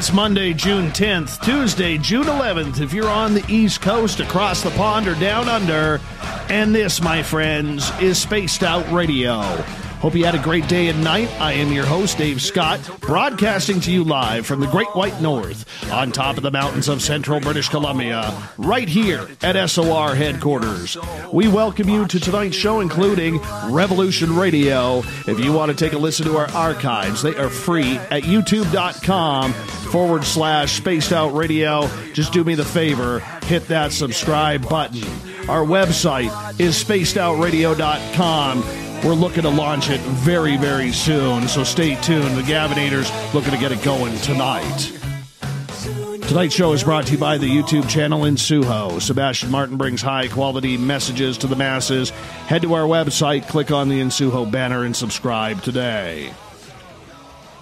It's Monday, June 10th, Tuesday, June 11th, if you're on the East Coast, across the pond, or down under. And this, my friends, is Spaced Out Radio. Hope you had a great day and night. I am your host, Dave Scott, broadcasting to you live from the Great White North, on top of the mountains of central British Columbia, right here at SOR headquarters. We welcome you to tonight's show, including Revolution Radio. If you want to take a listen to our archives, they are free at youtube.com/Spaced Out Radio. Just do me the favor, hit that subscribe button. Our website is spacedoutradio.com. We're looking to launch it very, very soon, so stay tuned. The Gavinator's looking to get it going tonight. Tonight's show is brought to you by the YouTube channel Ynzunza. Sebastian Martin brings high-quality messages to the masses. Head to our website, click on the Ynzunza banner, and subscribe today.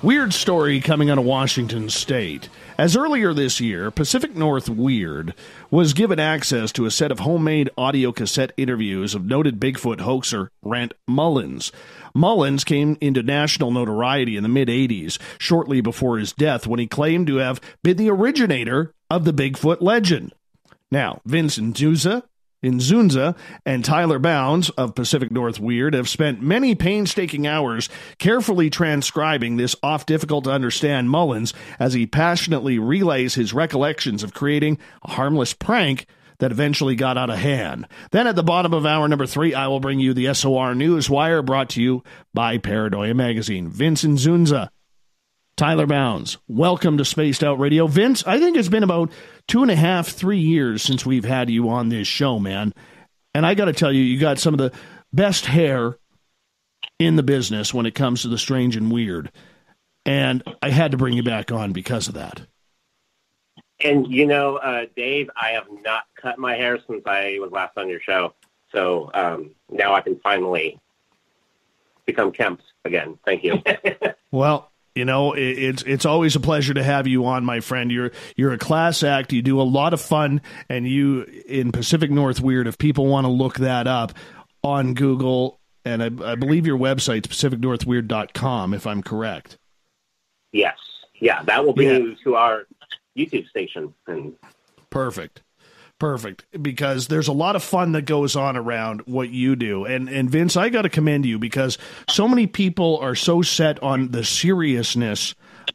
Weird story coming out of Washington State. As earlier this year, Pacific North Weird was given access to a set of homemade audio cassette interviews of noted Bigfoot hoaxer Rant Mullens. Mullens came into national notoriety in the mid-'80s, shortly before his death, when he claimed to have been the originator of the Bigfoot legend. Now, Ynzunza and Tyler Bounds of Pacific North Weird have spent many painstaking hours carefully transcribing this oft-difficult-to-understand Mullens as he passionately relays his recollections of creating a harmless prank that eventually got out of hand. Then at the bottom of hour number 3, I will bring you the SOR Newswire, brought to you by Paranoia Magazine. Vince Ynzunza, Tyler Bounds, welcome to Spaced Out Radio. Vince, I think it's been about 2.5, 3 years since we've had you on this show, man. And I got to tell you, you got some of the best hair in the business when it comes to the strange and weird. And I had to bring you back on because of that. And, you know, Dave, I have not cut my hair since I was last on your show. So now I can finally become kempt again. Thank you. Well, you know, it's always a pleasure to have you on, my friend. You're a class act. You do a lot of fun, and you in Pacific North Weird. If people want to look that up on Google, and I believe your website's pacificnorthweird.com, if I'm correct. Yes, yeah, that will bring you to our YouTube station. And Perfect, because there's a lot of fun that goes on around what you do. And Vince, I got to commend you, because so many people are so set on the seriousness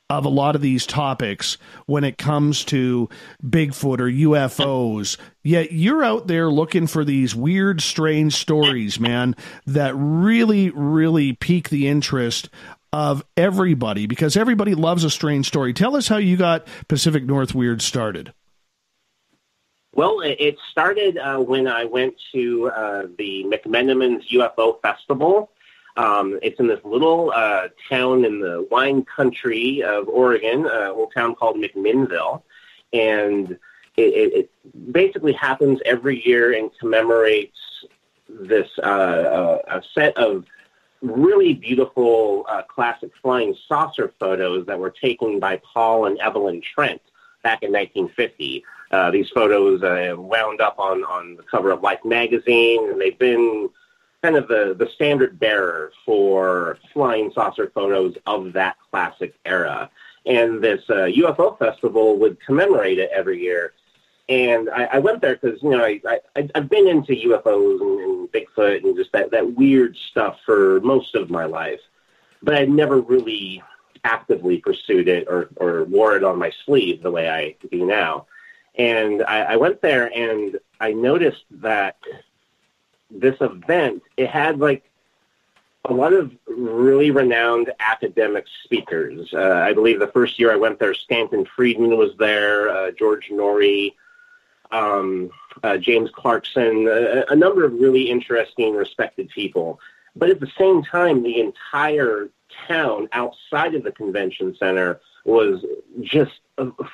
of a lot of these topics when it comes to Bigfoot or UFOs. Yet you're out there looking for these weird, strange stories, man, that really, really pique the interest of everybody, because everybody loves a strange story. Tell us how you got Pacific North Weird started. Well, it started when I went to the McMenamin's UFO Festival. It's in this little town in the wine country of Oregon, a little town called McMinnville. And it basically happens every year and commemorates this a set of really beautiful classic flying saucer photos that were taken by Paul and Evelyn Trent back in 1950. These photos wound up on the cover of Life magazine, and they've been kind of the standard bearer for flying saucer photos of that classic era. And this UFO festival would commemorate it every year. And I went there because, you know, I've been into UFOs and Bigfoot and just that weird stuff for most of my life. But I'd never really actively pursued it or wore it on my sleeve the way I do now. And I went there, and I noticed that this event, it had, like, a lot of really renowned academic speakers. I believe the first year I went there, Stanton Friedman was there, George Norrie, James Clarkson, a number of really interesting, respected people. But at the same time, the entire town outside of the convention center was just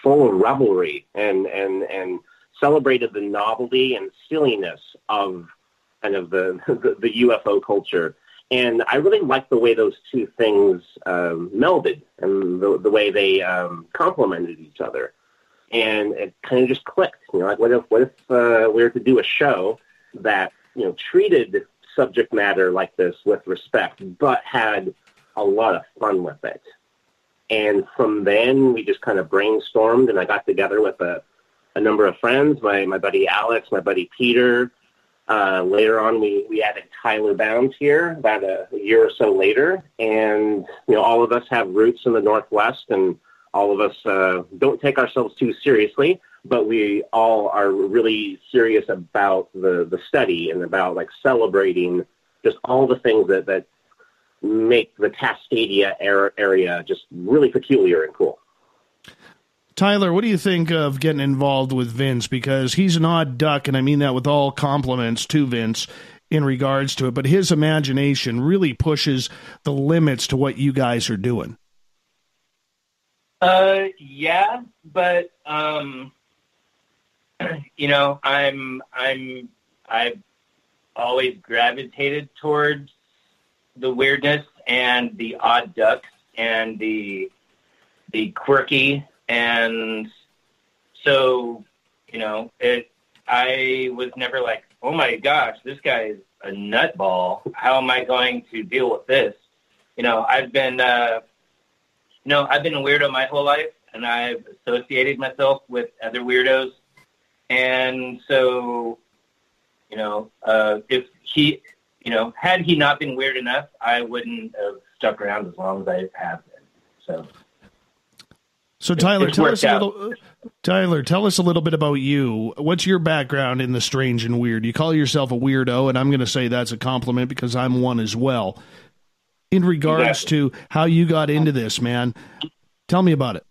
full of revelry and celebrated the novelty and silliness of kind of the UFO culture. And I really liked the way those two things melded and the way they complemented each other. And it kind of just clicked. You know, like what if we were to do a show that, you know, treated subject matter like this with respect, but had a lot of fun with it. And from then, we just kind of brainstormed, and I got together with a number of friends, my buddy Alex, my buddy Peter. Later on, we added Tyler Bounds here about a year or so later. And, all of us have roots in the Northwest, and all of us don't take ourselves too seriously, but we all are really serious about the study and about, like, celebrating just all the things that make the Cascadia area just really peculiar and cool. Tyler, what do you think of getting involved with Vince? Because he's an odd duck, and I mean that with all compliments to Vince in regards to it, but his imagination really pushes the limits to what you guys are doing. Yeah, but, I've always gravitated towards the weirdness and the odd ducks and the quirky. And so, I was never like, oh my gosh, this guy is a nutball. How am I going to deal with this? I've been a weirdo my whole life, and I've associated myself with other weirdos. And so, if he, had he not been weird enough, I wouldn't have stuck around as long as I have been. So Tyler, tell us a little bit about you. What's your background in the strange and weird? You call yourself a weirdo, and I'm going to say that's a compliment because I'm one as well. In regards to how you got into this, man, tell me about it.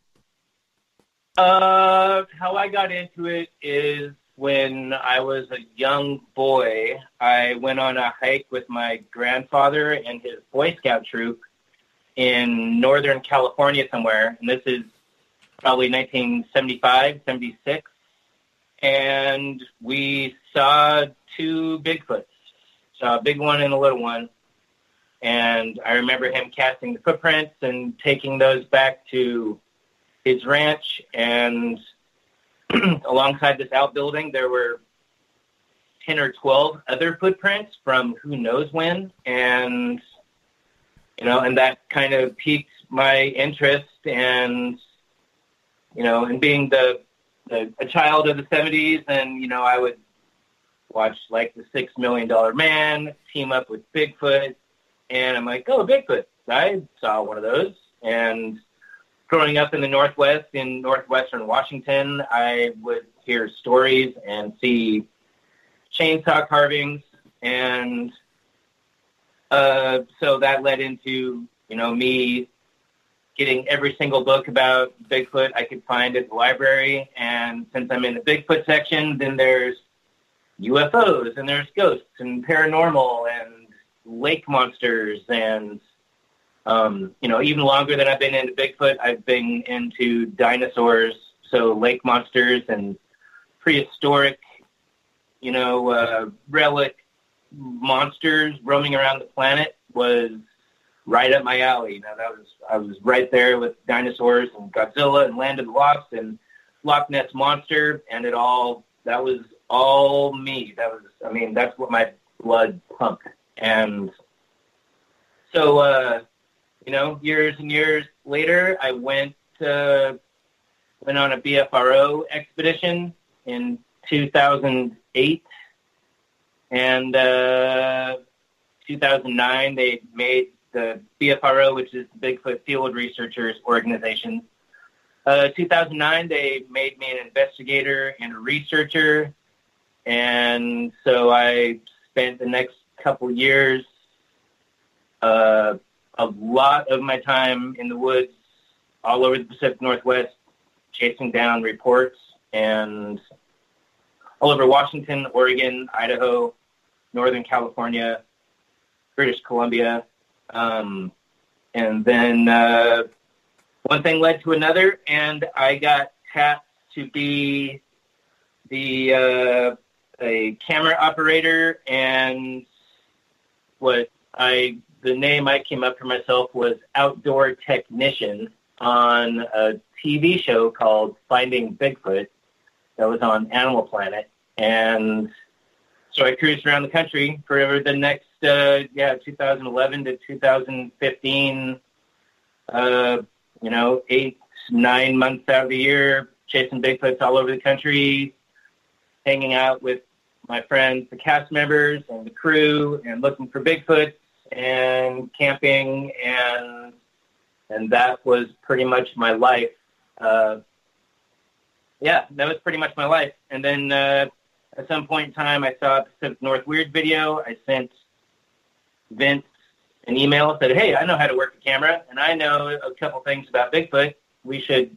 How I got into it is when I was a young boy, I went on a hike with my grandfather and his Boy Scout troop in Northern California somewhere, and this is probably 1975, 76, and we saw two Bigfoots. Saw a big one and a little one, and I remember him casting the footprints and taking those back to his ranch, and alongside this outbuilding, there were 10 or 12 other footprints from who knows when, and, and that kind of piqued my interest, and and being a child of the 70s, and, I would watch, like, the $6 Million Man team up with Bigfoot, and I'm like, oh, Bigfoot. I saw one of those. And growing up in the Northwest, in northwestern Washington, I would hear stories and see chainsaw carvings, and so that led into, me getting every single book about Bigfoot I could find at the library. And since I'm in the Bigfoot section, then there's UFOs, and there's ghosts and paranormal and lake monsters. And, even longer than I've been into Bigfoot, I've been into dinosaurs. So lake monsters and prehistoric, relic monsters roaming around the planet was right up my alley. I was right there with dinosaurs and Godzilla and Land of the Lost and Loch Ness Monster, and that was all me. That's what my blood pumped. And so, years and years later, I went on a BFRO expedition in 2008, and 2009 they made the BFRO, which is the Bigfoot Field Researchers Organization. 2009, they made me an investigator and a researcher, and so I spent the next couple years, a lot of my time in the woods all over the Pacific Northwest, chasing down reports, and all over Washington, Oregon, Idaho, Northern California, British Columbia. And then one thing led to another, and I got tapped to be a camera operator, and the name I came up for myself was outdoor technician on a TV show called Finding Bigfoot that was on Animal Planet. And so I cruised around the country for the next, 2011 to 2015, 8, 9 months out of the year, chasing Bigfoots all over the country, hanging out with my friends, the cast members and the crew, and looking for Bigfoot and camping, and that was pretty much my life. That was pretty much my life. And then at some point in time, I saw a Pacific North Weird video. I sent Vince an email, said, "Hey, I know how to work the camera, and I know a couple things about Bigfoot. We should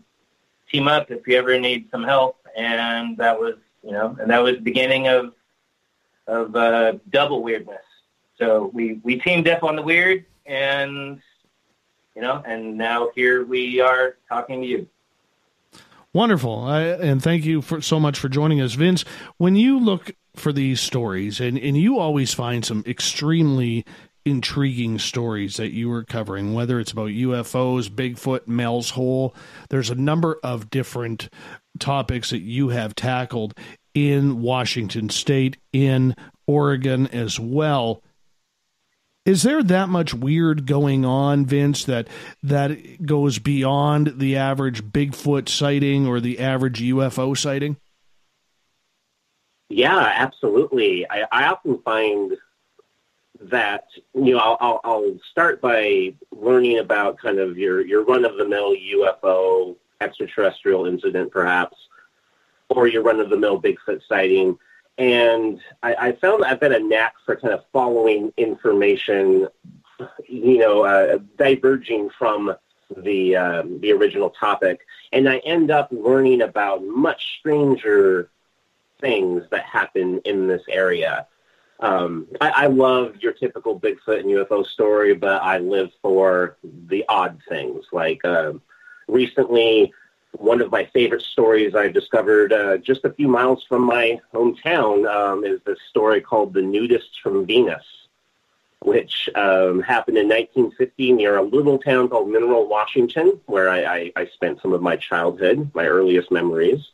team up if you ever need some help." And that was, the beginning of double weirdness. So we teamed up on the weird, and and now here we are talking to you. Wonderful. And thank you so much for joining us. Vince, when you look for these stories, and you always find some extremely intriguing stories that you were covering, whether it's about UFOs, Bigfoot, Mel's Hole, there's a number of different topics that you have tackled in Washington State, in Oregon as well. Is there that much weird going on, Vince, that goes beyond the average Bigfoot sighting or the average UFO sighting? Yeah, absolutely. I often find that, I'll start by learning about kind of your run-of-the-mill UFO extraterrestrial incident, perhaps, or your run-of-the-mill Bigfoot sighting. And I found that I've got a knack for kind of following information, diverging from the original topic. And I end up learning about much stranger things that happen in this area. I love your typical Bigfoot and UFO story, but I live for the odd things. Like recently, one of my favorite stories I've discovered just a few miles from my hometown is this story called The Nudists from Venus, which happened in 1950 near a little town called Mineral, Washington, where I spent some of my childhood, my earliest memories.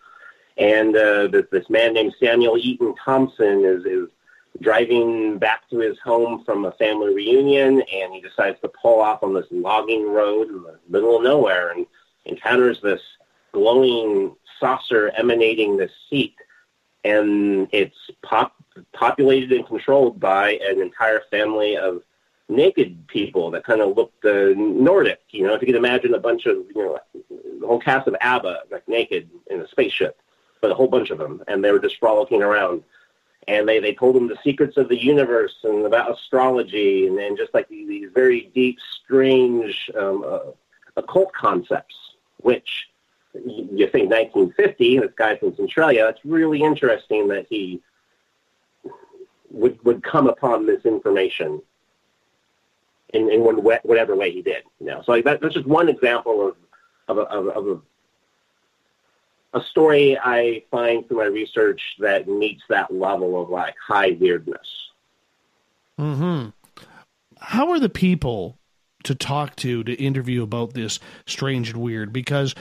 And this man named Samuel Eaton Thompson is driving back to his home from a family reunion, and he decides to pull off on this logging road in the middle of nowhere and encounters this glowing saucer emanating this heat, and it's populated and controlled by an entire family of naked people that kind of looked Nordic. If you can imagine a bunch of, the whole cast of ABBA, like naked in a spaceship, but a whole bunch of them, and they were just frolicking around. And they told him the secrets of the universe and about astrology and just like these very deep, strange occult concepts, which you think 1950, this guy from Centralia, it's really interesting that he would come upon this information in whatever way he did. So that's just one example of a story I find through my research that meets that level of like high weirdness. Mm-hmm. How are the people to talk to interview about this strange and weird? Because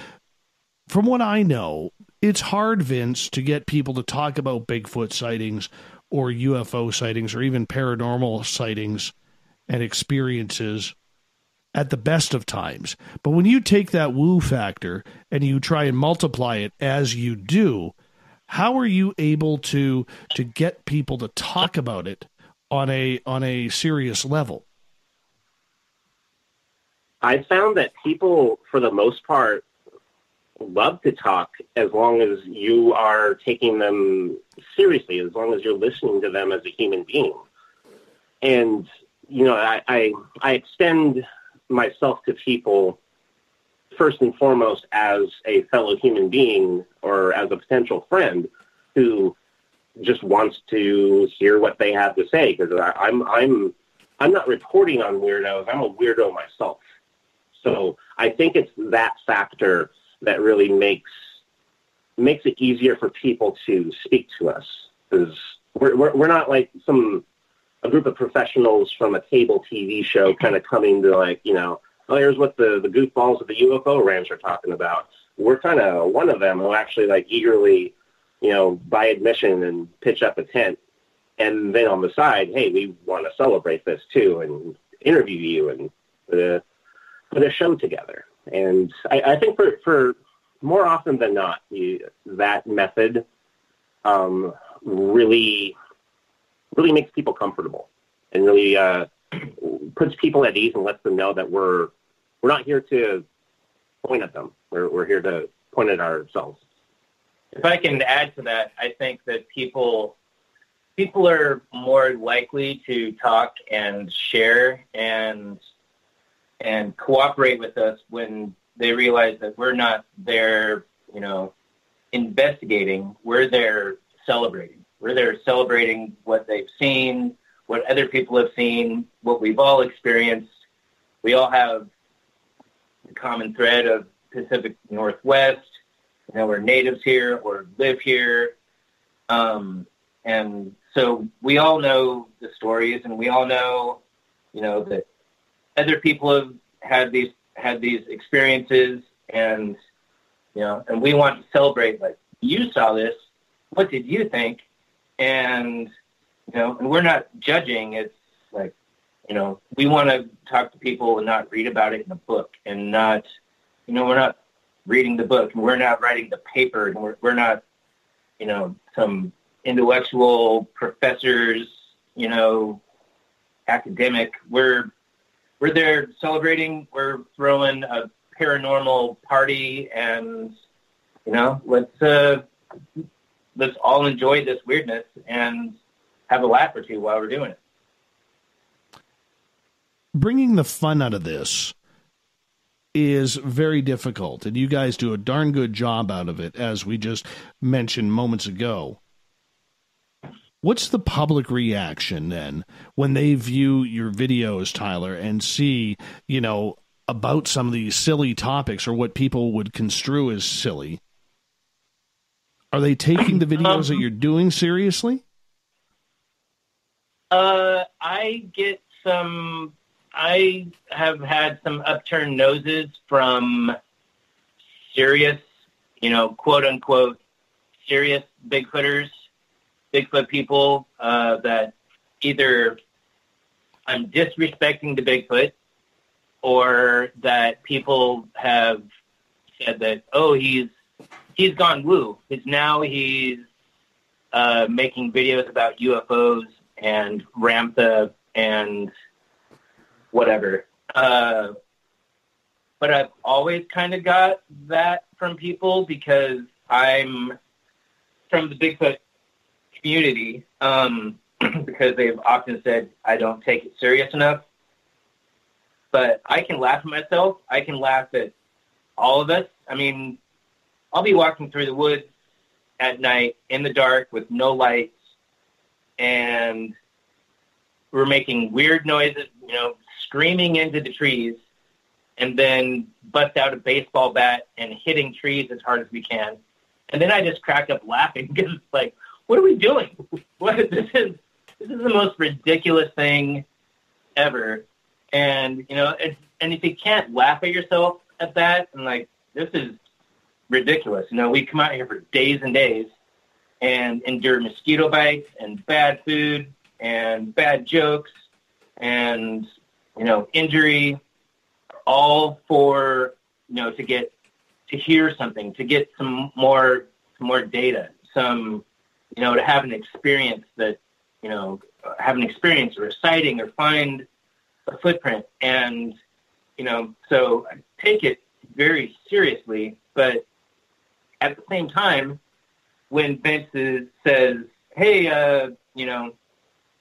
from what I know, it's hard, Vince, to get people to talk about Bigfoot sightings or UFO sightings or even paranormal sightings and experiences at the best of times. But when you take that woo factor and you try and multiply it as you do, how are you able to get people to talk about it on a serious level? I found that people, for the most part, love to talk as long as you are taking them seriously, as long as you're listening to them as a human being. And, I extend myself to people first and foremost as a fellow human being or as a potential friend who just wants to hear what they have to say, because I'm not reporting on weirdos. I'm a weirdo myself. So I think it's that factor that really makes it easier for people to speak to us, because we're not like a group of professionals from a cable TV show kind of coming to like, oh, here's what the goofballs of the UFO ranch are talking about. We're kind of one of them who actually like eagerly, buy admission and pitch up a tent. And then on the side, hey, we want to celebrate this too and interview you and put a show together. And I think for more often than not, that method really makes people comfortable and really puts people at ease and lets them know that we're not here to point at them. We're here to point at ourselves. If I can add to that, I think that people are more likely to talk and share and cooperate with us when they realize that we're not there, investigating. We're there celebrating. We're there celebrating what they've seen, what other people have seen, what we've all experienced. We all have the common thread of Pacific Northwest. We're natives here or live here. And so we all know the stories, and we all know, that other people have had these experiences, and and we want to celebrate. Like, you saw this. What did you think? And and we're not judging. It's like, we want to talk to people and not read about it in a book, and not, we're not reading the book, and we're not writing the paper, and we're not, some intellectual professors, academic. We're there celebrating. We're throwing a paranormal party, and let's all enjoy this weirdness and have a laugh or two while we're doing it. Bringing the fun out of this is very difficult, and you guys do a darn good job out of it, as we just mentioned moments ago. What's the public reaction then when they view your videos, Tyler, and see, about some of these silly topics or what people would construe as silly? Are they taking the videos that you're doing seriously? I have had some upturned noses from serious, quote unquote, serious Bigfoot people, that either I'm disrespecting the Bigfoot, or that people have said that, oh, he's gone woo. He's making videos about UFOs and Ramtha and whatever. But I've always kind of got that from people because I'm from the Bigfoot community, because they've often said I don't take it serious enough. But I can laugh at myself. I can laugh at all of us. I mean, I'll be walking through the woods at night in the dark with no lights, and we're making weird noises, screaming into the trees, and then bust out a baseball bat and hitting trees as hard as we can. And then I just crack up laughing because it's like, what are we doing? This is the most ridiculous thing ever. And, and if you can't laugh at yourself at that, and like, this is ridiculous. We come out here for days and days and endure mosquito bites and bad food and bad jokes and, injury, all for, to hear something, to get some more data, to have an experience or a sighting or find a footprint. And, so I take it very seriously, but at the same time, when Vince says, hey,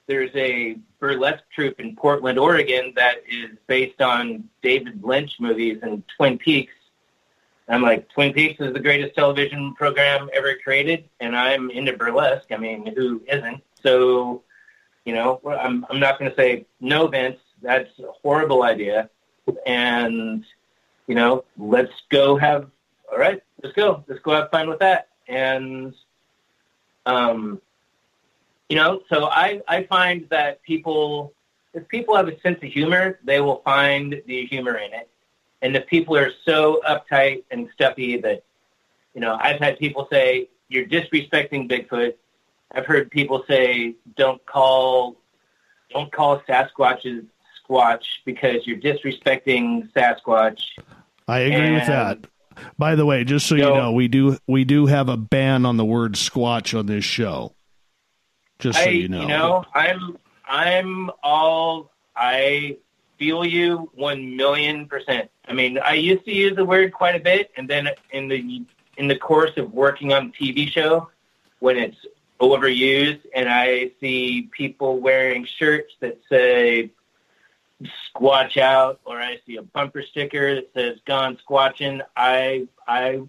there's a burlesque troupe in Portland, Oregon that is based on David Lynch movies and Twin Peaks, I'm like, Twin Peaks is the greatest television program ever created, and I'm into burlesque. I mean, who isn't? So, I'm not going to say, no, Vince, that's a horrible idea. And, let's go have fun with that. And, so I find that if people have a sense of humor, they will find the humor in it. And if people are so uptight and stuffy that, I've had people say, you're disrespecting Bigfoot. I've heard people say, don't call Sasquatches Squatch because you're disrespecting Sasquatch. I agree with that. By the way, just so you know, we do have a ban on the word Squatch on this show. Just so you know. You know, I feel you 1,000,000%. I mean, I used to use the word quite a bit, and then in the course of working on the TV show, when it's overused, and I see people wearing shirts that say "Squatch out," or I see a bumper sticker that says "Gone Squatching," I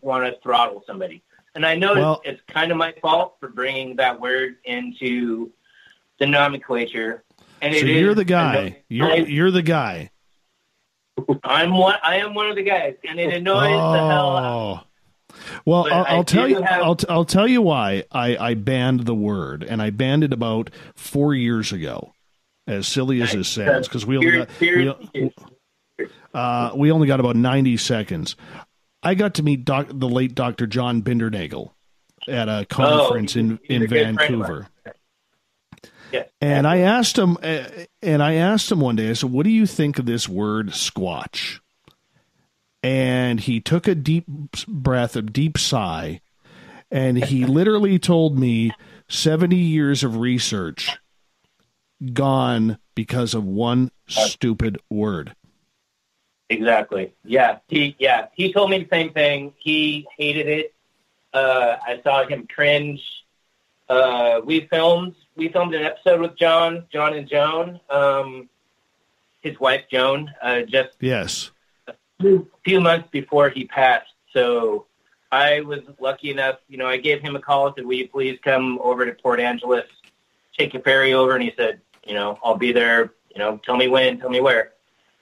want to throttle somebody. And I know it's kind of my fault for bringing that word into the nomenclature. And so you're the guy. You're the guy. I am one of the guys, and it annoys the hell out. Well, I'll tell you. I'll tell you why I banned the word, and I banned it about 4 years ago. As silly as it sounds, because we only got about 90 seconds. I got to meet the late Dr. John Bindernagel at a conference in Vancouver. Yes. And I asked him one day, I said, "What do you think of this word Squatch?" And he took a deep breath, a deep sigh, and he literally told me 70 years of research gone because of one stupid word. Exactly. Yeah. He told me the same thing. He hated it. I saw him cringe. We filmed an episode with John and Joan, his wife Joan, just a few months before he passed. So I was lucky enough, I gave him a call, said, "Will you please come over to Port Angeles, take a ferry over?" And he said, "I'll be there, tell me when, tell me where."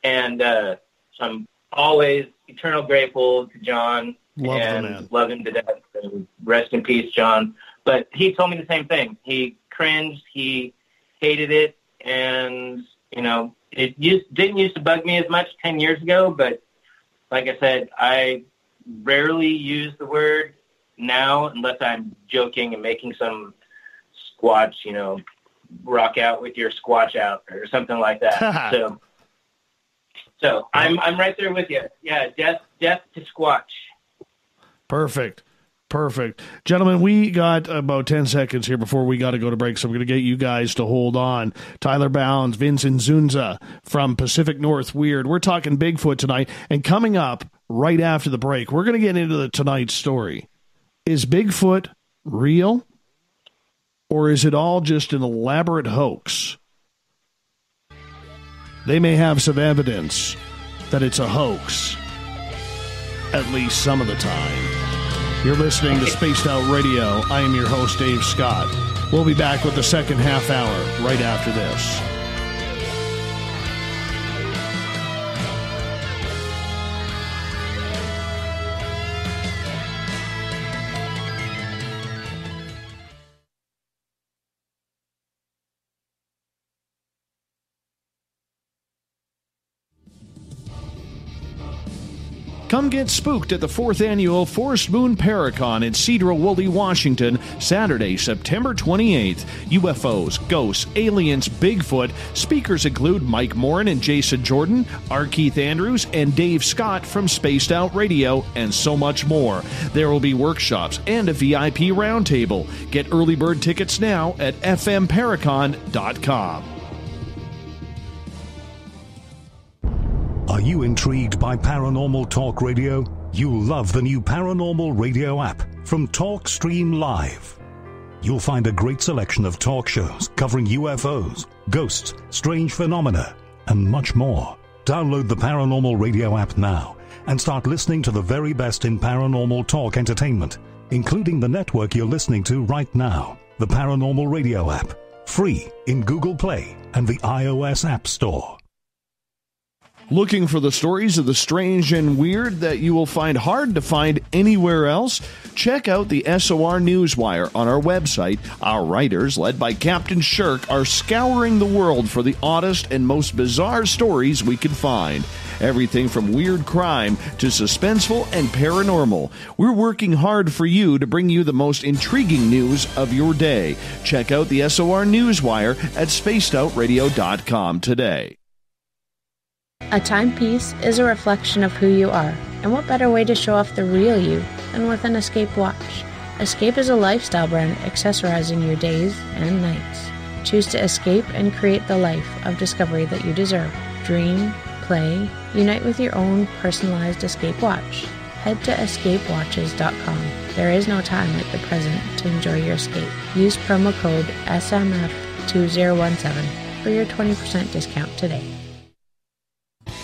And so I'm always eternal grateful to John and love him to death. And rest in peace, John. But he told me the same thing. He cringed. He hated it. And, it didn't used to bug me as much 10 years ago. But like I said, I rarely use the word now unless I'm joking and making some Squatch, rock out with your Squatch out or something like that. So I'm right there with you. Yeah, death to Squatch. Perfect. Gentlemen, we got about 10 seconds here before we got to go to break, so I'm going to get you guys to hold on. Tyler Bounds, Vince Ynzunza from Pacific North Weird. We're talking Bigfoot tonight, and coming up right after the break, we're going to get into tonight's story. Is Bigfoot real, or is it all just an elaborate hoax? They may have some evidence that it's a hoax, at least some of the time. You're listening to Spaced Out Radio. I am your host, Dave Scott. We'll be back with the second half hour right after this. Come get spooked at the 4th Annual Forest Moon Paracon in Cedar-Woolley, Washington, Saturday, September 28th. UFOs, ghosts, aliens, Bigfoot. Speakers include Mike Morin and Jason Jordan, R. Keith Andrews, and Dave Scott from Spaced Out Radio, and so much more. There will be workshops and a VIP roundtable. Get early bird tickets now at fmparacon.com. Are you intrigued by Paranormal Talk Radio? You'll love the new Paranormal Radio app from TalkStream Live. You'll find a great selection of talk shows covering UFOs, ghosts, strange phenomena, and much more. Download the Paranormal Radio app now and start listening to the very best in paranormal talk entertainment, including the network you're listening to right now, the Paranormal Radio app, free in Google Play and the iOS App Store. Looking for the stories of the strange and weird that you will find hard to find anywhere else? Check out the SOR Newswire on our website. Our writers, led by Captain Shirk, are scouring the world for the oddest and most bizarre stories we can find. Everything from weird crime to suspenseful and paranormal. We're working hard for you to bring you the most intriguing news of your day. Check out the SOR Newswire at spacedoutradio.com today. A timepiece is a reflection of who you are, and what better way to show off the real you than with an Escape watch? Escape is a lifestyle brand accessorizing your days and nights. Choose to escape and create the life of discovery that you deserve. Dream, play, unite with your own personalized Escape watch. Head to escapewatches.com. There is no time like the present to enjoy your escape. Use promo code SMF2017 for your 20% discount today.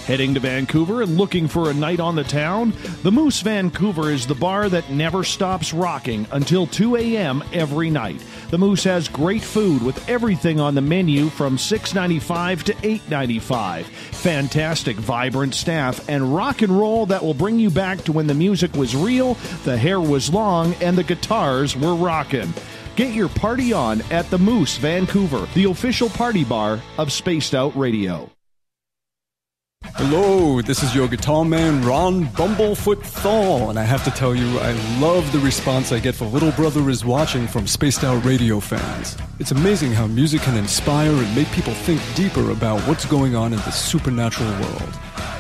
Heading to Vancouver and looking for a night on the town? The Moose Vancouver is the bar that never stops rocking until 2 a.m. every night. The Moose has great food with everything on the menu from $6.95 to $8.95. Fantastic, vibrant staff and rock and roll that will bring you back to when the music was real, the hair was long, and the guitars were rocking. Get your party on at the Moose Vancouver, the official party bar of Spaced Out Radio. Hello, this is your guitar man, Ron Bumblefoot THAL, and I have to tell you, I love the response I get for Little Brother Is Watching from Spaced Out Radio fans. It's amazing how music can inspire and make people think deeper about what's going on in the supernatural world.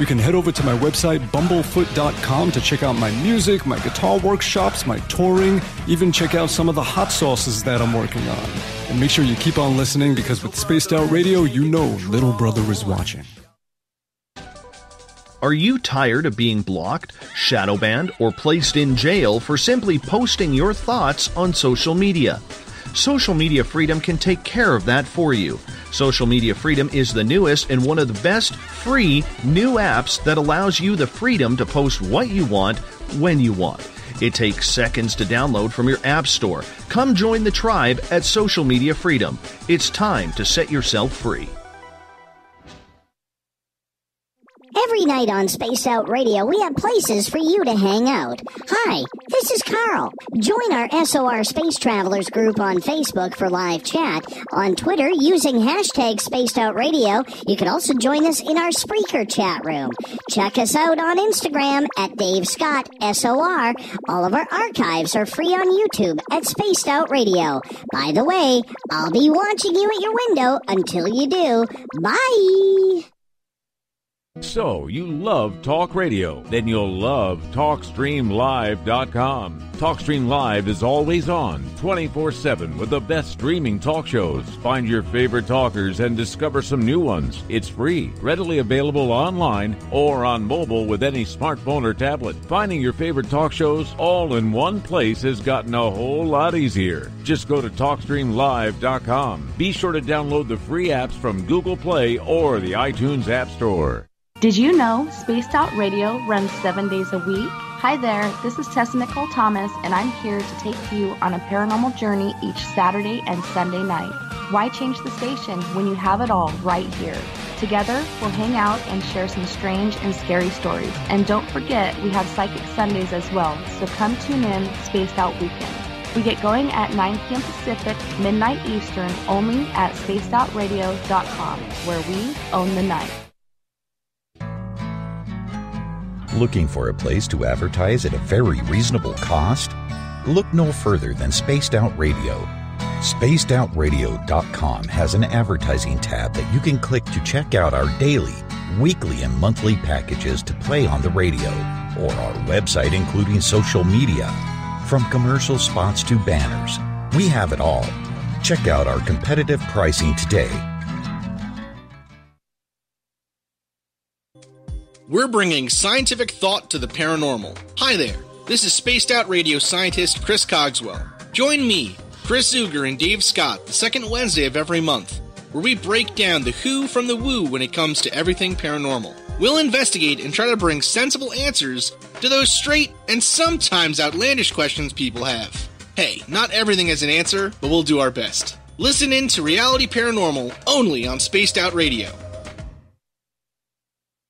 You can head over to my website, bumblefoot.com, to check out my music, my guitar workshops, my touring, even check out some of the hot sauces that I'm working on. And make sure you keep on listening, because with Spaced Out Radio, you know Little Brother is watching. Are you tired of being blocked, shadow banned, or placed in jail for simply posting your thoughts on social media? Social Media Freedom can take care of that for you. Social Media Freedom is the newest and one of the best free new apps that allows you the freedom to post what you want, when you want. It takes seconds to download from your app store. Come join the tribe at Social Media Freedom. It's time to set yourself free. Every night on Spaced Out Radio, we have places for you to hang out. Hi, this is Carl. Join our SOR Space Travelers group on Facebook for live chat. On Twitter, using hashtag Spaced Out Radio, you can also join us in our Spreaker chat room. Check us out on Instagram at Dave Scott SOR. All of our archives are free on YouTube at Spaced Out Radio. By the way, I'll be watching you at your window until you do. Bye! So, you love talk radio? Then you'll love TalkStreamLive.com. TalkStream Live is always on, 24/7, with the best streaming talk shows. Find your favorite talkers and discover some new ones. It's free, readily available online or on mobile with any smartphone or tablet. Finding your favorite talk shows all in one place has gotten a whole lot easier. Just go to TalkStreamLive.com. Be sure to download the free apps from Google Play or the iTunes App Store. Did you know Spaced Out Radio runs 7 days a week? Hi there, this is Tessa Nicole Thomas, and I'm here to take you on a paranormal journey each Saturday and Sunday night. Why change the station when you have it all right here? Together, we'll hang out and share some strange and scary stories. And don't forget, we have Psychic Sundays as well, so come tune in Spaced Out Weekend. We get going at 9 p.m. Pacific, midnight Eastern, only at spacedoutradio.com, where we own the night. Looking for a place to advertise at a very reasonable cost? Look no further than Spaced Out Radio. SpacedOutRadio.com has an advertising tab that you can click to check out our daily, weekly, and monthly packages to play on the radio, or our website including social media. From commercial spots to banners, we have it all. Check out our competitive pricing today. We're bringing scientific thought to the paranormal. Hi there, this is Spaced Out Radio scientist Chris Cogswell. Join me, Chris Zuger, and Dave Scott the second Wednesday of every month, where we break down the who from the woo when it comes to everything paranormal. We'll investigate and try to bring sensible answers to those straight and sometimes outlandish questions people have. Hey, not everything has an answer, but we'll do our best. Listen in to Reality Paranormal only on Spaced Out Radio.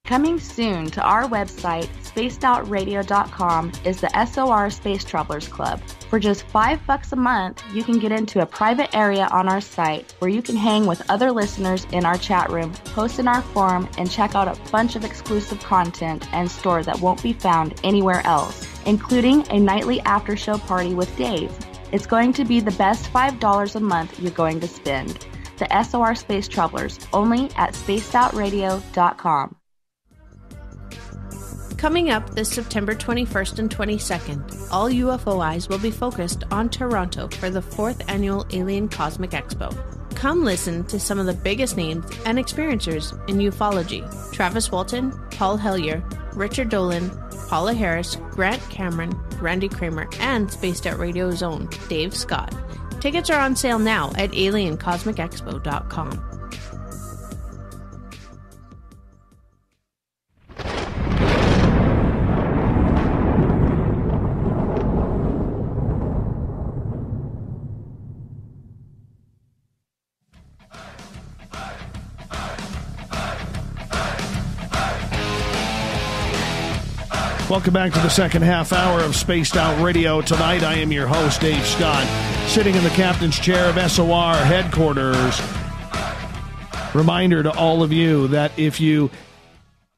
Coming soon to our website, spacedoutradio.com, is the SOR Space Travelers Club. For just $5 a month, you can get into a private area on our site where you can hang with other listeners in our chat room, post in our forum, and check out a bunch of exclusive content and store that won't be found anywhere else, including a nightly after-show party with Dave. It's going to be the best $5 a month you're going to spend. The SOR Space Travelers, only at spacedoutradio.com. Coming up this September 21st and 22nd, all UFO eyes will be focused on Toronto for the 4th Annual Alien Cosmic Expo. Come listen to some of the biggest names and experiencers in ufology. Travis Walton, Paul Hellyer, Richard Dolan, Paula Harris, Grant Cameron, Randy Kramer, and Spaced Out Radio's own Dave Scott. Tickets are on sale now at aliencosmicexpo.com. Welcome back to the second half hour of Spaced Out Radio. Tonight, I am your host, Dave Scott, sitting in the captain's chair of SOR headquarters. Reminder to all of you that if you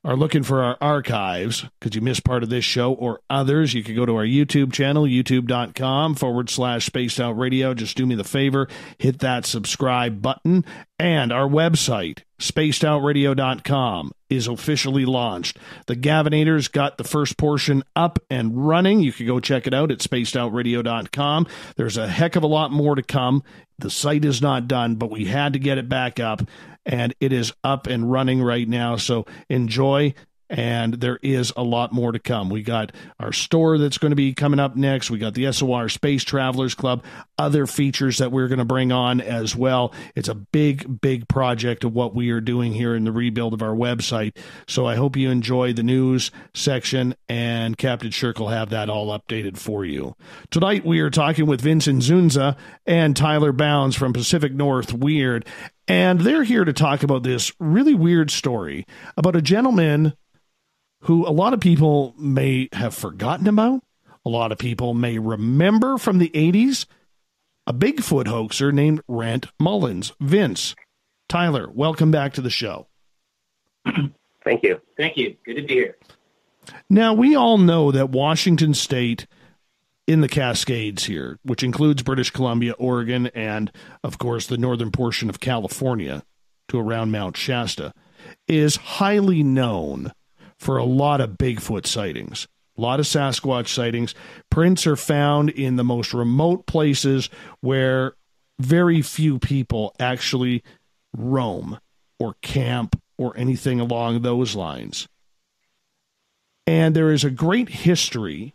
are looking for our archives, because you missed part of this show or others, you can go to our YouTube channel, youtube.com/Spaced Out Radio. Just do me the favor, hit that subscribe button. And our website, spacedoutradio.com, is officially launched. The Gavinators got the first portion up and running. You can go check it out at spacedoutradio.com. There's a heck of a lot more to come. The site is not done, but we had to get it back up, and it is up and running right now. So enjoy, and there is a lot more to come. We got our store that's going to be coming up next. We got the SOR Space Travelers Club, other features that we're going to bring on as well. It's a big, big project of what we are doing here in the rebuild of our website. So I hope you enjoy the news section, and Captain Shirk will have that all updated for you. Tonight we are talking with Vince Ynzunza and Tyler Bounds from Pacific North Weird, and they're here to talk about this really weird story about a gentleman who a lot of people may have forgotten about, a lot of people may remember from the 80s, a Bigfoot hoaxer named Rant Mullens. Vince, Tyler, welcome back to the show. Thank you. Thank you. Good to be here. Now, we all know that Washington State in the Cascades here, which includes British Columbia, Oregon, and, of course, the northern portion of California to around Mount Shasta, is highly known for a lot of Bigfoot sightings, a lot of Sasquatch sightings. Prints are found in the most remote places where very few people actually roam or camp or anything along those lines. And there is a great history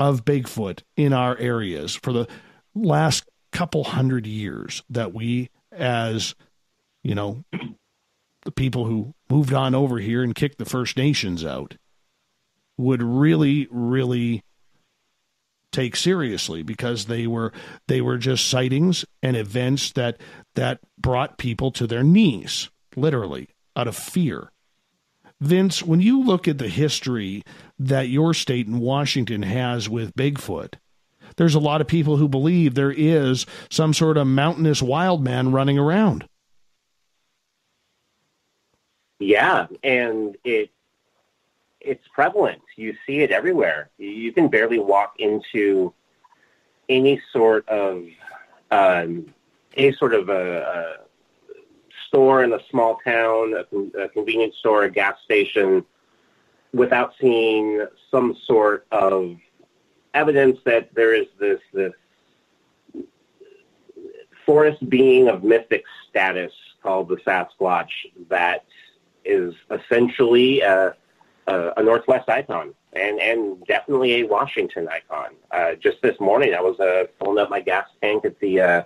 of Bigfoot in our areas for the last couple hundred years that we, as, you know, the people who moved on over here and kicked the First Nations out, would really, really take seriously, because they were just sightings and events that brought people to their knees, literally, out of fear. Vince, when you look at the history that your state in Washington has with Bigfoot, there's a lot of people who believe there is some sort of mountainous wild man running around. Yeah, and it's prevalent. You see it everywhere. You can barely walk into any sort of a store in a small town, a convenience store, a gas station, without seeing some sort of evidence that there is this forest being of mythic status called the Sasquatch that is essentially a Northwest icon and definitely a Washington icon. Just this morning, I was filling up my gas tank at the I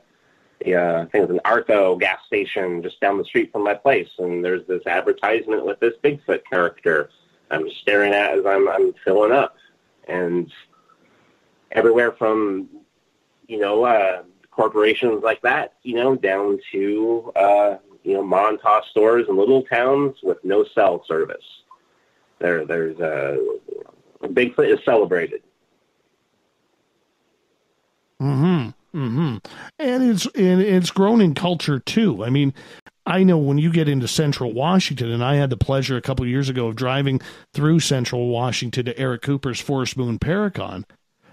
think it was an Arco gas station just down the street from my place, and there's this advertisement with this Bigfoot character I'm just staring at as I'm filling up. And everywhere from, corporations like that, down to, mom-and-pop stores in little towns with no cell service. There's Bigfoot is celebrated. Mm-hmm. Mm-hmm. And it's grown in culture too. I mean, I know when you get into Central Washington, and I had the pleasure a couple of years ago of driving through Central Washington to Eric Cooper's Forest Moon Paracon,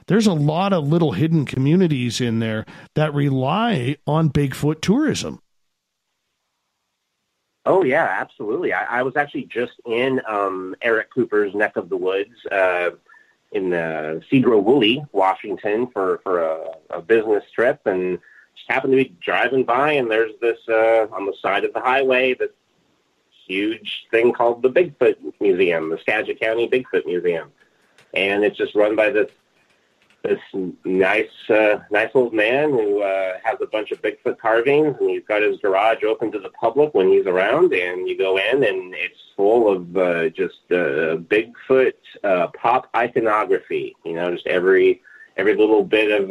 there's a lot of little hidden communities in there that rely on Bigfoot tourism. Oh, yeah, absolutely. I was actually just in Eric Cooper's neck of the woods in Cedro-Woolley, Washington, for a business trip, and just happened to be driving by, and there's this, on the side of the highway, this huge thing called the Bigfoot Museum, the Skagit County Bigfoot Museum. And it's just run by this nice old man who has a bunch of Bigfoot carvings, and he's got his garage open to the public when he's around, and you go in, and it's full of just Bigfoot pop iconography, just every little bit of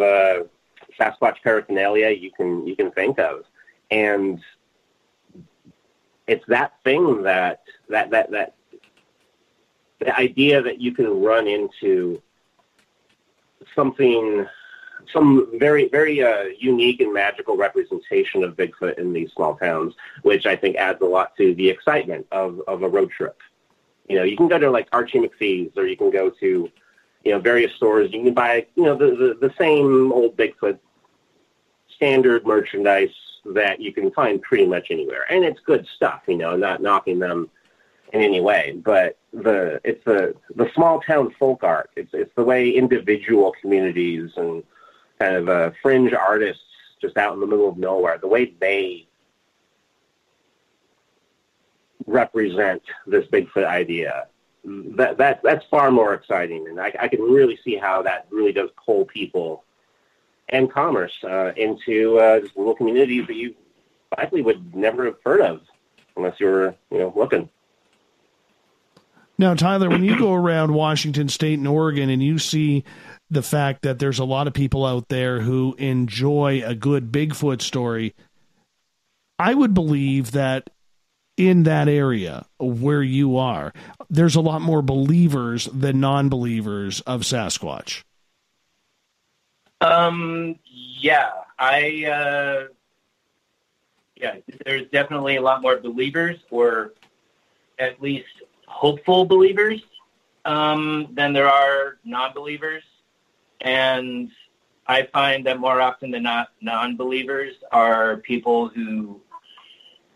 Sasquatch paraphernalia you can think of. And it's that thing that the idea that you can run into some very, very unique and magical representation of Bigfoot in these small towns, which I think adds a lot to the excitement of a road trip. You can go to like Archie McPhee's, or you can go to, various stores. You can buy, the same old Bigfoot standard merchandise that you can find pretty much anywhere. And it's good stuff, not knocking them in any way, but it's the small town folk art. It's the way individual communities and kind of fringe artists just out in the middle of nowhere, the way they represent this Bigfoot idea. That's far more exciting, and I can really see how that really does pull people and commerce into just little communities that you likely would never have heard of unless you were looking. Now, Tyler, when you go around Washington State and Oregon and you see the fact that there's a lot of people out there who enjoy a good Bigfoot story, I would believe that in that area where you are, there's a lot more believers than non-believers of Sasquatch. There's definitely a lot more believers, or at least hopeful believers, than there are non-believers. And I find that more often than not, non-believers are people who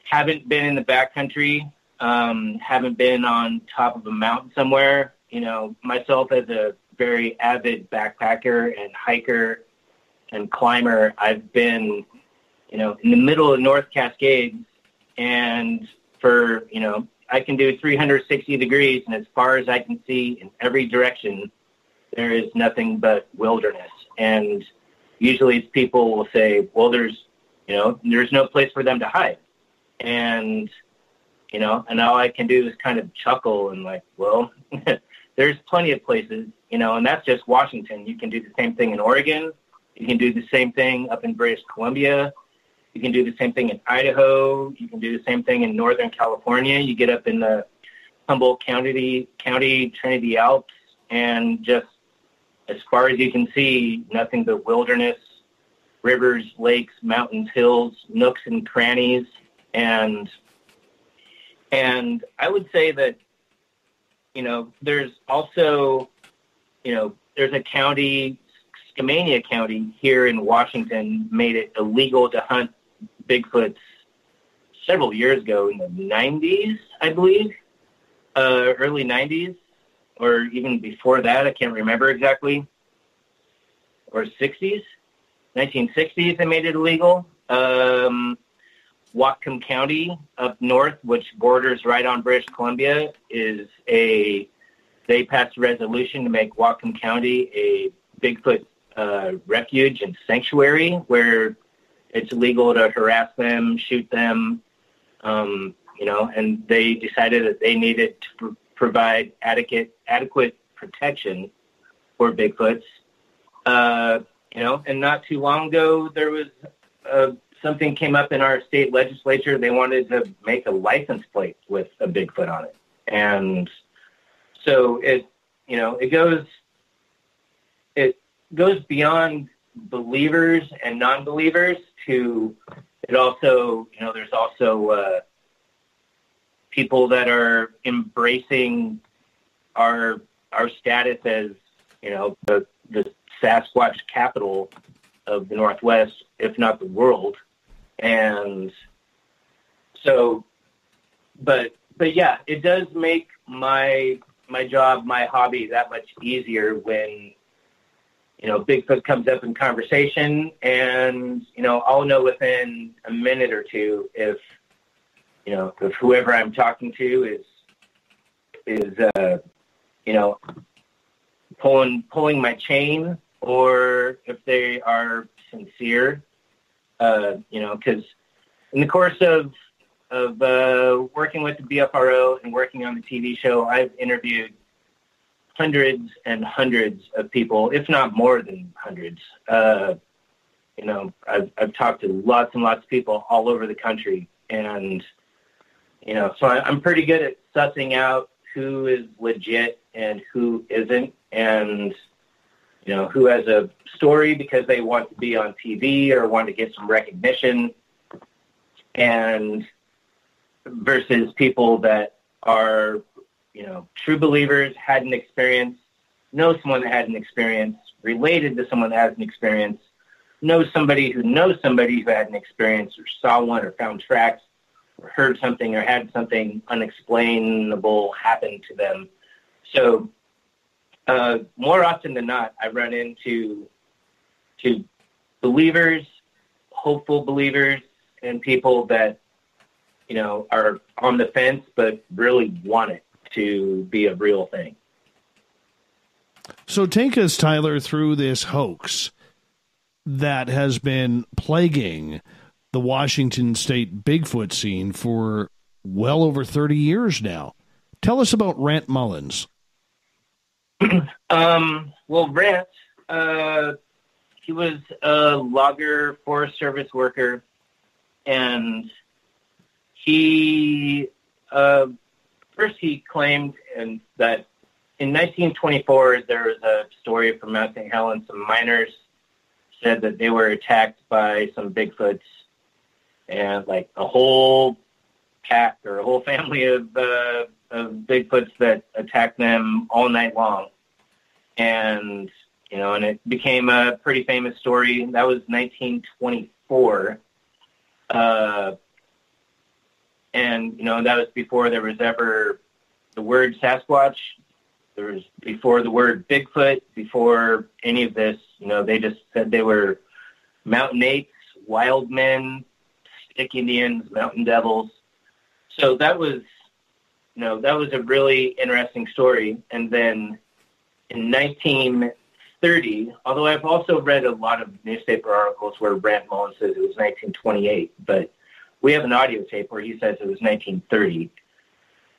haven't been in the backcountry, haven't been on top of a mountain somewhere. Myself as a very avid backpacker and hiker and climber, I've been, in the middle of North Cascades, and for, I can do 360 degrees, and as far as I can see in every direction, there is nothing but wilderness. And usually people will say, well, there's no place for them to hide. And, and all I can do is kind of chuckle and like, well, there's plenty of places, and that's just Washington. You can do the same thing in Oregon. You can do the same thing up in British Columbia. You can do the same thing in Idaho. You can do the same thing in Northern California. You get up in the Humboldt County, Trinity Alps, and just as far as you can see, nothing but wilderness, rivers, lakes, mountains, hills, nooks and crannies. And I would say that, there's also, there's a county, Skamania County here in Washington, made it illegal to hunt Bigfoots several years ago in the 90s, I believe, early 90s, or even before that, I can't remember exactly, or 60s, 1960s, they made it illegal. Whatcom County up north, which borders right on British Columbia, they passed a resolution to make Whatcom County a Bigfoot refuge and sanctuary where it's illegal to harass them, shoot them, and they decided that they needed to provide adequate protection for Bigfoots. And not too long ago, there was something came up in our state legislature. They wanted to make a license plate with a Bigfoot on it. And so it goes beyond believers and non-believers to it also, there's also people that are embracing our status as, the Sasquatch capital of the Northwest, if not the world. And so, but yeah, it does make my job, my hobby, that much easier when, you know, Bigfoot comes up in conversation, and, you know, I'll know within a minute or two if whoever I'm talking to is you know, pulling my chain, or if they are sincere, you know, because in the course of working with the BFRO and working on the TV show, I've interviewed hundreds and hundreds of people, if not more than hundreds. You know, I've talked to lots and lots of people all over the country, and, you know, so I'm pretty good at sussing out who is legit and who isn't, and, you know, who has a story because they want to be on TV or want to get some recognition, and versus people that are, you know, true believers, had an experience, know someone that had an experience, related to someone that has an experience, knows somebody who had an experience, or saw one, or found tracks, or heard something, or had something unexplainable happen to them. So more often than not, I run into believers, hopeful believers, and people that, you know, are on the fence but really want it to be a real thing. So take us, Tyler, through this hoax that has been plaguing the Washington State Bigfoot scene for well over 30 years now. Tell us about Rant Mullens. Well, Rant, he was a logger, Forest Service worker, and he first he claimed that in 1924 there was a story from Mount St. Helens. Some miners said that they were attacked by some Bigfoots, and like a whole pack or a whole family of Bigfoots that attacked them all night long. And, you know, and it became a pretty famous story. That was 1924. And, you know, that was before there was ever the word Sasquatch. There was before the word Bigfoot, before any of this. You know, they just said they were mountain apes, wild men, stick Indians, mountain devils. So that was, you know, that was a really interesting story. And then in 1930, although I've also read a lot of newspaper articles where Rant Mullens says it was 1928, but we have an audio tape where he says it was 1930,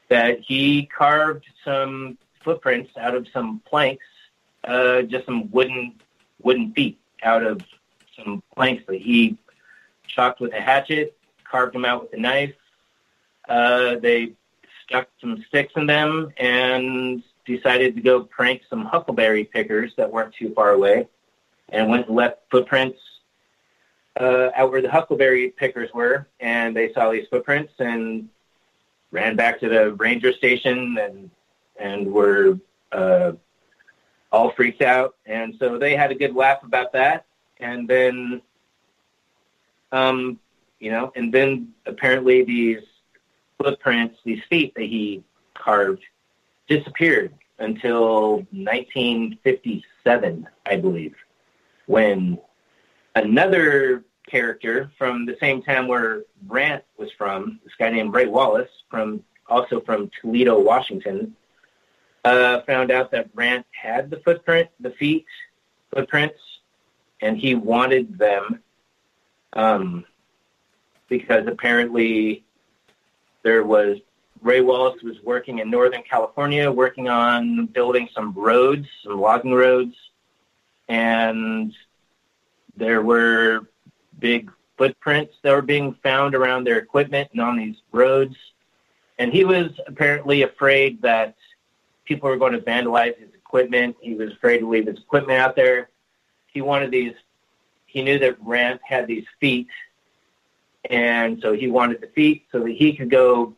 that he carved some footprints out of some planks, just some wooden feet out of some planks that he chopped with a hatchet, carved them out with a knife. They stuck some sticks in them and decided to go prank some huckleberry pickers that weren't too far away, and went and left footprints out where the huckleberry pickers were, and they saw these footprints and ran back to the ranger station and were all freaked out. And so they had a good laugh about that. And then, you know, and then apparently these footprints, these feet that he carved, disappeared until 1957, I believe, when another character from the same town where Rant was from, this guy named Ray Wallace, also from Toledo, Washington, found out that Rant had the footprints, and he wanted them because apparently Ray Wallace was working in Northern California, working on building some roads, some logging roads, and there were big footprints that were being found around their equipment and on these roads. And he was apparently afraid that people were going to vandalize his equipment. He was afraid to leave his equipment out there. He knew that Rant had these feet, and so he wanted the feet so that he could go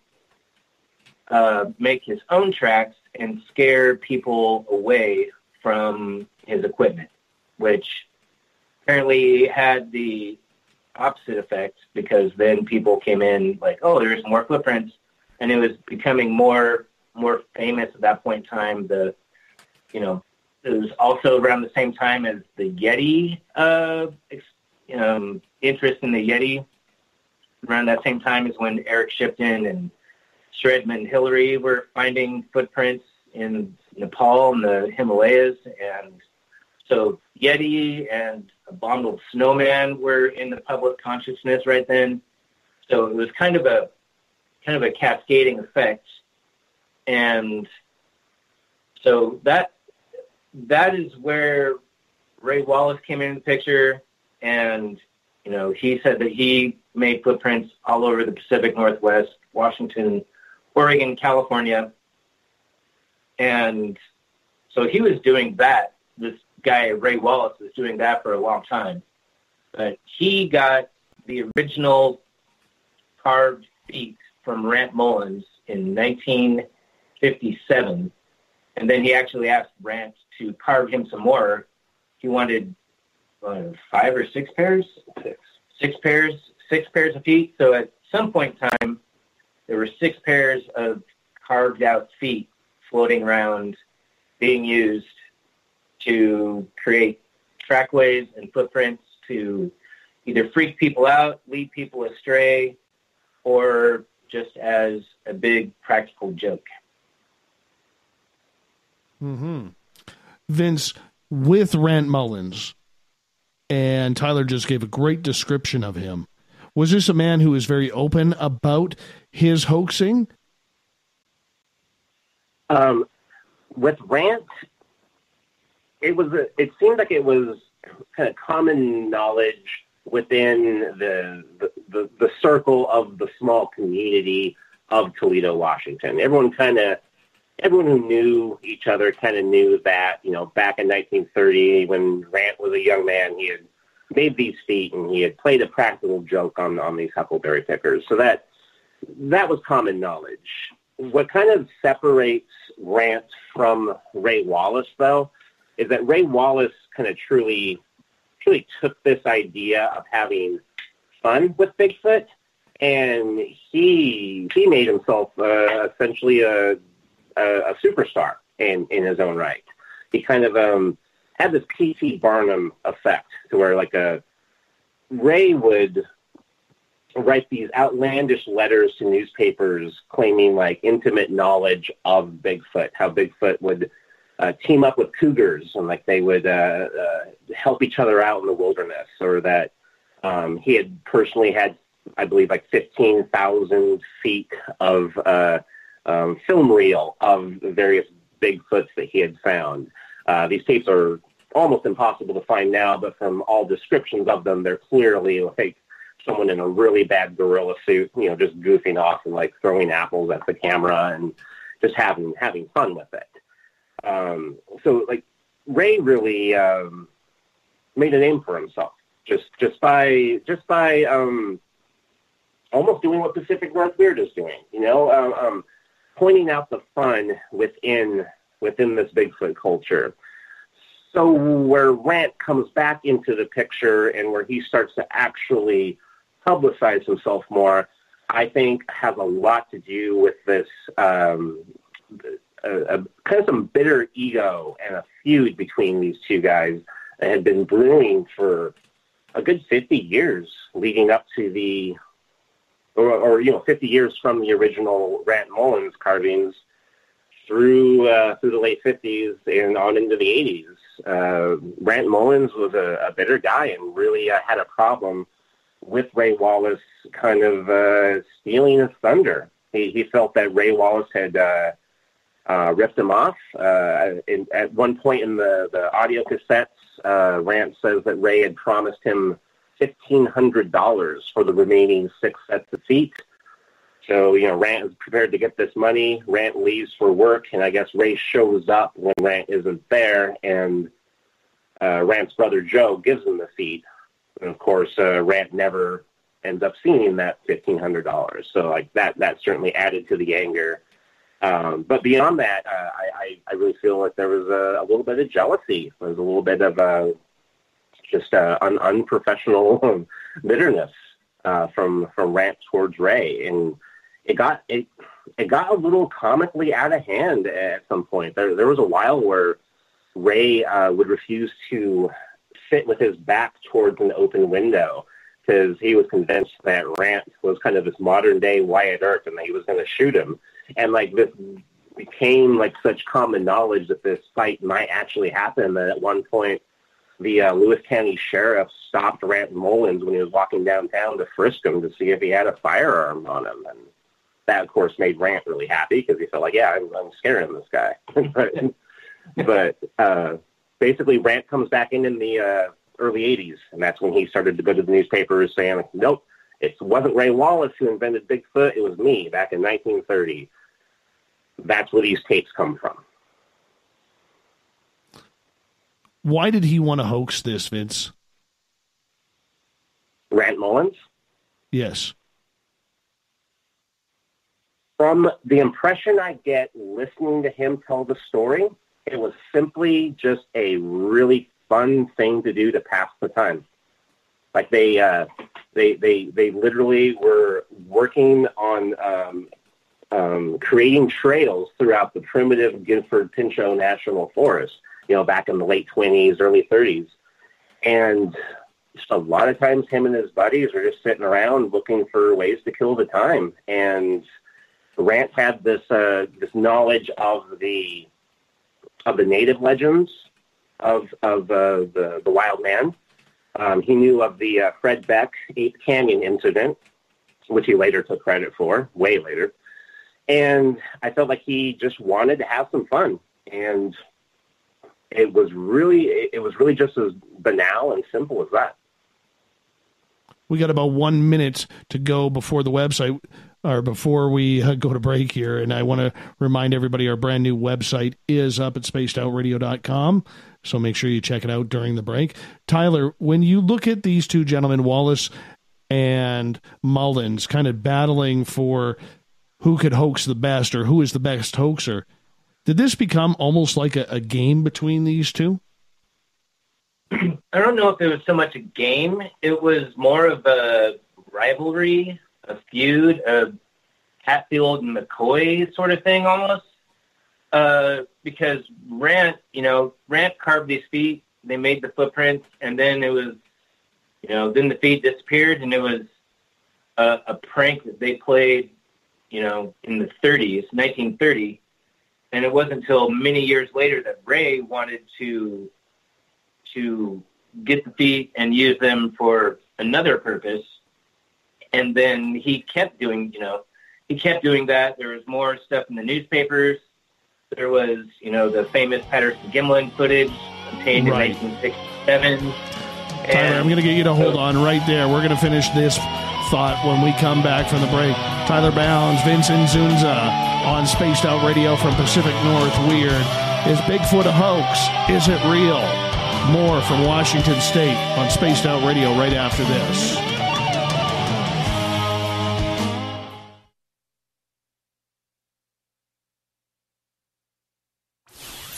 make his own tracks and scare people away from his equipment, which apparently had the opposite effect, because then people came in like, oh, there's more footprints. and it was becoming more famous at that point in time. It was also around the same time as the Yeti, interest in the Yeti. Around that same time is when Eric Shipton and Shredman Hillary were finding footprints in Nepal and the Himalayas. And so Yeti and Abominable Snowman were in the public consciousness right then. So it was kind of a cascading effect. And so that is where Ray Wallace came into the picture. And, he said that he made footprints all over the Pacific Northwest, Washington, Oregon, California. And so he was doing that. This guy, Ray Wallace, was doing that for a long time. But he got the original carved feet from Rant Mullens in 1957. And then he actually asked Rant to carve him some more. He wanted 5 or 6 pairs? Six pairs of feet. So at some point in time, there were 6 pairs of carved out feet floating around, being used to create trackways and footprints to either freak people out, lead people astray, or just as a big practical joke. Mm-hmm. Vince, with Rant Mullens, and Tyler just gave a great description of him, was this a man who was very open about his hoaxing? With Rant, it seemed like it was kind of common knowledge within the circle of the small community of Toledo, Washington. Everyone who knew each other kind of knew that, back in 1930, when Rant was a young man, he had made these feet and he had played a practical joke on these huckleberry pickers. So that was common knowledge. What kind of separates Rant from Ray Wallace, though, is that Ray Wallace kind of truly took this idea of having fun with Bigfoot, and he made himself essentially a superstar in his own right. He kind of had this P.T. Barnum effect, to where Ray would write these outlandish letters to newspapers claiming intimate knowledge of Bigfoot, how Bigfoot would team up with cougars and they would help each other out in the wilderness, or that he had personally had, I believe, 15,000 feet of film reel of the various Bigfoots that he had found. These tapes are almost impossible to find now, but from all descriptions of them, they're clearly someone in a really bad gorilla suit, just goofing off and throwing apples at the camera and just having fun with it. So Ray really made a name for himself just by almost doing what Pacific North Weird is doing, pointing out the fun within this Bigfoot culture. So where Rant comes back into the picture and where he starts to actually publicize himself more, I think has a lot to do with this kind of some bitter ego and a feud between these two guys that had been brewing for a good 50 years leading up to 50 years from the original Rant Mullens carvings through the late 50s and on into the 80s. Rant Mullens was a bitter guy and really had a problem with Ray Wallace kind of stealing his thunder. He felt that Ray Wallace had ripped him off. At one point in the audio cassettes, Rant says that Ray had promised him $1,500 for the remaining 6 sets of feet. So, Rant is prepared to get this money. Rant leaves for work, and I guess Ray shows up when Rant isn't there, and Rant's brother Joe gives him the feet. And, of course, Rant never ends up seeing that $1,500. So, that certainly added to the anger. But beyond that, I really feel like there was a little bit of jealousy. There was a little bit of just unprofessional bitterness from Rant towards Ray. And it got a little comically out of hand at some point. There was a while where Ray would refuse to sit with his back towards an open window because he was convinced that Rant was kind of this modern day Wyatt Earp and that he was going to shoot him. And like this became like such common knowledge that this fight might actually happen that at one point the Lewis County Sheriff stopped Rant Mullens when he was walking downtown to frisk him to see if he had a firearm on him. And that, of course, made Rant really happy because he felt like, yeah, I'm scaring this guy. but basically, Rant comes back in the early 80s, and that's when he started to go to the newspapers saying, nope, it wasn't Ray Wallace who invented Bigfoot, it was me back in 1930. That's where these tapes come from. Why did he want to hoax this, Vince? Rant Mullens? Yes. From the impression I get listening to him tell the story, it was simply just a really fun thing to do to pass the time. Like they literally were working on creating trails throughout the primitive Gifford Pinchot National Forest, back in the late 20s, early 30s. And just a lot of times him and his buddies were just sitting around looking for ways to kill the time. And Rant had this knowledge of the native legends of the wild man. He knew of the Fred Beck 8th Canyon incident, which he later took credit for, way later. And I felt like he just wanted to have some fun. And it was really just as banal and simple as that. We got about 1 minute to go before the website, or before we go to break here. And I want to remind everybody our brand new website is up at spacedoutradio.com. So make sure you check it out during the break. Tyler, when you look at these two gentlemen, Wallace and Mullens, kind of battling for who could hoax the best or who is the best hoaxer, did this become almost like a game between these two? I don't know if it was so much a game. It was more of a rivalry, a feud, a Hatfield and McCoy sort of thing almost. Because Rant carved these feet, they made the footprints, and then it was, then the feet disappeared, and it was a prank that they played, in the 30s, 1930. And it wasn't until many years later that Ray wanted to get the feet and use them for another purpose. And then he kept doing that. There was more stuff in the newspapers. There was, the famous Patterson-Gimlin footage obtained in 1967. Tyler, I'm going to get you to hold on right there. We're going to finish this thought when we come back from the break. Tyler Bounds, Vince Ynzunza on Spaced Out Radio from Pacific North. Weird. Is Bigfoot a hoax? Is it real? More from Washington State on Spaced Out Radio right after this.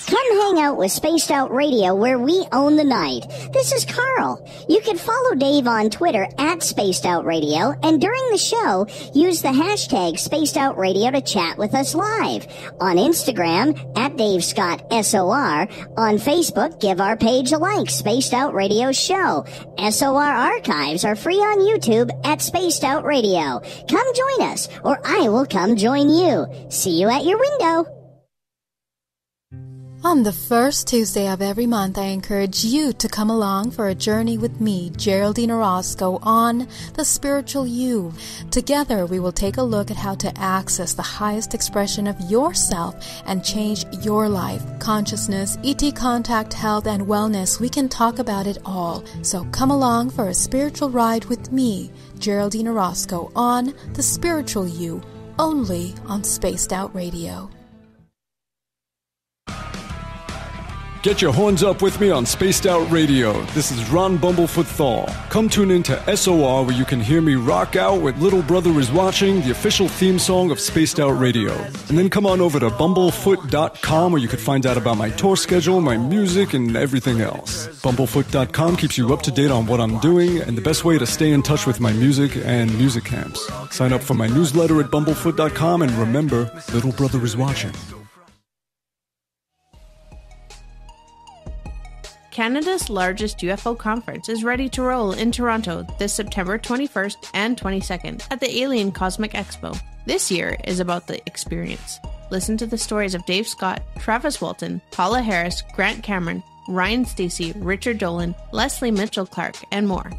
Come hang out with Spaced Out Radio, where we own the night. This is Carl. You can follow Dave on Twitter at Spaced Out Radio, and during the show, use the hashtag Spaced Out Radio to chat with us live. On Instagram, at Dave Scott SOR. On Facebook, give our page a like, Spaced Out Radio Show. SOR archives are free on YouTube at Spaced Out Radio. Come join us, or I will come join you. See you at your window. On the first Tuesday of every month, I encourage you to come along for a journey with me, Geraldine Orozco, on The Spiritual You. Together, we will take a look at how to access the highest expression of yourself and change your life. Consciousness, ET contact, health, and wellness, we can talk about it all. So come along for a spiritual ride with me, Geraldine Orozco, on The Spiritual You, only on Spaced Out Radio. Get your horns up with me on Spaced Out Radio. This is Ron Bumblefoot THAL. Come tune in to SOR where you can hear me rock out with Little Brother is Watching, the official theme song of Spaced Out Radio. And then come on over to bumblefoot.com where you can find out about my tour schedule, my music, and everything else. Bumblefoot.com keeps you up to date on what I'm doing and the best way to stay in touch with my music and music camps. Sign up for my newsletter at bumblefoot.com and remember, Little Brother is watching. Canada's largest UFO conference is ready to roll in Toronto this September 21st and 22nd at the Alien Cosmic Expo. This year is about the experience. Listen to the stories of Dave Scott, Travis Walton, Paula Harris, Grant Cameron, Ryan Stacey, Richard Dolan, Leslie Mitchell-Clark, and more.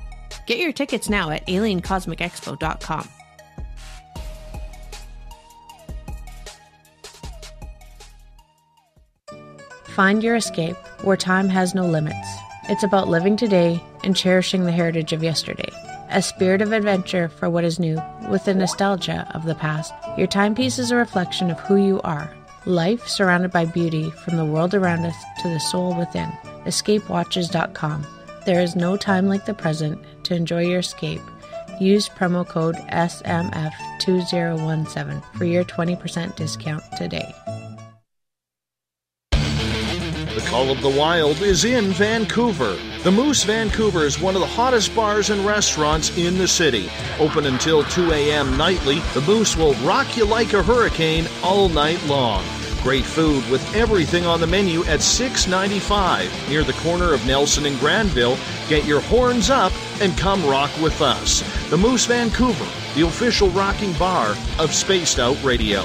Get your tickets now at aliencosmicexpo.com. Find your escape where time has no limits. It's about living today and cherishing the heritage of yesterday. A spirit of adventure for what is new, with the nostalgia of the past. Your timepiece is a reflection of who you are. Life surrounded by beauty from the world around us to the soul within. EscapeWatches.com. There is no time like the present to enjoy your escape. Use promo code SMF2017 for your 20% discount today. The Call of the Wild is in Vancouver. The Moose Vancouver is one of the hottest bars and restaurants in the city. Open until 2 a.m. nightly, the Moose will rock you like a hurricane all night long. Great food with everything on the menu at $6.95 near the corner of Nelson and Granville. Get your horns up and come rock with us. The Moose Vancouver, the official rocking bar of Spaced Out Radio.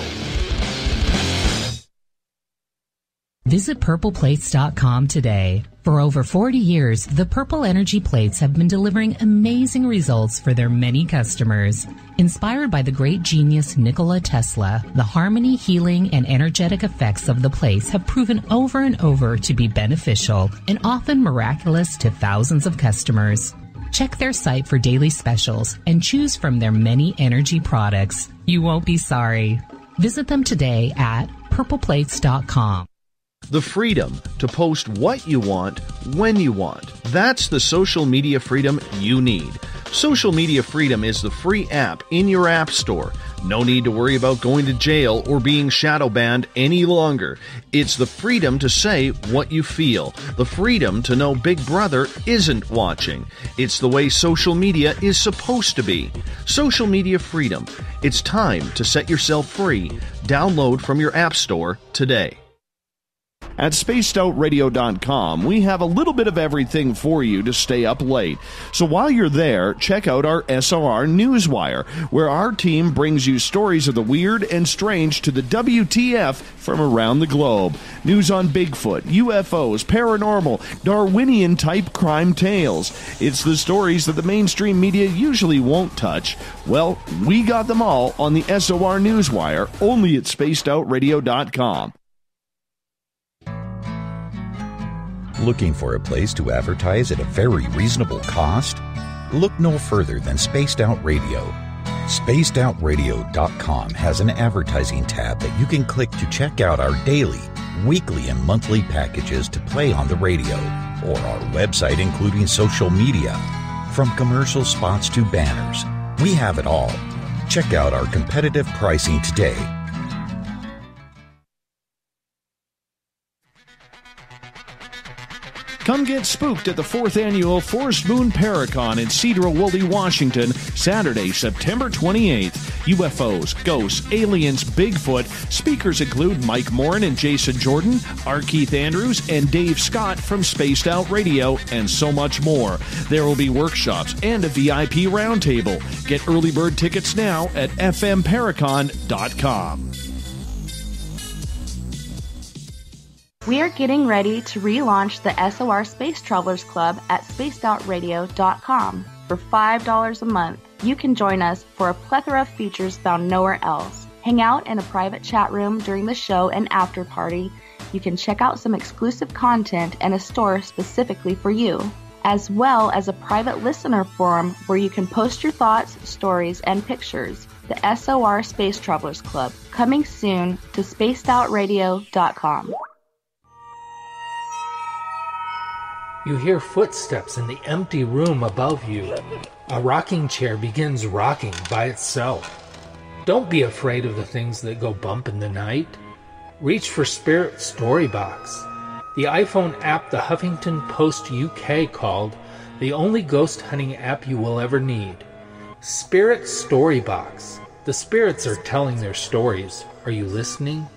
Visit purpleplates.com today. For over 40 years, the Purple Energy Plates have been delivering amazing results for their many customers. Inspired by the great genius Nikola Tesla, the harmony, healing, and energetic effects of the plates have proven over and over to be beneficial and often miraculous to thousands of customers. Check their site for daily specials and choose from their many energy products. You won't be sorry. Visit them today at purpleplates.com. The freedom to post what you want, when you want. That's the social media freedom you need. Social Media Freedom is the free app in your app store. No need to worry about going to jail or being shadow banned any longer. It's the freedom to say what you feel. The freedom to know Big Brother isn't watching. It's the way social media is supposed to be. Social Media Freedom. It's time to set yourself free. Download from your app store today. At spacedoutradio.com, we have a little bit of everything for you to stay up late. So while you're there, check out our SOR Newswire, where our team brings you stories of the weird and strange to the WTF from around the globe. News on Bigfoot, UFOs, paranormal, Darwinian-type crime tales. It's the stories that the mainstream media usually won't touch. Well, we got them all on the SOR Newswire, only at spacedoutradio.com. Looking for a place to advertise at a very reasonable cost? Look no further than Spaced Out Radio. SpacedOutRadio.com has an advertising tab that you can click to check out our daily, weekly, and monthly packages to play on the radio, or our website including social media. From commercial spots to banners, we have it all. Check out our competitive pricing today. Come get spooked at the 4th Annual Forest Moon Paracon in Cedar-Woolley, Washington, Saturday, September 28th. UFOs, ghosts, aliens, Bigfoot. Speakers include Mike Morin and Jason Jordan, R. Keith Andrews, and Dave Scott from Spaced Out Radio, and so much more. There will be workshops and a VIP roundtable. Get early bird tickets now at fmparacon.com. We are getting ready to relaunch the SOR Space Travelers Club at spacedoutradio.com. For $5 a month, you can join us for a plethora of features found nowhere else. Hang out in a private chat room during the show and after party. You can check out some exclusive content and a store specifically for you, as well as a private listener forum where you can post your thoughts, stories, and pictures. The SOR Space Travelers Club, coming soon to spacedoutradio.com. You hear footsteps in the empty room above you. A rocking chair begins rocking by itself. Don't be afraid of the things that go bump in the night. Reach for Spirit Storybox, the iPhone app the Huffington Post UK called the only ghost hunting app you will ever need. Spirit Storybox. The spirits are telling their stories. Are you listening?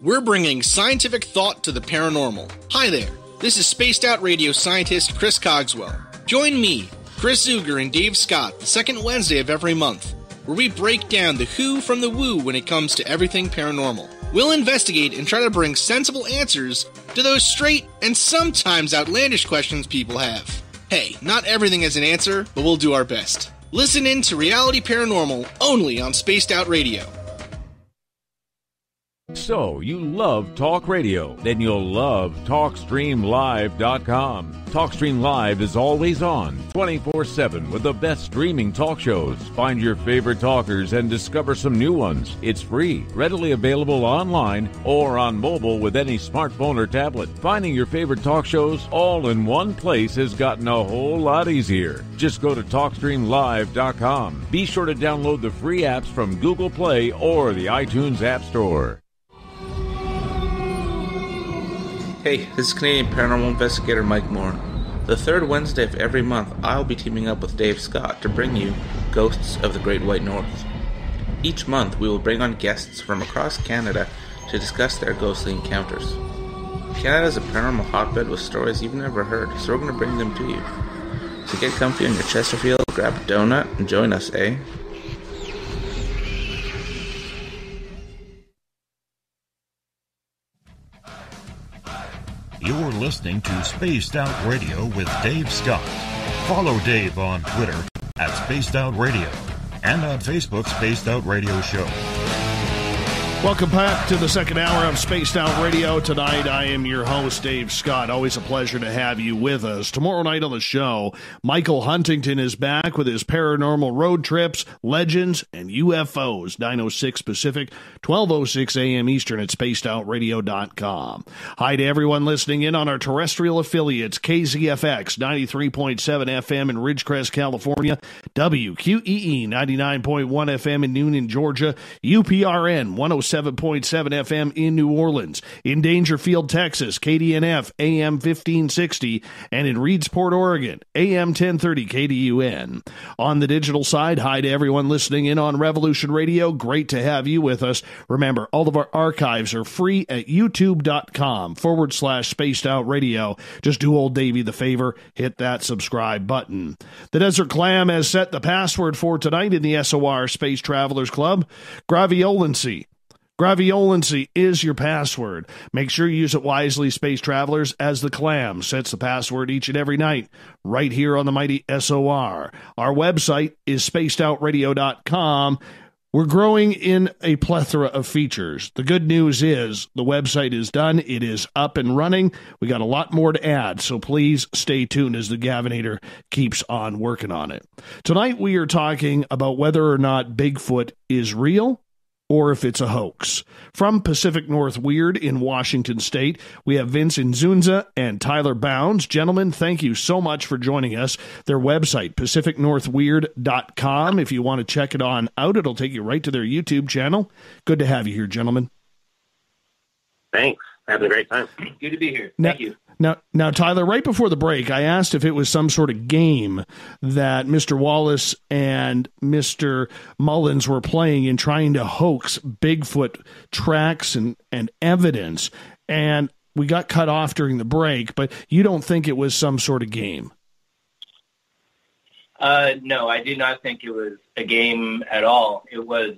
We're bringing scientific thought to the paranormal. Hi there, this is spaced out radio scientist Chris Cogswell. Join me, Chris Zuger, and Dave Scott the second Wednesday of every month, where we break down the who from the woo when it comes to everything paranormal. We'll investigate and try to bring sensible answers to those straight and sometimes outlandish questions people have. Hey, not everything has an answer, but we'll do our best. Listen in to Reality Paranormal only on Spaced Out Radio. So, you love talk radio? Then you'll love TalkStreamLive.com. TalkStream Live is always on, 24/7, with the best streaming talk shows. Find your favorite talkers and discover some new ones. It's free, readily available online or on mobile with any smartphone or tablet. Finding your favorite talk shows all in one place has gotten a whole lot easier. Just go to TalkStreamLive.com. Be sure to download the free apps from Google Play or the iTunes App Store. Hey, this is Canadian Paranormal Investigator Mike Moore. The third Wednesday of every month, I'll be teaming up with Dave Scott to bring you Ghosts of the Great White North. Each month, we will bring on guests from across Canada to discuss their ghostly encounters. Canada is a paranormal hotbed with stories you've never heard, so we're going to bring them to you. So get comfy on your Chesterfield, grab a donut, and join us, eh? You're listening to Spaced Out Radio with Dave Scott. Follow Dave on Twitter at Spaced Out Radio and on Facebook, Spaced Out Radio Show. Welcome back to the second hour of Spaced Out Radio. Tonight, I am your host, Dave Scott. Always a pleasure to have you with us. Tomorrow night on the show, Michael Huntington is back with his paranormal road trips, legends, and UFOs. 9:06 Pacific, 12:06 a.m. Eastern at spacedoutradio.com. Hi to everyone listening in on our terrestrial affiliates, KZFX 93.7 FM in Ridgecrest, California, WQEE 99.1 FM in Noonan, Georgia, UPRN 107.7 FM in New Orleans, in Dangerfield, Texas, KDNF AM 1560, and in Reedsport, Oregon, AM 1030 KDUN. On the digital side, hi to everyone listening in on Revolution Radio. Great to have you with us. Remember, all of our archives are free at youtube.com/Spaced Out Radio. Just do old Davey the favor, hit that subscribe button. The Desert Clam has set the password for tonight in the SOR Space Travelers Club. Graviolency. Graviolency is your password. Make sure you use it wisely, Space Travelers, as the Clam sets the password each and every night, right here on the mighty SOR. Our website is spacedoutradio.com. We're growing in a plethora of features. The good news is the website is done. It is up and running. We got a lot more to add, so please stay tuned as the Gavinator keeps on working on it. Tonight we are talking about whether or not Bigfoot is real or if it's a hoax. From Pacific North Weird in Washington State, we have Vince Ynzunza and Tyler Bounds. Gentlemen, thank you so much for joining us. Their website, pacificnorthweird.com. If you want to check it on out, it'll take you right to their YouTube channel. Good to have you here, gentlemen. Thanks. Having a great time. Good to be here. Thank you. Now, Tyler, right before the break, I asked if it was some sort of game that Mr. Wallace and Mr. Mullens were playing in trying to hoax Bigfoot tracks and evidence. And we got cut off during the break, but you don't think it was some sort of game? No, I do not think it was a game at all. It was,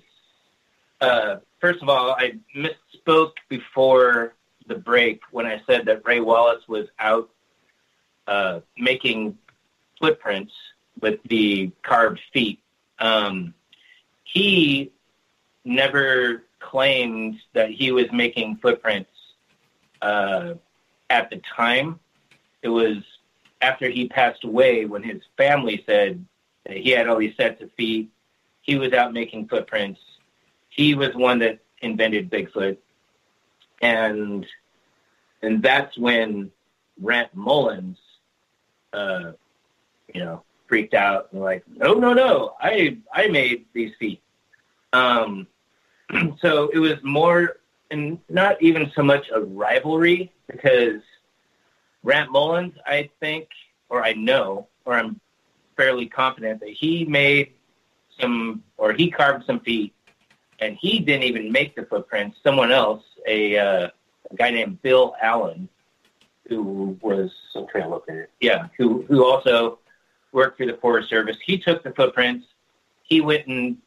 first of all, I misspoke before the break when I said that Ray Wallace was out making footprints with the carved feet. He never claimed that he was making footprints at the time. It was after he passed away when his family said that he had all these sets of feet. He was out making footprints. He was one that invented Bigfoot. And that's when Rant Mullens, freaked out and like, no, I made these feet. So it was more, and not even so much a rivalry, because Rant Mullens, I think, or I know, or I'm fairly confident that he made he carved some feet, and he didn't even make the footprints. Someone else, a guy named Bill Allen, who was some trail looker, who also worked for the Forest Service. He took the footprints. He went and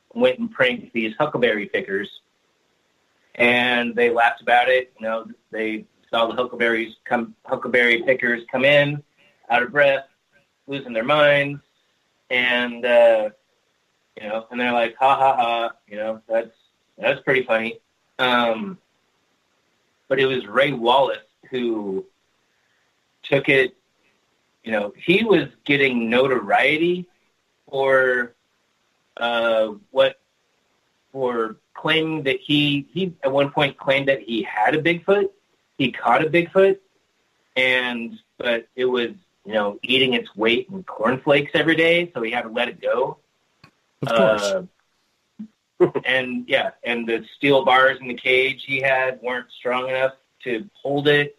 pranked these huckleberry pickers, and they laughed about it. They saw the huckleberry pickers come in, out of breath, losing their minds, and and they're like, ha ha ha, that's pretty funny. But it was Ray Wallace who took it. He was getting notoriety for claiming that he at one point claimed that he had a Bigfoot. He caught a Bigfoot, but it was, eating its weight in cornflakes every day, so he had to let it go. Of course. And the steel bars in the cage he had weren't strong enough to hold it.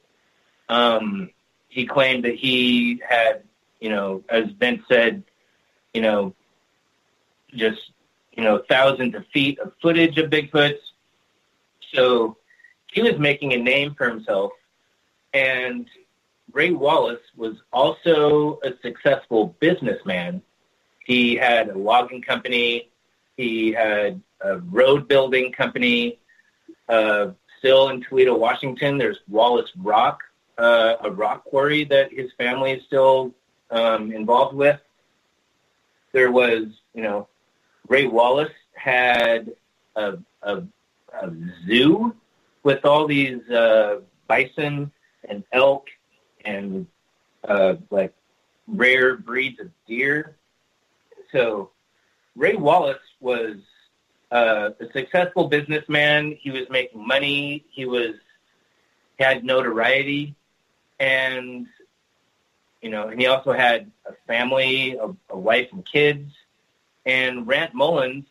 He claimed that he had, as Vince said, just, thousands of feet of footage of Bigfoots. So he was making a name for himself. And Ray Wallace was also a successful businessman. He had a logging company. He had a road building company. Still in Toledo, Washington, there's Wallace Rock, a rock quarry that his family is still involved with. There was, Ray Wallace had a zoo with all these bison and elk and rare breeds of deer. So Ray Wallace was a successful businessman. He was making money. He had notoriety, and and he also had a family, a wife and kids. And Rant Mullens,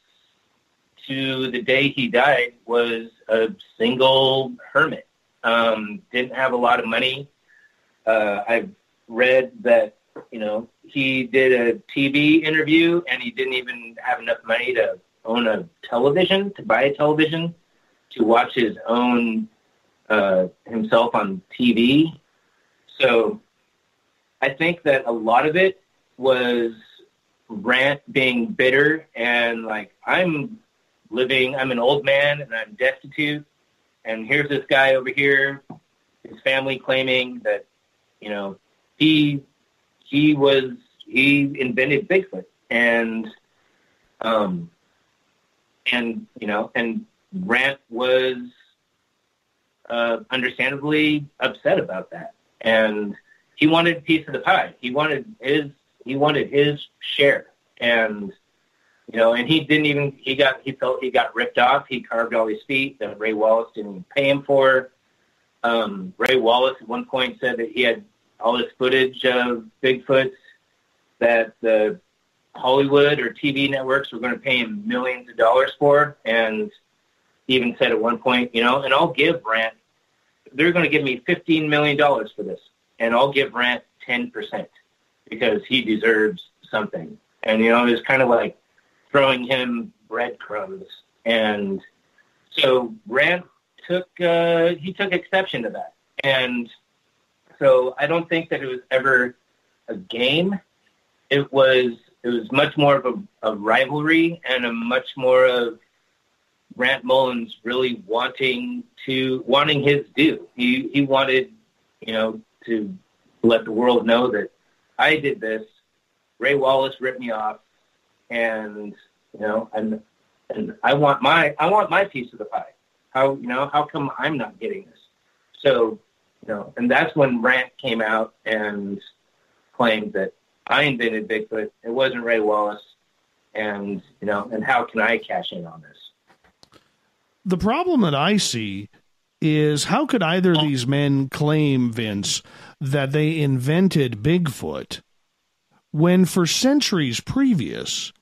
to the day he died, was a single hermit. Didn't have a lot of money. I've read that, he did a TV interview and he didn't even have enough money to own a television, to buy a television, to watch his own himself on TV. So I think that a lot of it was Rant being bitter and like, I'm an old man and I'm destitute, and here's this guy over here, his family claiming that, he invented Bigfoot, and Rant was understandably upset about that, and he wanted a piece of the pie. He wanted his share, and and he felt he got ripped off. He carved all his feet that Ray Wallace didn't even pay him for. Ray Wallace at one point said that he had all this footage of Bigfoots that the Hollywood or TV networks were going to pay him millions of dollars for. And he even said at one point, and I'll give Rant, they're going to give me $15 million for this, and I'll give Rant 10% because he deserves something. And, it was kind of like throwing him breadcrumbs. And so Rant took exception to that. And so I don't think that it was ever a game. It was much more of a rivalry, and a much more of Rant Mullens really wanting his due. He wanted, to let the world know that I did this. Ray Wallace ripped me off, and and I want my piece of the pie. How come I'm not getting this? So, and that's when Rant came out and claimed that I invented Bigfoot. It wasn't Ray Wallace, and and how can I cash in on this? The problem that I see is how could either of these men claim, Vince, that they invented Bigfoot when for centuries previous,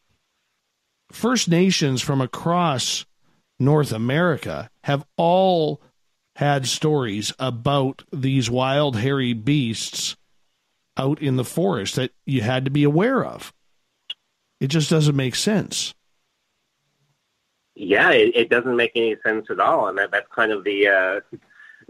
First Nations from across North America have all had stories about these wild, hairy beasts out in the forest that you had to be aware of? It just doesn't make sense. Yeah, it doesn't make any sense at all, and that's kind of the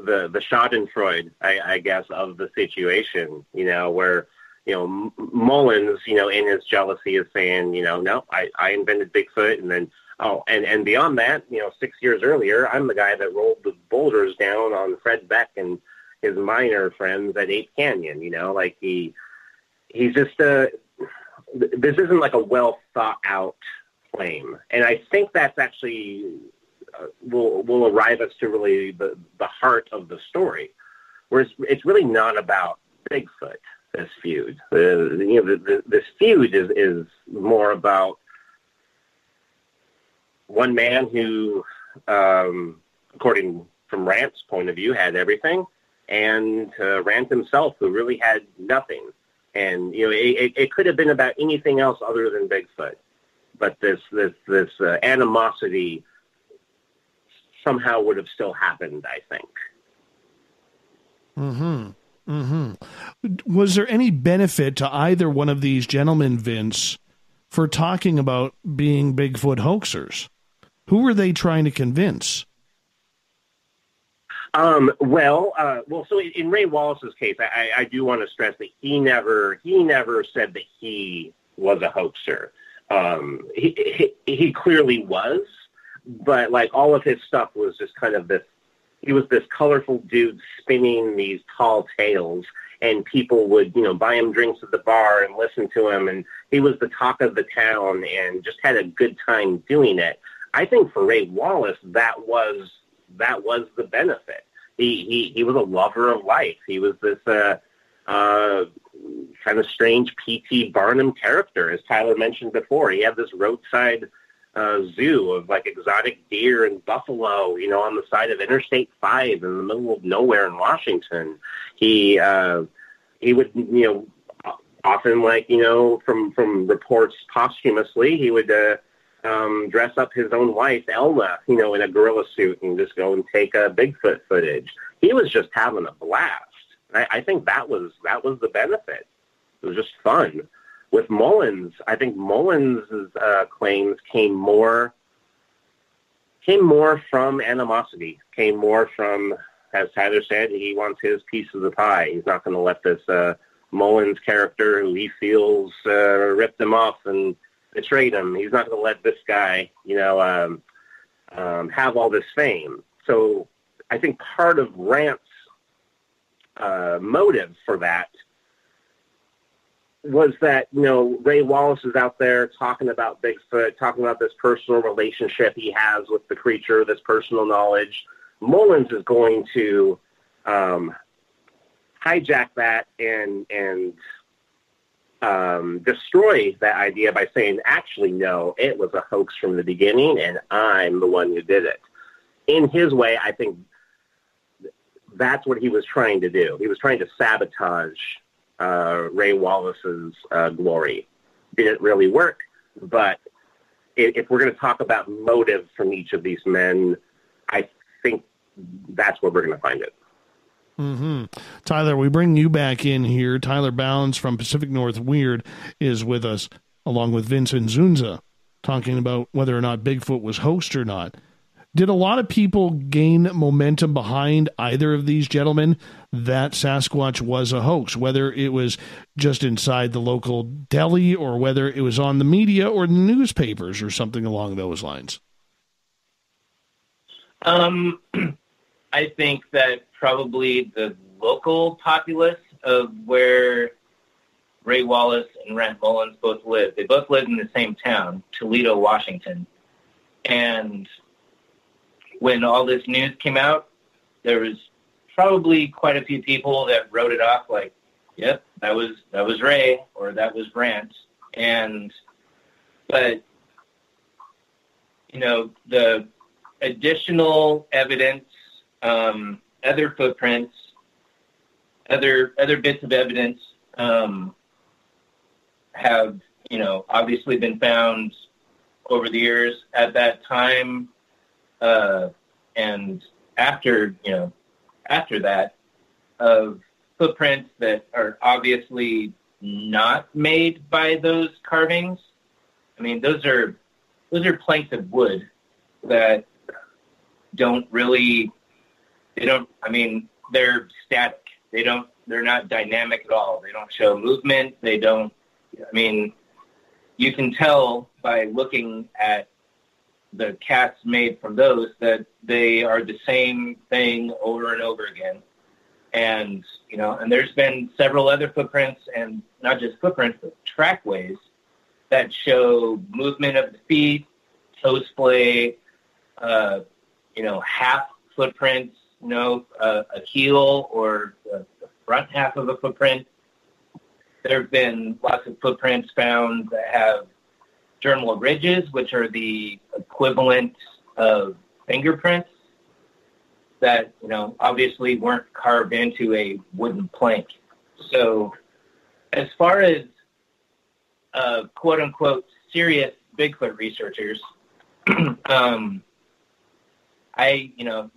Schadenfreude, I guess, of the situation. Where Mullens, in his jealousy, is saying, no, I invented Bigfoot, and then and beyond that, 6 years earlier, I'm the guy that rolled the boulders down on Fred Beck and his miner friends at Ape Canyon. He's just this isn't like a well thought out claim, and I think that's actually will arrive us to really the heart of the story, where it's really not about Bigfoot. This feud, this feud is more about one man who, according from Rant's point of view, had everything, and Rant himself, who really had nothing. And it could have been about anything else other than Bigfoot. But this animosity somehow would have still happened, I think. Mm-hmm. Mm-hmm. Was there any benefit to either one of these gentlemen, Vince, for talking about being Bigfoot hoaxers? Who were they trying to convince? So in Ray Wallace's case, I do want to stress that he never said that he was a hoaxer. He clearly was, but like all of his stuff was just kind of this. He was this colorful dude spinning these tall tales, and people would, buy him drinks at the bar and listen to him, and he was the talk of the town and just had a good time doing it. I think for Ray Wallace, that was the benefit. He was a lover of life. He was this kind of strange P.T. Barnum character, as Tyler mentioned before. He had this roadside zoo of like exotic deer and buffalo, on the side of Interstate 5 in the middle of nowhere in Washington. He would, often from reports posthumously, he would dress up his own wife, Elna, in a gorilla suit and just go and take Bigfoot footage. He was just having a blast. I think that was the benefit. It was just fun. With Mullens, I think Mullens' claims came more from animosity, came more from, as Tyler said, he wants his piece of the pie. He's not going to let this Mullens character, who he feels ripped him off and betrayed him. He's not going to let this guy, have all this fame. So I think part of Rant's motive for that was that, Ray Wallace is out there talking about Bigfoot, talking about this personal relationship he has with the creature, this personal knowledge. Mullens is going to hijack that and destroy that idea by saying, actually, no, it was a hoax from the beginning, and I'm the one who did it. In his way, I think that's what he was trying to do. He was trying to sabotage Ray Wallace's glory. Didn't really work, but if we're going to talk about motive from each of these men, I think that's where we're going to find it. Mm-hmm. Tyler, we bring you back in here. Tyler Bounds from Pacific North Weird is with us, along with Vince Ynzunza, talking about whether or not Bigfoot was hoaxed or not. Did a lot of people gain momentum behind either of these gentlemen that Sasquatch was a hoax, whether it was just inside the local deli or whether it was on the media or the newspapers or something along those lines? I think that probably the local populace of where Ray Wallace and Rant Mullens both live. They both live in the same town, Toledo, Washington. And when all this news came out, there was probably quite a few people that wrote it off like, yep, that was Ray or that was Rant. But the additional evidence other footprints, other bits of evidence have, obviously been found over the years. At that time, and after that, of footprints that are obviously not made by those carvings. I mean, those are planks of wood that they're static. They're not dynamic at all. They don't show movement. You can tell by looking at the casts made from those that they are the same thing over and over again. And, and there's been several other footprints, and not just footprints, but trackways that show movement of the feet, toe splay, half footprints, a heel or the front half of a footprint. There have been lots of footprints found that have dermal ridges, which are the equivalent of fingerprints that, obviously weren't carved into a wooden plank. So as far as quote unquote serious Bigfoot researchers,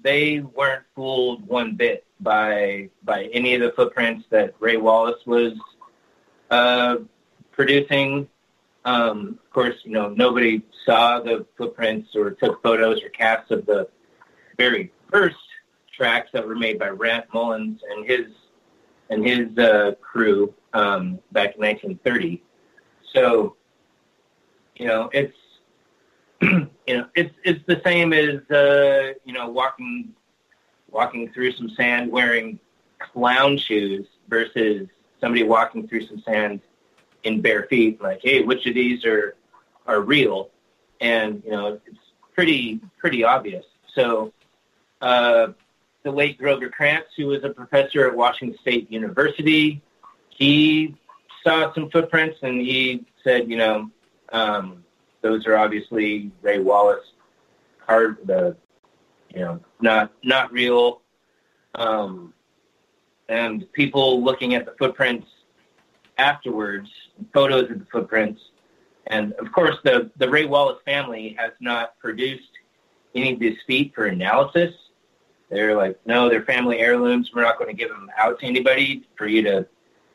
they weren't fooled one bit by any of the footprints that Ray Wallace was producing. Of course, nobody saw the footprints or took photos or casts of the very first tracks that were made by Rant Mullens and his crew back in 1930. So, it's it's the same as walking through some sand wearing clown shoes versus somebody walking through some sand in bare feet. Like, hey, which of these are real? And it's pretty obvious. So the late Grover Krantz, who was a professor at Washington State University, he saw some footprints and he said, those are obviously Ray Wallace carved, not real. And people looking at the footprints afterwards, photos of the footprints, and of course the Ray Wallace family has not produced any of these feet for analysis. They're like, no, they're family heirlooms. We're not going to give them out to anybody for you to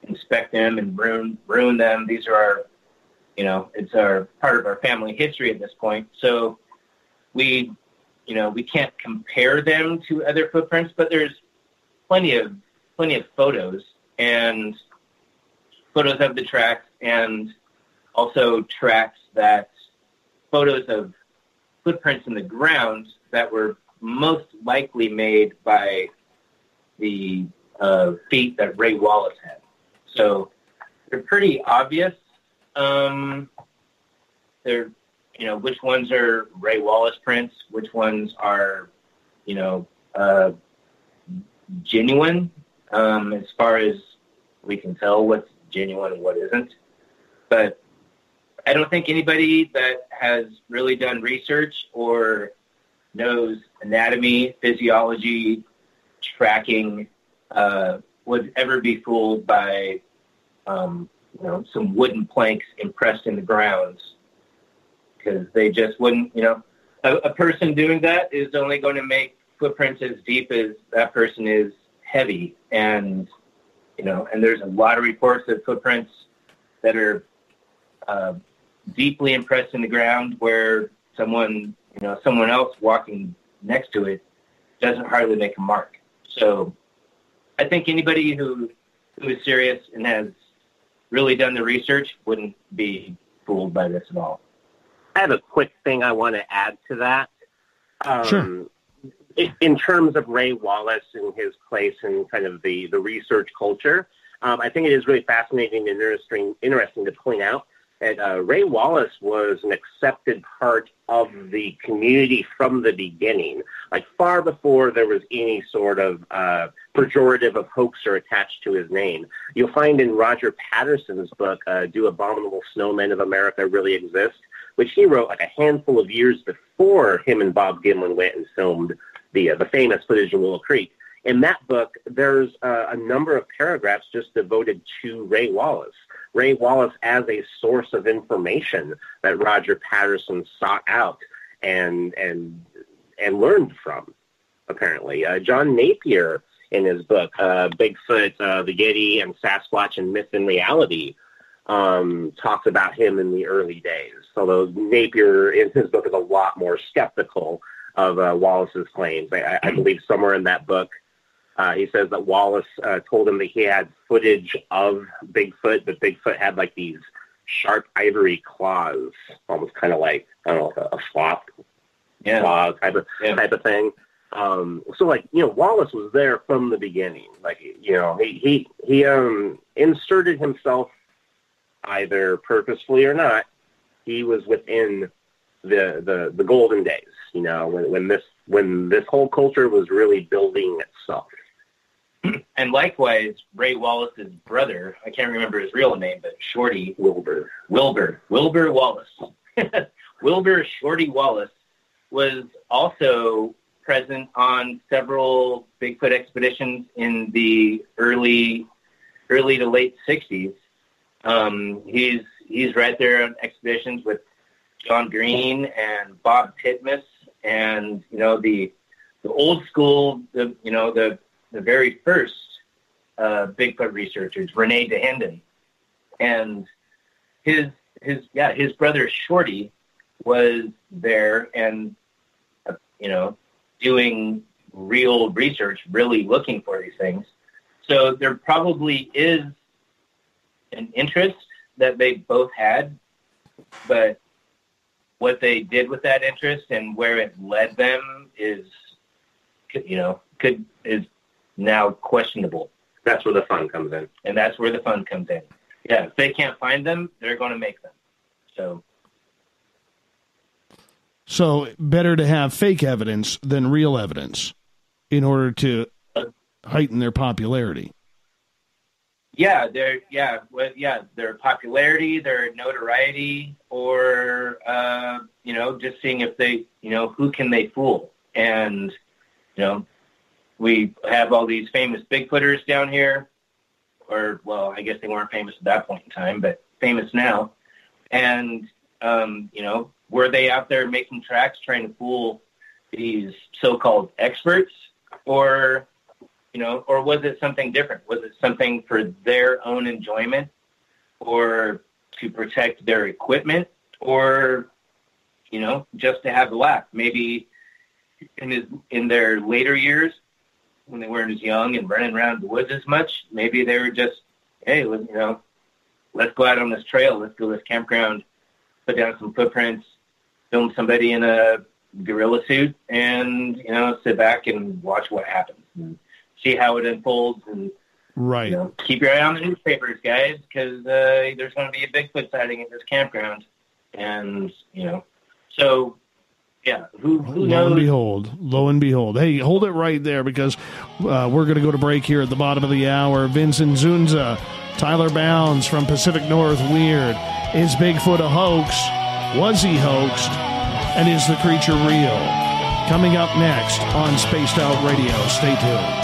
inspect them and ruin them. These are our, it's our part of our family history at this point. So we can't compare them to other footprints, but there's plenty of photos and photos of the tracks, and also tracks that photos of footprints in the ground that were most likely made by the feet that Ray Wallace had. So they're pretty obvious. They're, which ones are Ray Wallace prints, which ones are, genuine, as far as we can tell what's genuine and what isn't. But I don't think anybody that has really done research or knows anatomy, physiology, tracking, would ever be fooled by, some wooden planks impressed in the ground, because they just wouldn't, a person doing that is only going to make footprints as deep as that person is heavy. And, and there's a lot of reports of footprints that are deeply impressed in the ground where someone else walking next to it doesn't hardly make a mark. So I think anybody who is serious and has really done the research wouldn't be fooled by this at all. I have a quick thing I want to add to that. Sure. In terms of Ray Wallace and his place in kind of the research culture, I think it is really fascinating and interesting to point out that Ray Wallace was an accepted part of the community from the beginning, like far before there was any sort of pejorative of hoaxer attached to his name. You'll find in Roger Patterson's book, Do Abominable Snowmen of America Really Exist?, which he wrote like a handful of years before before him and Bob Gimlin went and filmed the famous footage of Willow Creek. In that book, there's a number of paragraphs just devoted to Ray Wallace. Ray Wallace as a source of information that Roger Patterson sought out and learned from, apparently. John Napier, in his book, Bigfoot, the Yeti, and Sasquatch and Myth and Reality, talks about him in the early days. Although Napier, in his book, is a lot more skeptical of Wallace's claims. I believe somewhere in that book, he says that Wallace told him that he had footage of Bigfoot, but Bigfoot had like these sharp ivory claws, almost kind of like, I don't know, a sloth claw type of thing. So like, Wallace was there from the beginning. Like, he inserted himself either purposefully or not. He was within the golden days, when this whole culture was really building itself. And likewise, Ray Wallace's brother, I can't remember his real name, but Shorty. Wilbur Wallace. Wilbur Shorty Wallace was also present on several Bigfoot expeditions in the early to late 60s. He's right there on expeditions with John Green and Bob Titmus and, the old school, the very first Bigfoot researchers, Rene DeHenden. And his brother Shorty was there and, doing real research, really looking for these things. So there probably is an interest that they both had, but what they did with that interest and where it led them is now questionable. That's where the fun comes in. And that's where the fun comes in. Yeah, if they can't find them, they're going to make them. So better to have fake evidence than real evidence in order to heighten their popularity. Yeah, their popularity, their notoriety, or just seeing if they, who can they fool? And we have all these famous Bigfooters down here, or I guess they weren't famous at that point in time, but famous now. And were they out there making tracks trying to fool these so-called experts, or was it something different? Was it something for their own enjoyment, or to protect their equipment, or, just to have a laugh? Maybe in their later years, when they weren't as young and running around the woods as much, maybe they were just, hey, let's go out on this trail. Let's go to this campground, put down some footprints, film somebody in a gorilla suit, and, sit back and watch what happens and see how it unfolds. And right. Keep your eye on the newspapers, guys, because there's going to be a Bigfoot sighting at this campground. And, so, yeah, who knows? Lo and behold. Hey, hold it right there, because we're going to go to break here at the bottom of the hour. Vince Ynzunza, Tyler Bounds from Pacific North Weird. Is Bigfoot a hoax? Was he hoaxed? And is the creature real? Coming up next on Spaced Out Radio. Stay tuned.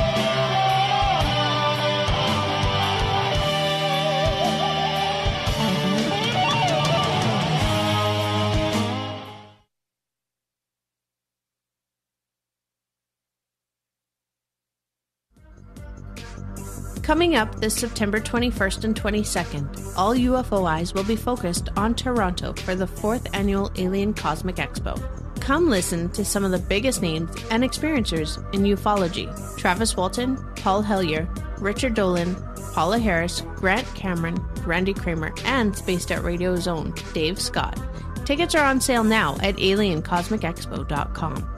Coming up this September 21st and 22nd, all UFO eyes will be focused on Toronto for the 4th Annual Alien Cosmic Expo. Come listen to some of the biggest names and experiencers in ufology: Travis Walton, Paul Hellyer, Richard Dolan, Paula Harris, Grant Cameron, Randy Kramer, and Spaced Out Radio's own Dave Scott. Tickets are on sale now at aliencosmicexpo.com.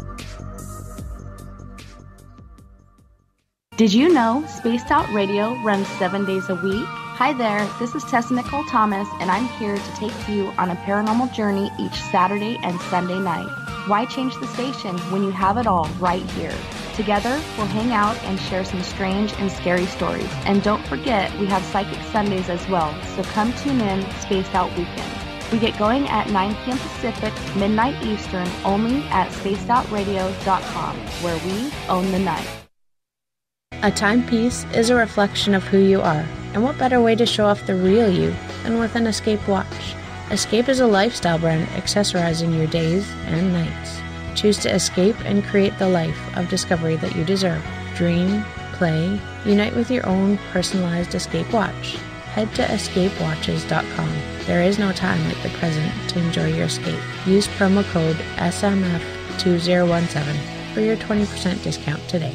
Did you know Spaced Out Radio runs 7 days a week? Hi there, this is Tessa Nicole Thomas, and I'm here to take you on a paranormal journey each Saturday and Sunday night. Why change the station when you have it all right here? Together, we'll hang out and share some strange and scary stories. And don't forget, we have Psychic Sundays as well, so come tune in Spaced Out Weekend. We get going at 9 p.m. Pacific, midnight Eastern, only at spacedoutradio.com, where we own the night. A timepiece is a reflection of who you are, and what better way to show off the real you than with an Escape watch? Escape is a lifestyle brand accessorizing your days and nights. Choose to escape and create the life of discovery that you deserve. Dream, play, unite with your own personalized Escape watch. Head to escapewatches.com. There is no time like the present to enjoy your escape. Use promo code SMF2017 for your 20% discount today.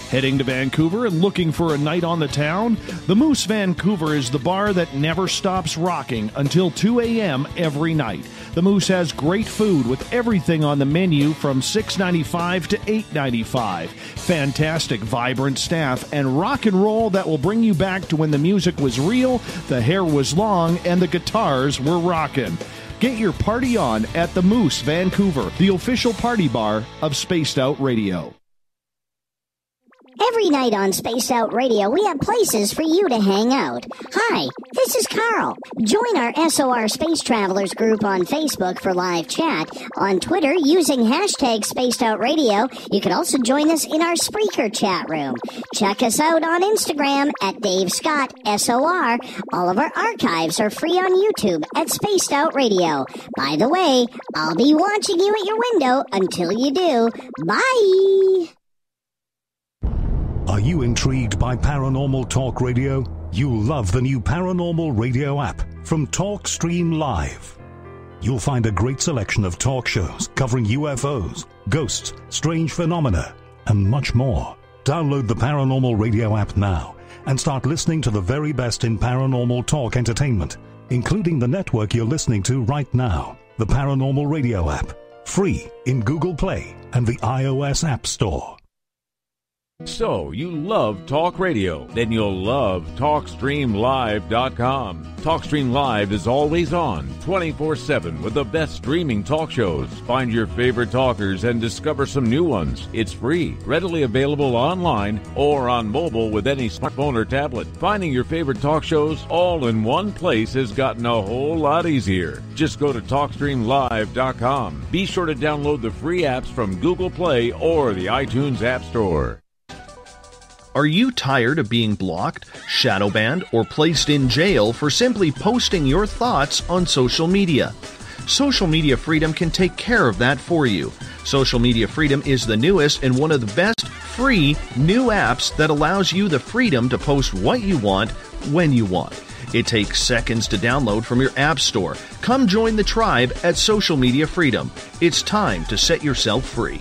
Heading to Vancouver and looking for a night on the town? The Moose Vancouver is the bar that never stops rocking until 2 a.m. every night. The Moose has great food with everything on the menu from $6.95 to $8.95. Fantastic, vibrant staff and rock and roll that will bring you back to when the music was real, the hair was long, and the guitars were rockin'. Get your party on at the Moose Vancouver, the official party bar of Spaced Out Radio. Every night on Spaced Out Radio, we have places for you to hang out. Hi, this is Carl. Join our SOR Space Travelers group on Facebook for live chat. On Twitter, using hashtag Spaced Out Radio. You can also join us in our Spreaker chat room. Check us out on Instagram at Dave Scott SOR. All of our archives are free on YouTube at Spaced Out Radio. By the way, I'll be watching you at your window until you do. Bye! Are you intrigued by Paranormal Talk Radio? You'll love the new Paranormal Radio app from TalkStream Live. You'll find a great selection of talk shows covering UFOs, ghosts, strange phenomena, and much more. Download the Paranormal Radio app now and start listening to the very best in paranormal talk entertainment, including the network you're listening to right now, the Paranormal Radio app, free in Google Play and the iOS App Store. So, you love talk radio? Then you'll love TalkStreamLive.com. TalkStream Live is always on, 24/7, with the best streaming talk shows. Find your favorite talkers and discover some new ones. It's free, readily available online or on mobile with any smartphone or tablet. Finding your favorite talk shows all in one place has gotten a whole lot easier. Just go to TalkStreamLive.com. Be sure to download the free apps from Google Play or the iTunes App Store. Are you tired of being blocked, shadow banned, or placed in jail for simply posting your thoughts on social media? Social Media Freedom can take care of that for you. Social Media Freedom is the newest and one of the best free new apps that allows you the freedom to post what you want, when you want. It takes seconds to download from your app store. Come join the tribe at Social Media Freedom. It's time to set yourself free.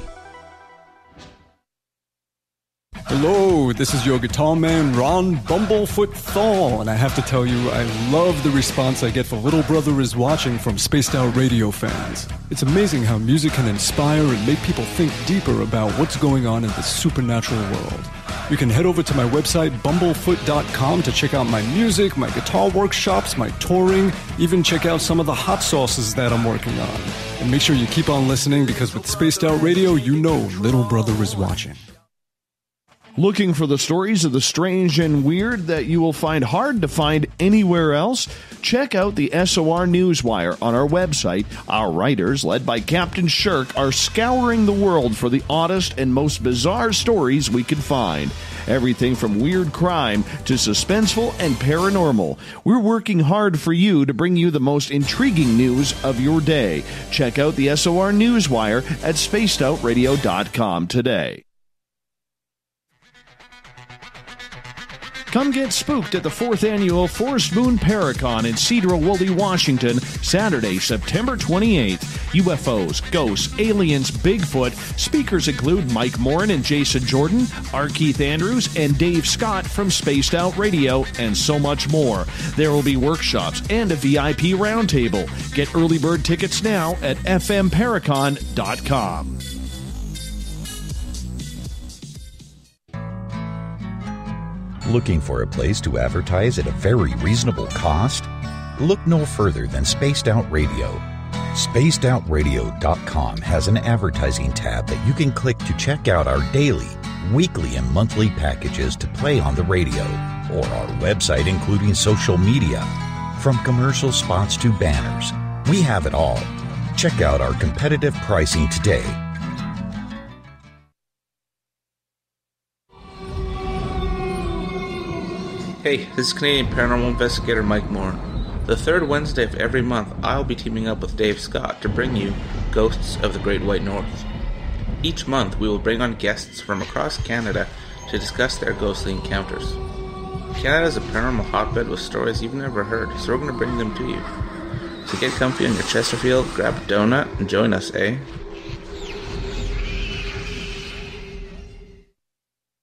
Hello, this is your guitar man, Ron Bumblefoot THAL, and I have to tell you, I love the response I get for Little Brother is Watching from Spaced Out Radio fans. It's amazing how music can inspire and make people think deeper about what's going on in the supernatural world. You can head over to my website, bumblefoot.com, to check out my music, my guitar workshops, my touring, even check out some of the hot sauces that I'm working on. And make sure you keep on listening, because with Spaced Out Radio, you know Little Brother is watching. Looking for the stories of the strange and weird that you will find hard to find anywhere else? Check out the SOR Newswire on our website. Our writers, led by Captain Shirk, are scouring the world for the oddest and most bizarre stories we can find. Everything from weird crime to suspenseful and paranormal. We're working hard for you to bring you the most intriguing news of your day. Check out the SOR Newswire at spacedoutradio.com today. Come get spooked at the 4th Annual Forest Moon Paracon in Cedar-Woolley, Washington, Saturday, September 28th. UFOs, ghosts, aliens, Bigfoot. Speakers include Mike Morin and Jason Jordan, R. Keith Andrews, and Dave Scott from Spaced Out Radio, and so much more. There will be workshops and a VIP roundtable. Get early bird tickets now at fmparacon.com. Looking for a place to advertise at a very reasonable cost? Look no further than Spaced Out Radio. SpacedOutRadio.com has an advertising tab that you can click to check out our daily, weekly, and monthly packages to play on the radio, or our website including social media. From commercial spots to banners, we have it all. Check out our competitive pricing today. Hey, this is Canadian Paranormal Investigator Mike Moore. The third Wednesday of every month, I'll be teaming up with Dave Scott to bring you Ghosts of the Great White North. Each month, we will bring on guests from across Canada to discuss their ghostly encounters. Canada is a paranormal hotbed with stories you've never heard, so we're going to bring them to you. So get comfy on your Chesterfield, grab a donut, and join us, eh?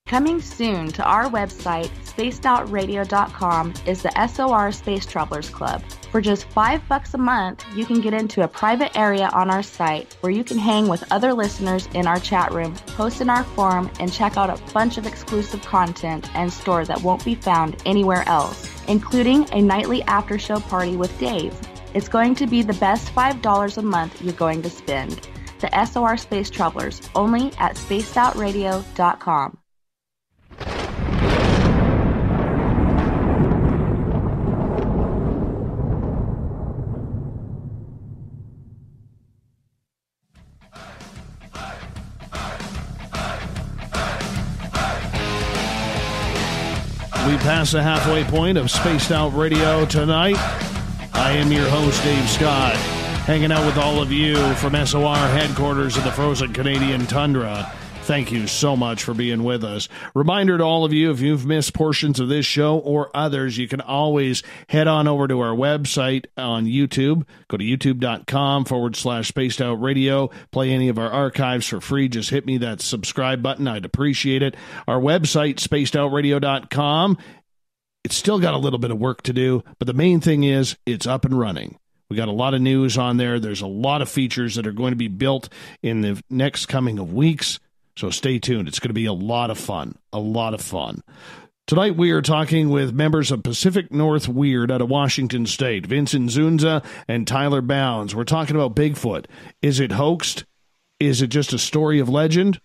Coming soon to our website, spacedoutradio.com, is the SOR Space Travelers Club. For just $5 a month, you can get into a private area on our site where you can hang with other listeners in our chat room, post in our forum, and check out a bunch of exclusive content and store that won't be found anywhere else, including a nightly after-show party with Dave. It's going to be the best $5 a month you're going to spend. The SOR Space Travelers, only at spacedoutradio.com. We pass the halfway point of Spaced Out Radio tonight. I am your host, Dave Scott, hanging out with all of you from SOR headquarters in the frozen Canadian tundra. Thank you so much for being with us. Reminder to all of you, if you've missed portions of this show or others, you can always head on over to our website on YouTube. Go to youtube.com/Spaced Out Radio. Play any of our archives for free. Just hit me that subscribe button. I'd appreciate it. Our website, spacedoutradio.com. It's still got a little bit of work to do, but the main thing is it's up and running. We got a lot of news on there. There's a lot of features that are going to be built in the next coming of weeks. So stay tuned. It's going to be a lot of fun. A lot of fun. Tonight we are talking with members of Pacific North Weird out of Washington State, Vince Ynzunza and Tyler Bounds. We're talking about Bigfoot. Is it hoaxed? Is it just a story of legend?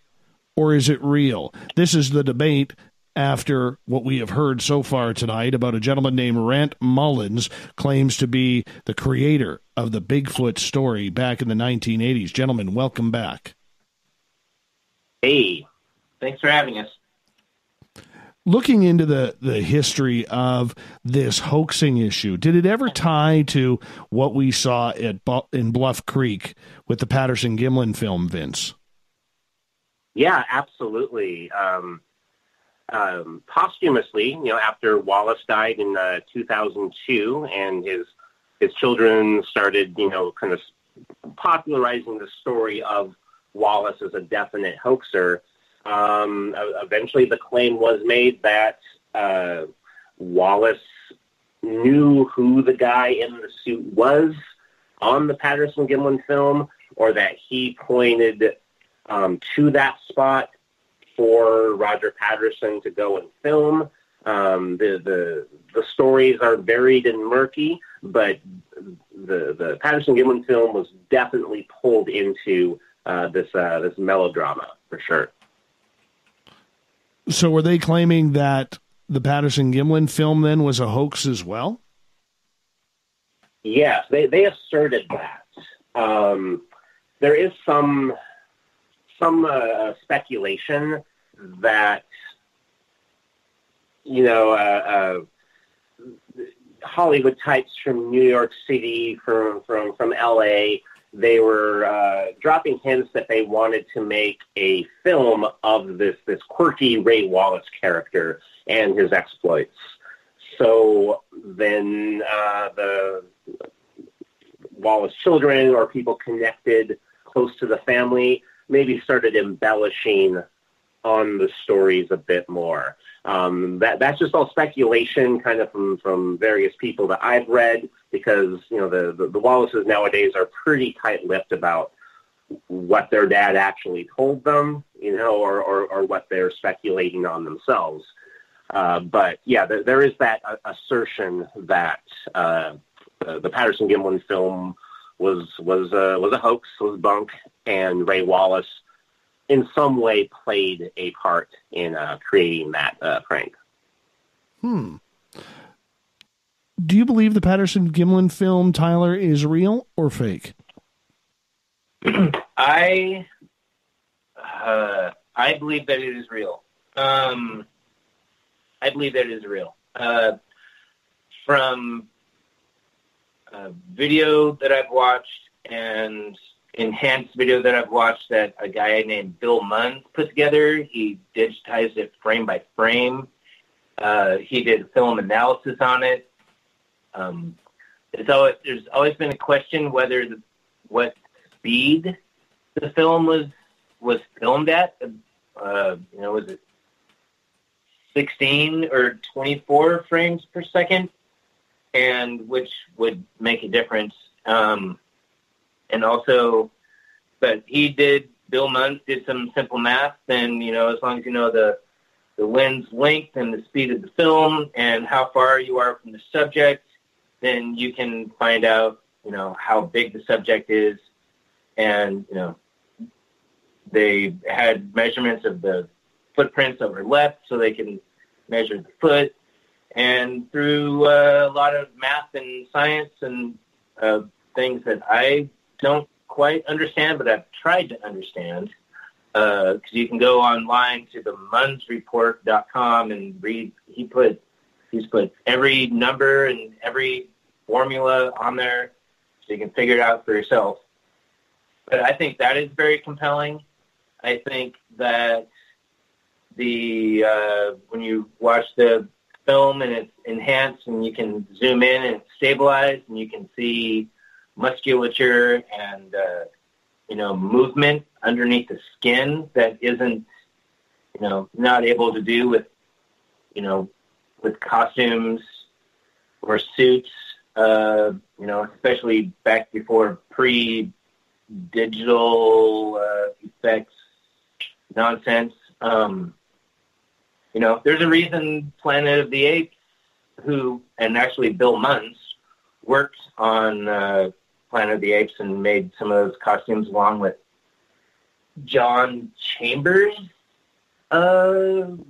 Or is it real? This is the debate after what we have heard so far tonight about a gentleman named Rant Mullens claims to be the creator of the Bigfoot story back in the 1980s. Gentlemen, welcome back. Hey, thanks for having us. Looking into the history of this hoaxing issue, did it ever tie to what we saw in Bluff Creek with the Patterson-Gimlin film, Vince? Yeah, absolutely. Posthumously, after Wallace died in 2002, and his children started, kind of popularizing the story of Wallace as a definite hoaxer. Eventually the claim was made that Wallace knew who the guy in the suit was on the Patterson-Gimlin film, or that he pointed to that spot for Roger Patterson to go and film. The stories are varied and murky, but the Patterson-Gimlin film was definitely pulled into this melodrama, for sure. So were they claiming that the Patterson-Gimlin film then was a hoax as well? Yes, they asserted that. There is some speculation that, Hollywood types from New York City, from LA, they were dropping hints that they wanted to make a film of this quirky Ray Wallace character and his exploits. So then the Wallace children or people connected close to the family maybe started embellishing on the stories a bit more. That's just all speculation, kind of from various people that I've read, because the Wallaces nowadays are pretty tight-lipped about what their dad actually told them, or what they're speculating on themselves. But yeah, there is that assertion that the Patterson-Gimlin film was a hoax, was bunk, and Ray Wallace in some way played a part in creating that prank. Do you believe the Patterson-Gimlin film, Tyler, is real or fake? I believe that it is real. I believe that it is real. From video that I've watched and enhanced video that I've watched that a guy named Bill Munn put together, he digitized it frame by frame. He did film analysis on it. There's always been a question whether what speed the film was filmed at. Was it 16 or 24 frames per second, and which would make a difference. And also, but Bill Munn did some simple math, and, as long as you know the lens length and the speed of the film and how far you are from the subject, then you can find out, how big the subject is. And, they had measurements of the footprints that were left so they can measure the foot. And through a lot of math and science and things that I don't quite understand, but I've tried to understand, because you can go online to the munsreport.com and read. He's put every number and every formula on there so you can figure it out for yourself. But I think that is very compelling. I think that when you watch the film and it's enhanced and you can zoom in and it's stabilized and you can see musculature and movement underneath the skin that isn't not able to do with costumes or suits, especially back before pre-digital effects nonsense. There's a reason Planet of the Apes, and actually Bill Munns, worked on Planet of the Apes and made some of those costumes along with John Chambers. John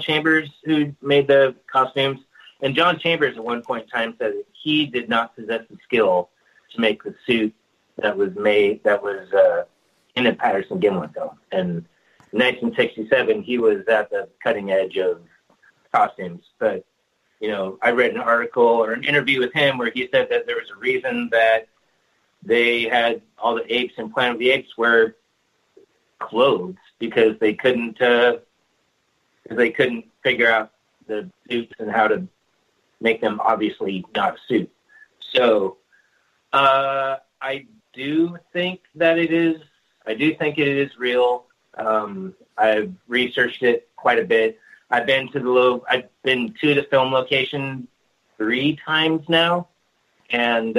Chambers, who made the costumes. And John Chambers at one point in time said that he did not possess the skill to make the suit that was in the Patterson-Gimlin film. And in 1967, he was at the cutting edge of costumes. But, I read an article or an interview with him where he said that there was a reason that they had all the apes in Planet of the Apes wear clothes, because they couldn't figure out the suits and how to make them obviously not a suit. So I do think that it is real. I've researched it quite a bit. I've been to the film location 3 times now, and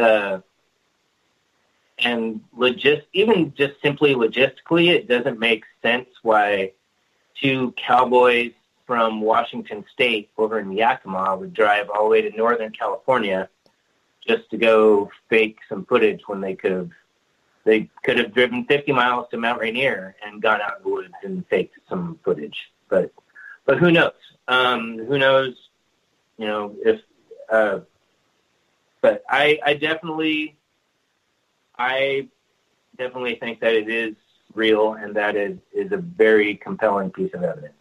even just simply logistically, it doesn't make sense why 2 cowboys from Washington State over in Yakima would drive all the way to Northern California just to go fake some footage when they could have driven 50 miles to Mount Rainier and gone out in the woods and faked some footage. But who knows? Who knows? If. But I definitely think that it is real, and that it is a very compelling piece of evidence.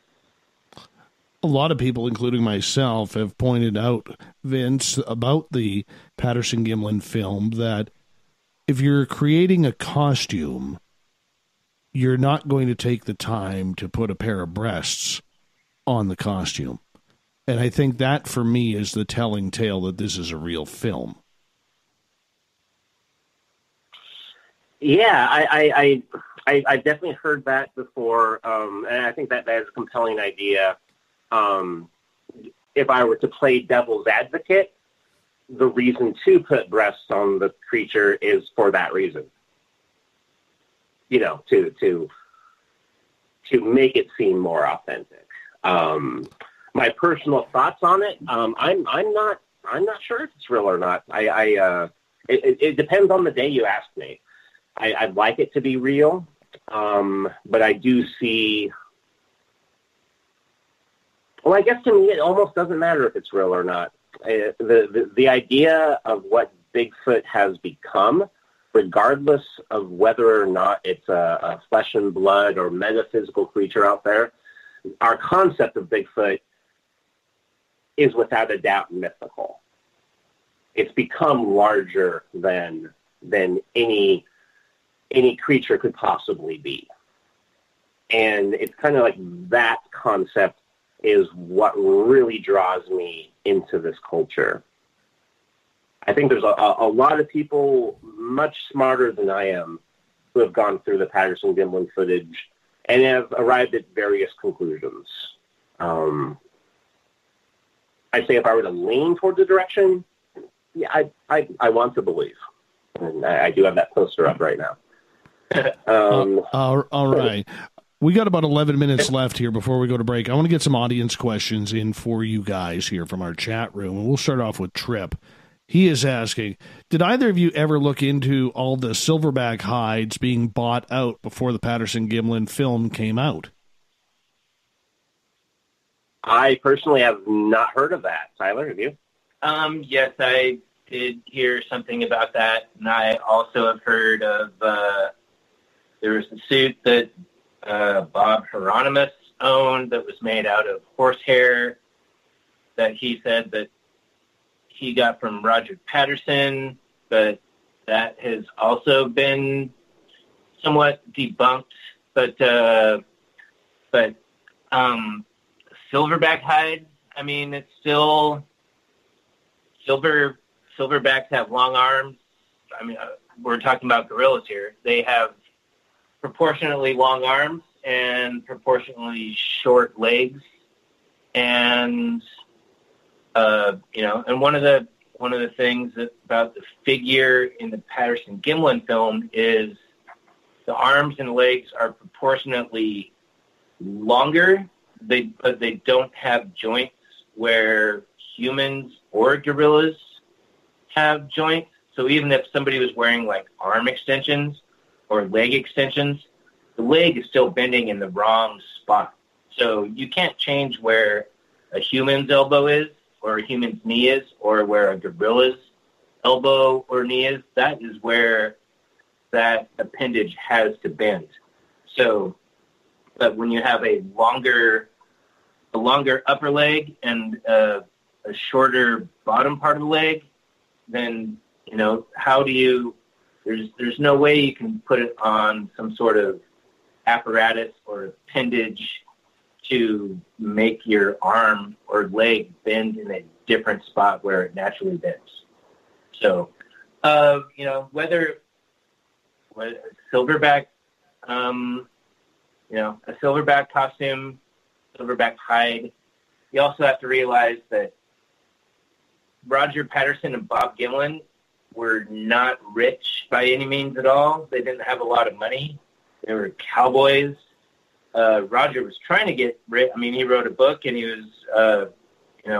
A lot of people, including myself, have pointed out, Vince, about the Patterson-Gimlin film, that if you're creating a costume, you're not going to take the time to put a pair of breasts on the costume. And I think that, for me, is the telling tale that this is a real film. Yeah, I definitely heard that before, and I think that is a compelling idea. If I were to play devil's advocate, the reason to put breasts on the creature is for that reason. To make it seem more authentic. My personal thoughts on it, I'm not sure if it's real or not. It depends on the day you ask me. I'd like it to be real, but I do see. Well, I guess to me it almost doesn't matter if it's real or not. the idea of what Bigfoot has become, regardless of whether or not it's a flesh and blood or metaphysical creature out there, our concept of Bigfoot is without a doubt mythical. It's become larger than any creature could possibly be. And it's kind of like that concept is what really draws me into this culture. I think there's a lot of people much smarter than I am who have gone through the Patterson-Gimlin footage and have arrived at various conclusions. I'd say if I were to lean towards a direction, yeah, I want to believe. And I do have that poster up right now. All right. We got about 11 minutes left here before we go to break. I want to get some audience questions in for you guys here from our chat room. And we'll start off with Trip. He is asking, did either of you ever look into all the silverback hides being bought out before the Patterson-Gimlin film came out? I personally have not heard of that. Tyler, have you? Yes, I did hear something about that. And I also have heard of there was a suit that Bob Hieronymus owned that was made out of horsehair that he said that he got from Roger Patterson, but that has also been somewhat debunked. But silverback hide, I mean, it's still silverbacks have long arms. I mean, we're talking about gorillas here. They have proportionately long arms and proportionally short legs, and and one of the things about the figure in the Patterson-Gimlin film is the arms and legs are proportionately longer, but they don't have joints where humans or gorillas have joints. So even if somebody was wearing like arm extensions or leg extensions, the leg is still bending in the wrong spot. So you can't change where a human's elbow is or a human's knee is or where a gorilla's elbow or knee is. That is where that appendage has to bend. So, but when you have a longer upper leg and a shorter bottom part of the leg, then, how do you, there's no way you can put it on some sort of apparatus or appendage to make your arm or leg bend in a different spot where it naturally bends. So, whether silverback, a silverback costume, silverback hide, you also have to realize that Roger Patterson and Bob Gimlin were not rich by any means at all. They didn't have a lot of money. They were cowboys. Roger was trying to get rich. I mean, he wrote a book, and he was, he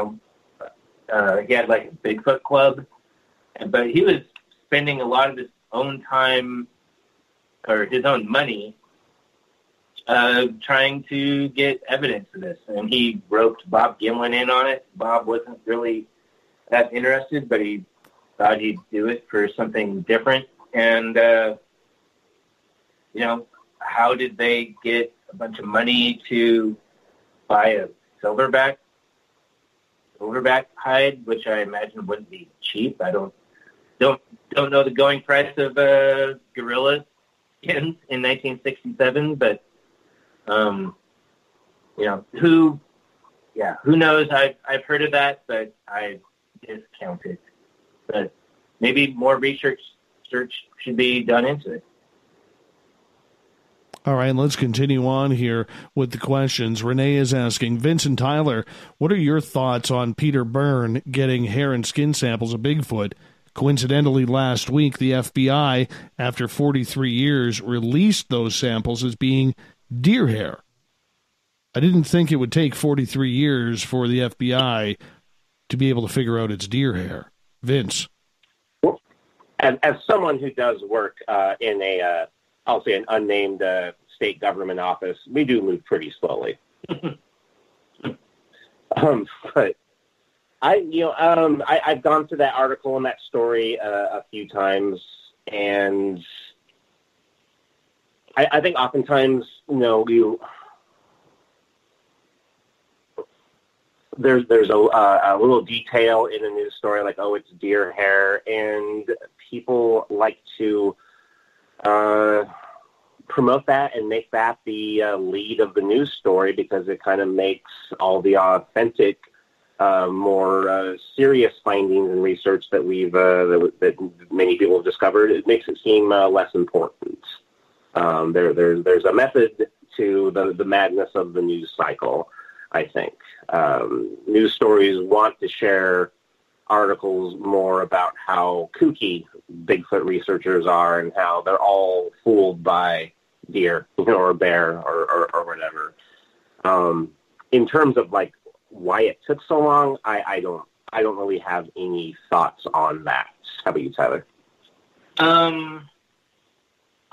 had like a Bigfoot club, but he was spending a lot of his own time or his own money trying to get evidence of this. And he roped Bob Gimlin in on it. Bob wasn't really that interested, but he thought he'd do it for something different. And, how did they get a bunch of money to buy a silverback hide, which I imagine wouldn't be cheap? I don't know the going price of gorilla skins in 1967, but who knows? I've heard of that, but I discount it. But maybe more research should be done into it. All right, let's continue on here with the questions. Renee is asking, Vince and Tyler, what are your thoughts on Peter Byrne getting hair and skin samples of Bigfoot? Coincidentally, last week, the FBI, after 43 years, released those samples as being deer hair. I didn't think it would take 43 years for the FBI to be able to figure out it's deer hair. Vince? As someone who does work in I'll say an unnamed state government office, we do move pretty slowly. But I've gone through that article and that story a few times, and I think oftentimes, there's a little detail in a news story like, oh, it's deer hair, and people like to promote that and make that the lead of the news story because it kind of makes all the authentic, more serious findings and research that that many people have discovered. It makes it seem less important. There's a method to the madness of the news cycle, I think. News stories want to share articles more about how kooky Bigfoot researchers are and how they're all fooled by deer, or a bear, or whatever. In terms of like why it took so long, I don't really have any thoughts on that. How about you, Tyler?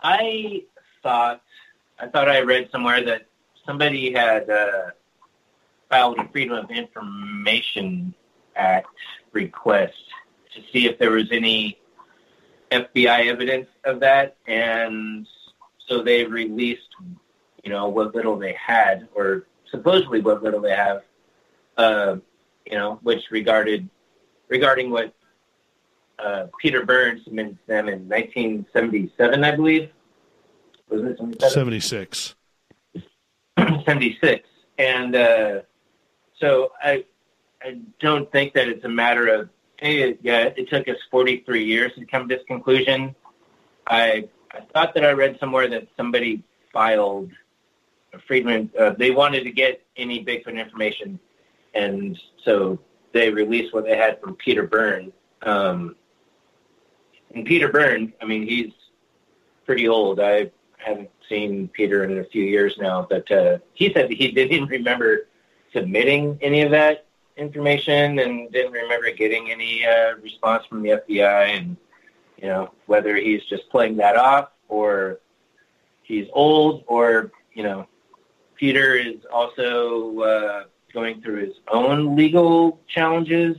I thought I read somewhere that somebody had filed a Freedom of Information Act request to see if there was any FBI evidence of that, and so they released, what little they had, or supposedly what little they have, which regarding what Peter Burns submitted to them in 1977, I believe. Was it 76? 76. And so I don't think that it's a matter of, hey, it took us 43 years to come to this conclusion. I thought that I read somewhere that somebody filed a freedom. They wanted to get any Bigfoot information, and so they released what they had from Peter Byrne. And Peter Byrne, he's pretty old. I haven't seen Peter in a few years now, but he said that he didn't remember submitting any of that information and didn't remember getting any response from the FBI, and whether he's just playing that off or he's old, or Peter is also going through his own legal challenges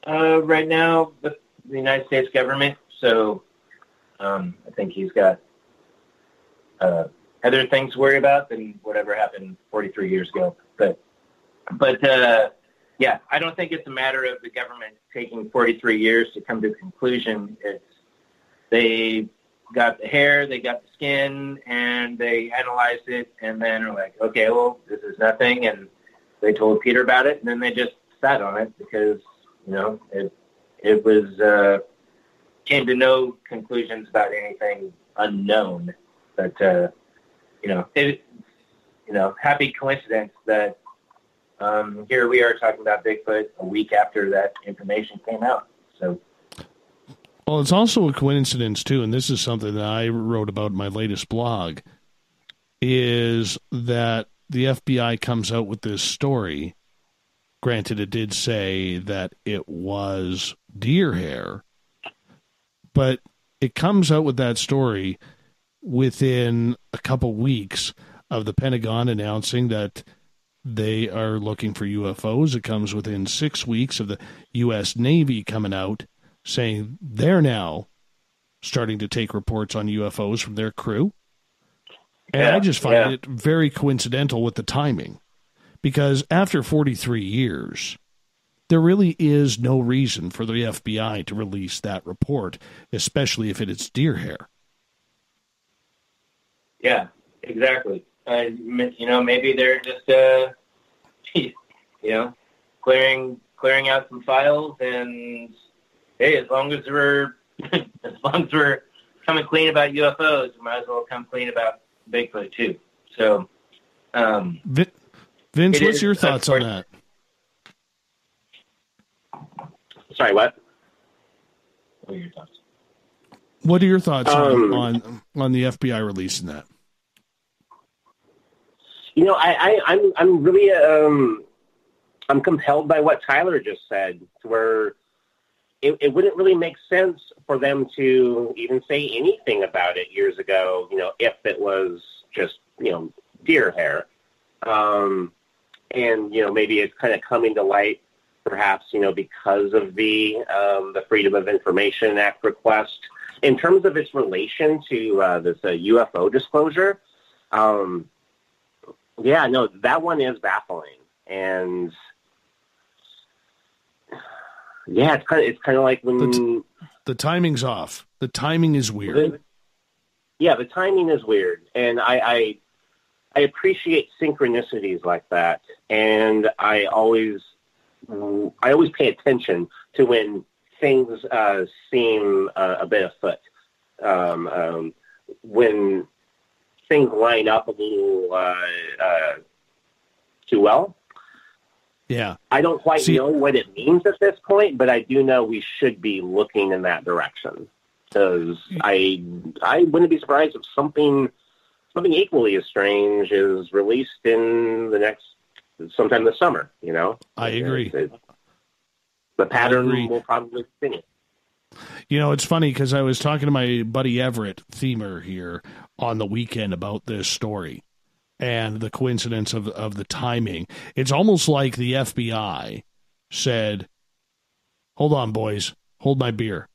right now with the United States government. So I think he's got other things to worry about than whatever happened 43 years ago. But yeah, I don't think it's a matter of the government taking 43 years to come to a conclusion. They got the hair, they got the skin, and they analyzed it, and then are like, okay, well, this is nothing, and they told Peter about it, and then they just sat on it because, it was came to no conclusions about anything unknown. But, happy coincidence that here we are talking about Bigfoot a week after that information came out. So, well, it's also a coincidence, too, and this is something that I wrote about in my latest blog, is that the FBI comes out with this story. Granted, it did say that it was deer hair, but it comes out with that story within a couple weeks of the Pentagon announcing that they are looking for UFOs. It comes within 6 weeks of the U.S. Navy coming out saying they're now starting to take reports on UFOs from their crew. And I just find it very coincidental with the timing, because after 43 years, there really is no reason for the FBI to release that report, especially if it is deer hair. Yeah, exactly. Maybe they're just, clearing out some files, and hey, as long as we're coming clean about UFOs, we might as well come clean about Bigfoot too. So, Vince, what's your thoughts on that? Sorry, what? What are your thoughts? What are your thoughts on the FBI releasing that? I'm really I'm compelled by what Tyler just said, where it wouldn't really make sense for them to even say anything about it years ago, if it was just, deer hair. And, maybe it's kind of coming to light, perhaps, because of the Freedom of Information Act request. In terms of its relation to this UFO disclosure, that one is baffling. And yeah, it's kind of like when the timing's off. The timing is weird. The timing is weird, and I appreciate synchronicities like that, and I always pay attention to when things seem a bit afoot. When things line up a little too well. Yeah. I don't quite know what it means at this point, but I do know we should be looking in that direction. Because I wouldn't be surprised if something equally as strange is released in sometime this summer, I agree. The pattern will probably continue. It's funny because I was talking to my buddy Everett Themer here on the weekend about this story and the coincidence of the timing. It's almost like the FBI said, hold on, boys, hold my beer.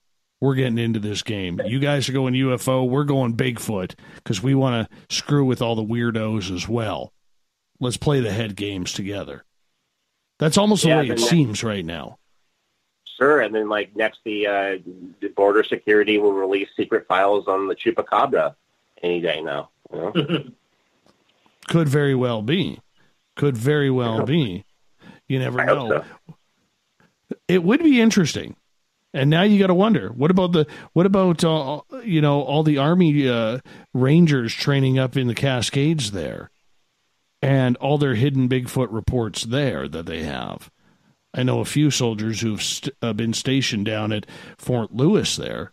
We're getting into this game. You guys are going UFO. We're going Bigfoot because we want to screw with all the weirdos as well. Let's play the head games together. That's almost the way it seems right now. Sure, and then next, the border security will release secret files on the chupacabra any day now. Could very well be. You never know. So. It would be interesting. And now you got to wonder, what about all the Army Rangers training up in the Cascades there, and all their hidden Bigfoot reports there that they have. I know a few soldiers who've been stationed down at Fort Lewis there,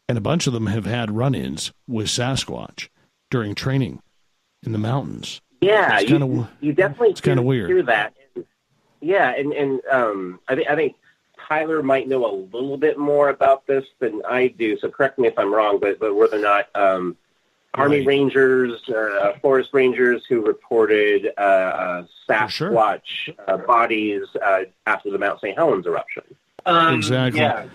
and a bunch of them have had run-ins with Sasquatch during training in the mountains. Yeah, you definitely hear that. I think Tyler might know a little bit more about this than I do, so correct me if I'm wrong, but were there not Army Rangers, Forest Rangers who reported Sasquatch bodies after the Mount St. Helens eruption? Exactly. Yeah.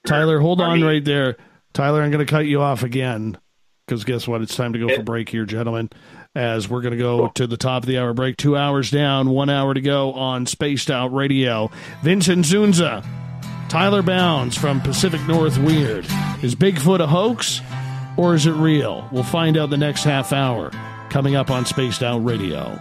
Tyler, hold on right there. Tyler, I'm going to cut you off again because guess what? It's time to go for break here, gentlemen, as we're going to go to the top of the hour break. 2 hours down, 1 hour to go on Spaced Out Radio. Ynzunza, Tyler Bounds from Pacific North Weird. Is Bigfoot a hoax or is it real? We'll find out the next half hour coming up on Spaced Out Radio.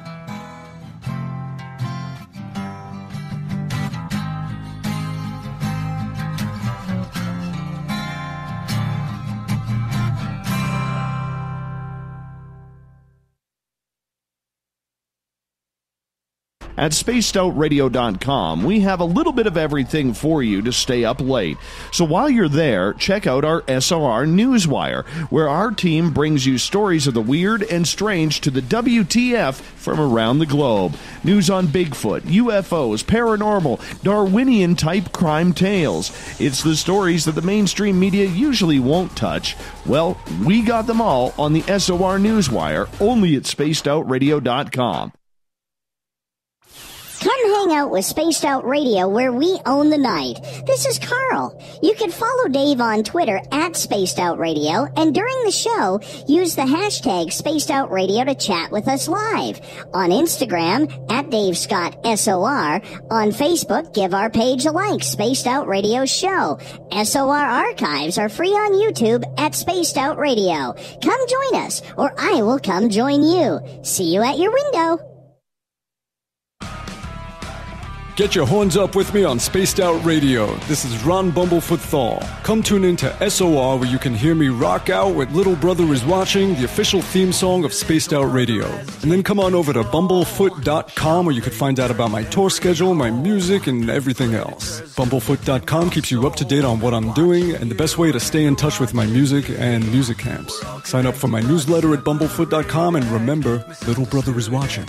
At spacedoutradio.com, we have a little bit of everything for you to stay up late. So while you're there, check out our SOR Newswire, where our team brings you stories of the weird and strange to the WTF from around the globe. News on Bigfoot, UFOs, paranormal, Darwinian-type crime tales. It's the stories that the mainstream media usually won't touch. Well, we got them all on the SOR Newswire, only at spacedoutradio.com. Come hang out with Spaced Out Radio, where we own the night. This is Carl. You can follow Dave on Twitter at Spaced Out Radio, and during the show, use the hashtag Spaced Out Radio to chat with us live. On Instagram, at Dave Scott SOR. On Facebook, give our page a like, Spaced Out Radio Show. SOR archives are free on YouTube at Spaced Out Radio. Come join us, or I will come join you. See you at your window. Get your horns up with me on Spaced Out Radio. This is Ron Bumblefoot THAL. Come tune in to SOR, where you can hear me rock out with Little Brother is Watching, the official theme song of Spaced Out Radio. And then come on over to bumblefoot.com, where you can find out about my tour schedule, my music, and everything else. Bumblefoot.com keeps you up to date on what I'm doing and the best way to stay in touch with my music and music camps. Sign up for my newsletter at bumblefoot.com, and remember, Little Brother is watching.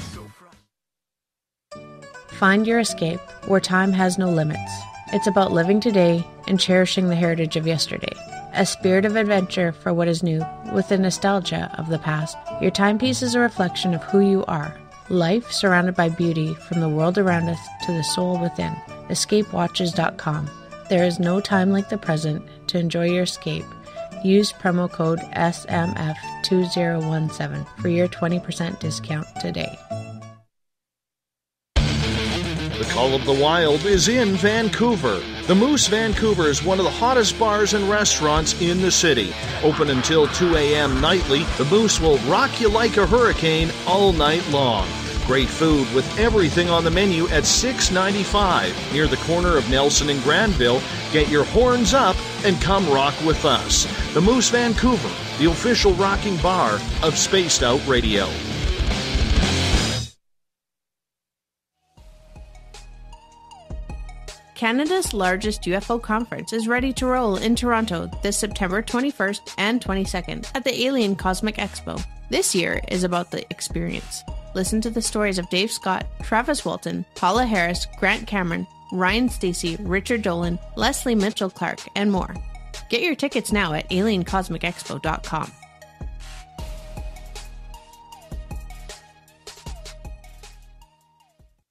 Find your escape where time has no limits. It's about living today and cherishing the heritage of yesterday. A spirit of adventure for what is new, with the nostalgia of the past. Your timepiece is a reflection of who you are. Life surrounded by beauty from the world around us to the soul within. escapewatches.com. There is no time like the present to enjoy your escape. Use promo code SMF2017 for your 20% discount today. The Call of the Wild is in Vancouver. The Moose Vancouver is one of the hottest bars and restaurants in the city. Open until 2 a.m. nightly, the Moose will rock you like a hurricane all night long. Great food with everything on the menu at $6.95 near the corner of Nelson and Granville. Get your horns up and come rock with us. The Moose Vancouver, the official rocking bar of Spaced Out Radio. Canada's largest UFO conference is ready to roll in Toronto this September 21st and 22nd at the Alien Cosmic Expo. This year is about the experience. Listen to the stories of Dave Scott, Travis Walton, Paula Harris, Grant Cameron, Ryan Stacey, Richard Dolan, Leslie Mitchell-Clark, and more. Get your tickets now at aliencosmicexpo.com.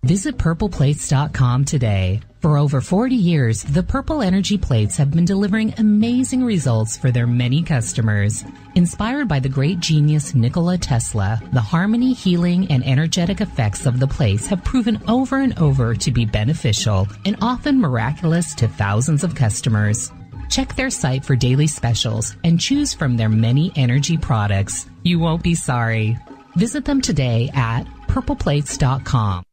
Visit purpleplates.com today. For over 40 years, the Purple Energy Plates have been delivering amazing results for their many customers. Inspired by the great genius Nikola Tesla, the harmony, healing, and energetic effects of the plates have proven over and over to be beneficial and often miraculous to thousands of customers. Check their site for daily specials and choose from their many energy products. You won't be sorry. Visit them today at purpleplates.com.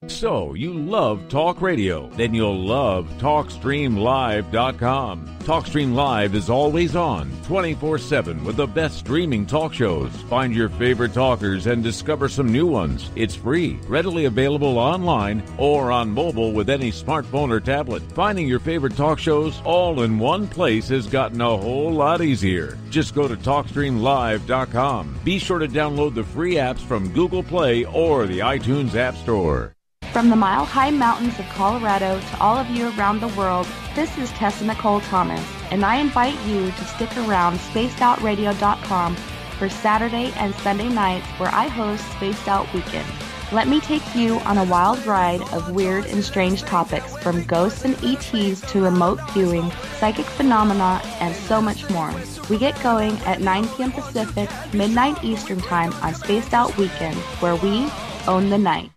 So, you love talk radio? Then you'll love TalkStreamLive.com. TalkStream Live is always on, 24/7 with the best streaming talk shows. Find your favorite talkers and discover some new ones. It's free, readily available online or on mobile with any smartphone or tablet. Finding your favorite talk shows all in one place has gotten a whole lot easier. Just go to TalkStreamLive.com. Be sure to download the free apps from Google Play or the iTunes App Store. From the mile-high mountains of Colorado to all of you around the world, this is Tessa Nicole Thomas, and I invite you to stick around spacedoutradio.com for Saturday and Sunday nights where I host Spaced Out Weekend. Let me take you on a wild ride of weird and strange topics, from ghosts and ETs to remote viewing, psychic phenomena, and so much more. We get going at 9 p.m. Pacific, midnight Eastern Time on Spaced Out Weekend, where we own the night.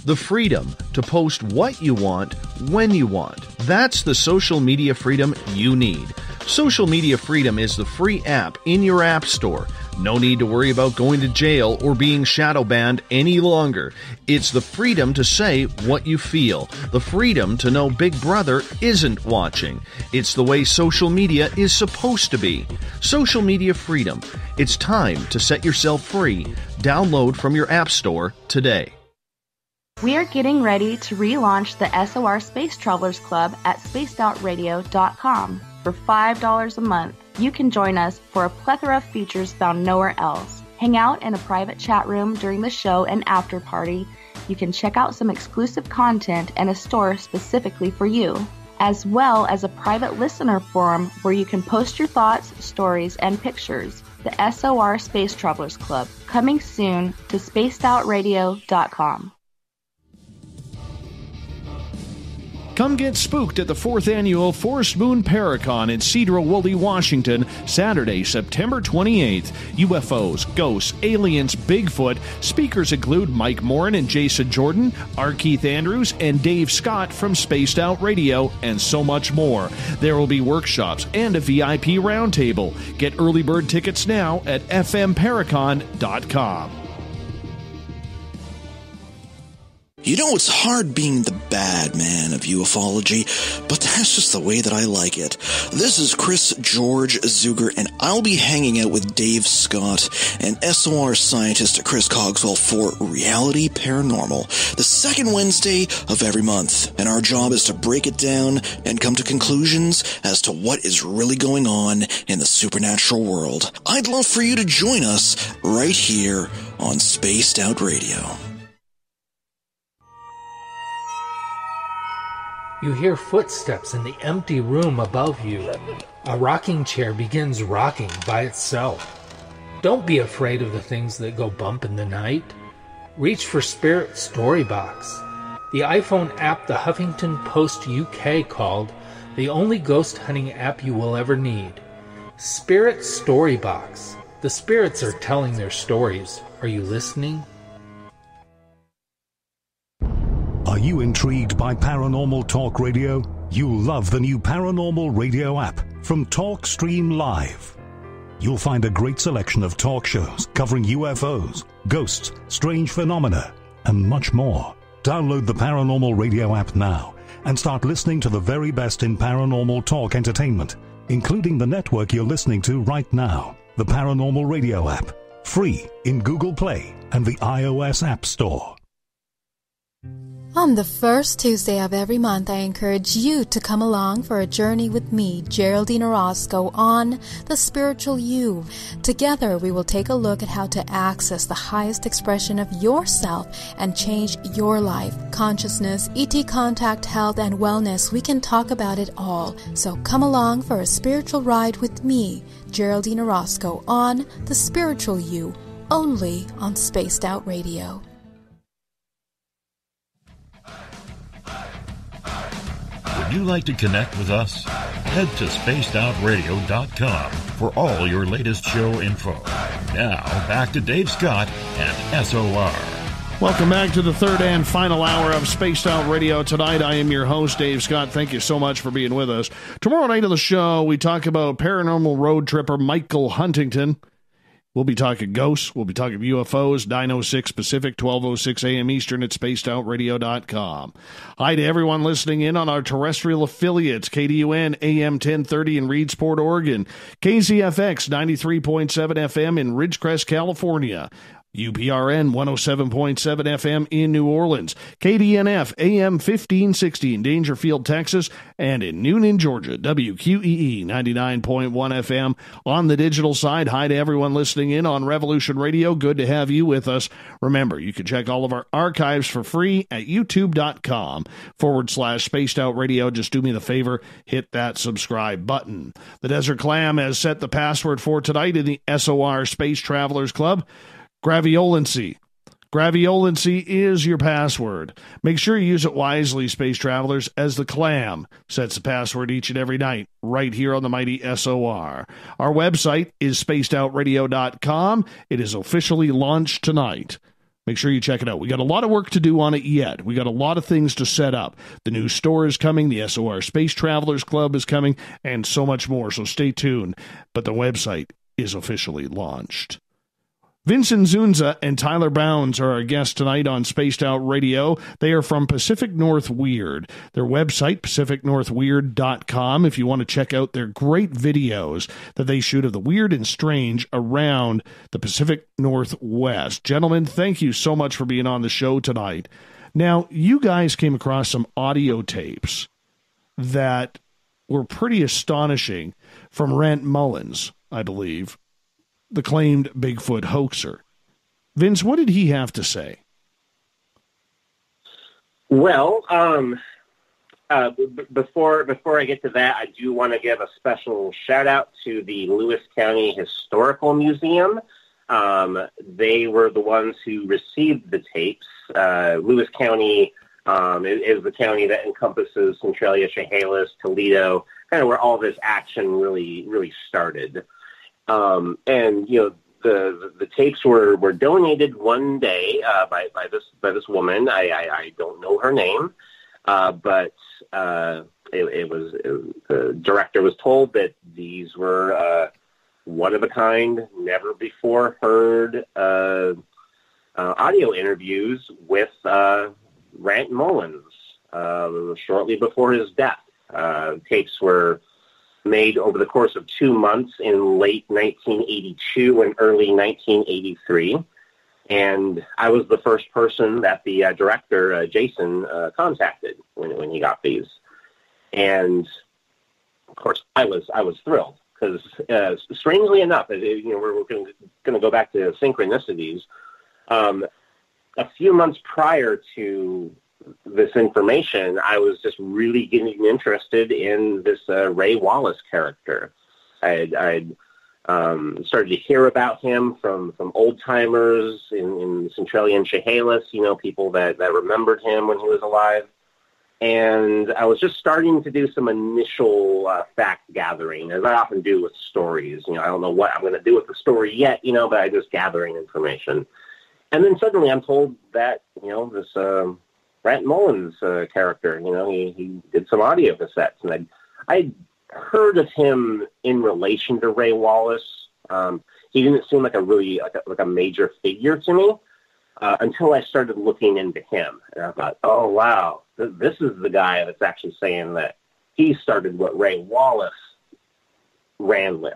The freedom to post what you want, when you want. That's the social media freedom you need. Social Media Freedom is the free app in your app store. No need to worry about going to jail or being shadow banned any longer. It's the freedom to say what you feel. The freedom to know Big Brother isn't watching. It's the way social media is supposed to be. Social Media Freedom. It's time to set yourself free. Download from your app store today. We are getting ready to relaunch the SOR Space Travelers Club at spacedoutradio.com. For $5 a month, you can join us for a plethora of features found nowhere else. Hang out in a private chat room during the show and after party. You can check out some exclusive content and a store specifically for you, as well as a private listener forum where you can post your thoughts, stories, and pictures. The SOR Space Travelers Club, coming soon to spacedoutradio.com. Come get spooked at the 4th Annual Forest Moon Paracon in Cedar-Woolley, Washington, Saturday, September 28th. UFOs, ghosts, aliens, Bigfoot. Speakers include Mike Morin and Jason Jordan, R. Keith Andrews, and Dave Scott from Spaced Out Radio, and so much more. There will be workshops and a VIP roundtable. Get early bird tickets now at fmparacon.com. You know, it's hard being the bad man of ufology, but that's just the way that I like it. This is Chris George Zuger, and I'll be hanging out with Dave Scott and SOR scientist Chris Cogswell for Reality Paranormal, the second Wednesday of every month. And our job is to break it down and come to conclusions as to what is really going on in the supernatural world. I'd love for you to join us right here on Spaced Out Radio. You hear footsteps in the empty room above you. A rocking chair begins rocking by itself. Don't be afraid of the things that go bump in the night. Reach for Spirit's story box. The iPhone app the Huffington Post UK called the only ghost hunting app you will ever need. Spirit Storybox. The spirits are telling their stories. Are you listening? Are you intrigued by Paranormal Talk Radio? You'll love the new Paranormal Radio app from TalkStream Live. You'll find a great selection of talk shows covering UFOs, ghosts, strange phenomena, and much more. Download the Paranormal Radio app now and start listening to the very best in paranormal talk entertainment, including the network you're listening to right now, the Paranormal Radio app, free in Google Play and the iOS App Store. On the first Tuesday of every month, I encourage you to come along for a journey with me, Geraldine Orozco, on The Spiritual You. Together, we will take a look at how to access the highest expression of yourself and change your life. Consciousness, ET contact, health, and wellness, we can talk about it all. So come along for a spiritual ride with me, Geraldine Orozco, on The Spiritual You, only on Spaced Out Radio. Would you like to connect with us? Head to spacedoutradio.com for all your latest show info. Now, back to Dave Scott and SOR. Welcome back to the third and final hour of Spaced Out Radio. Tonight, I am your host, Dave Scott. Thank you so much for being with us. Tomorrow night on the show, we talk about paranormal road tripper Michael Huntington. We'll be talking ghosts. We'll be talking UFOs, 9:06 Pacific, 12:06 a.m. Eastern at spacedoutradio.com. Hi to everyone listening in on our terrestrial affiliates, KDUN AM 1030 in Reedsport, Oregon, KZFX 93.7 FM in Ridgecrest, California, UPRN 107.7 FM in New Orleans, KDNF AM 1560 in Dangerfield, Texas, and in Noonan, Georgia, WQEE 99.1 FM. On the digital side, hi to everyone listening in on Revolution Radio. Good to have you with us. Remember, you can check all of our archives for free at youtube.com/Spaced Out Radio. Just do me the favor, hit that subscribe button. The Desert Clam has set the password for tonight in the SOR Space Travelers Club. Graviolency. Graviolency is your password. Make sure you use it wisely, space travelers, as the Clam sets the password each and every night right here on the mighty SOR. Our website is spacedoutradio.com. It is officially launched tonight. Make sure you check it out. We got a lot of work to do on it yet. We got a lot of things to set up. The new store is coming. The SOR Space Travelers Club is coming, and so much more. So stay tuned. But the website is officially launched. Ynzunza and Tyler Bounds are our guests tonight on Spaced Out Radio. They are from Pacific North Weird. Their website, pacificnorthweird.com, if you want to check out their great videos that they shoot of the weird and strange around the Pacific Northwest. Gentlemen, thank you so much for being on the show tonight. Now, you guys came across some audio tapes that were pretty astonishing from Rant Mullens, I believe, the claimed Bigfoot hoaxer. Vince, what did he have to say? Well, before I get to that, I do want to give a special shout out to the Lewis County Historical Museum. They were the ones who received the tapes. Lewis County is the county that encompasses Centralia, Chehalis, Toledo, kind of where all this action really started. And you know, the tapes were donated one day by this woman. I don't know her name, but it was the director was told that these were one of a kind, never before heard audio interviews with Rant Mullens shortly before his death. Tapes were made over the course of 2 months in late 1982 and early 1983. And I was the first person that the director, Jason, contacted when he got these. And, of course, I was thrilled because, strangely enough, you know, we're going to go back to synchronicities. A few months prior to this information, I was just really getting interested in this Ray Wallace character. I'd Started to hear about him from old timers in Centralia and Chehalis, people that remembered him when he was alive. And I was just starting to do some initial fact gathering, as I often do with stories. I don't know what I'm going to do with the story yet, but I'm just gathering information. And then suddenly I'm told that, this Rant Mullens character, he did some audio cassettes. And I heard of him in relation to Ray Wallace. He didn't seem like a major figure to me until I started looking into him. And I thought, oh, wow, this is the guy that's actually saying that he started what Ray Wallace ran with,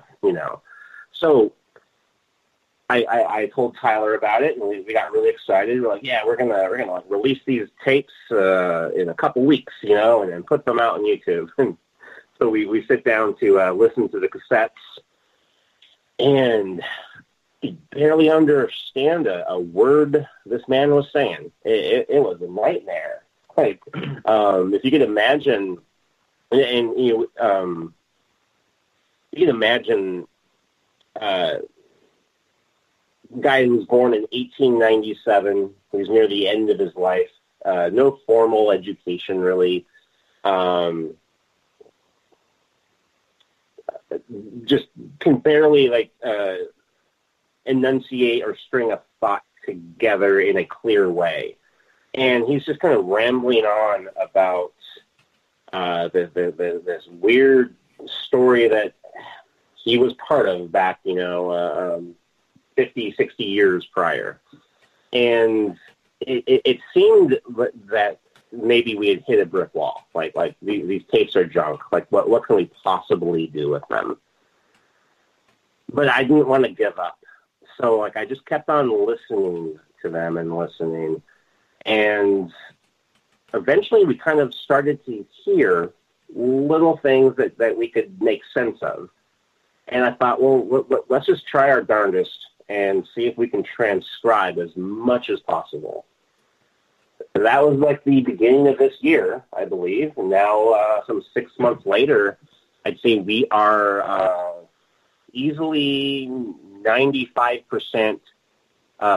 So I told Tyler about it, and we got really excited. We're like, yeah, we're gonna release these tapes in a couple weeks, and put them out on YouTube. And so we sit down to listen to the cassettes, and you barely understand a word this man was saying. It was a nightmare. Like, if you could imagine, and you can imagine a guy who was born in 1897, who's near the end of his life, no formal education really, just can barely enunciate or string a thought together in a clear way. And he's just kind of rambling on about this weird story that he was part of back, 50, 60 years prior. And it seemed that maybe we had hit a brick wall. Like these tapes are junk. Like, what can we possibly do with them? But I didn't want to give up. So, I just kept on listening to them and listening. And eventually we kind of started to hear little things that we could make sense of. And I thought, well, let's just try our darndest and see if we can transcribe as much as possible. That was the beginning of this year, I believe. And now, some 6 months later, I'd say we are easily 95%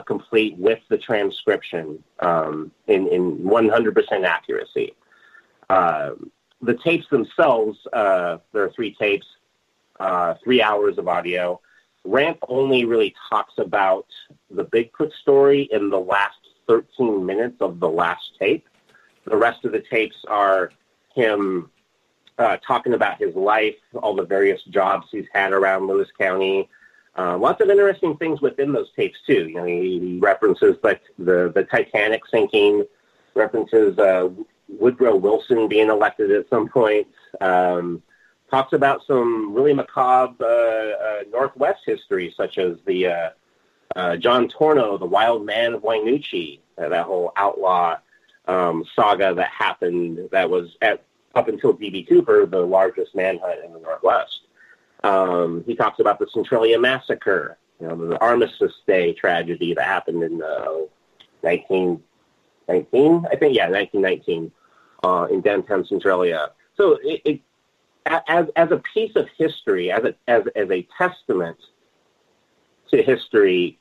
complete with the transcription in 100% accuracy. The tapes themselves, there are 3 tapes, 3 hours of audio. Rant only really talks about the Bigfoot story in the last 13 minutes of the last tape. The rest of the tapes are him talking about his life, all the various jobs he's had around Lewis County. Lots of interesting things within those tapes, too. He references the Titanic sinking, references Woodrow Wilson being elected at some point, talks about some really macabre Northwest history, such as the John Torno, the Wild Man of Wainuchi, that whole outlaw saga that happened that was up until D.B. Cooper, the largest manhunt in the Northwest. He talks about the Centralia Massacre, the Armistice Day tragedy that happened in 1919, I think, 1919, in downtown Centralia. So as a piece of history, as a testament to history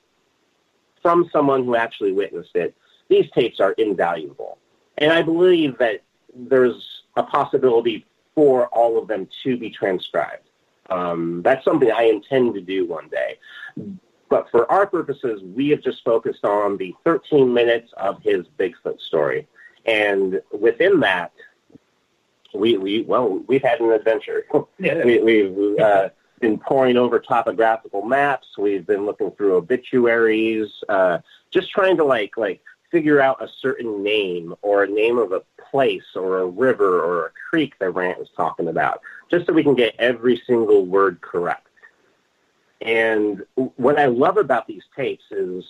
from someone who actually witnessed it, these tapes are invaluable. And I believe that there's a possibility for all of them to be transcribed. That's something I intend to do one day. But for our purposes, we have just focused on the 13 minutes of his Bigfoot story. And within that, we've had an adventure. We've been poring over topographical maps. We've been looking through obituaries, just trying to figure out a certain name or a name of a place or a river or a creek that Rant was talking about, just so we can get every single word correct. And what I love about these tapes is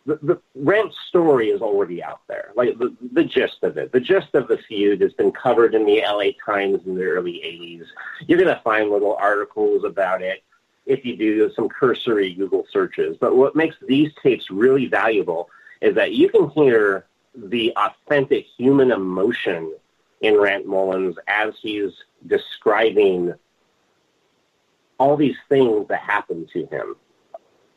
the Rant story is already out there, the gist of it. The gist of the feud has been covered in the LA Times in the early 80s. You're going to find little articles about it if you do some cursory Google searches. But what makes these tapes really valuable is that you can hear the authentic human emotion in Rant Mullens as he's describing all these things that happened to him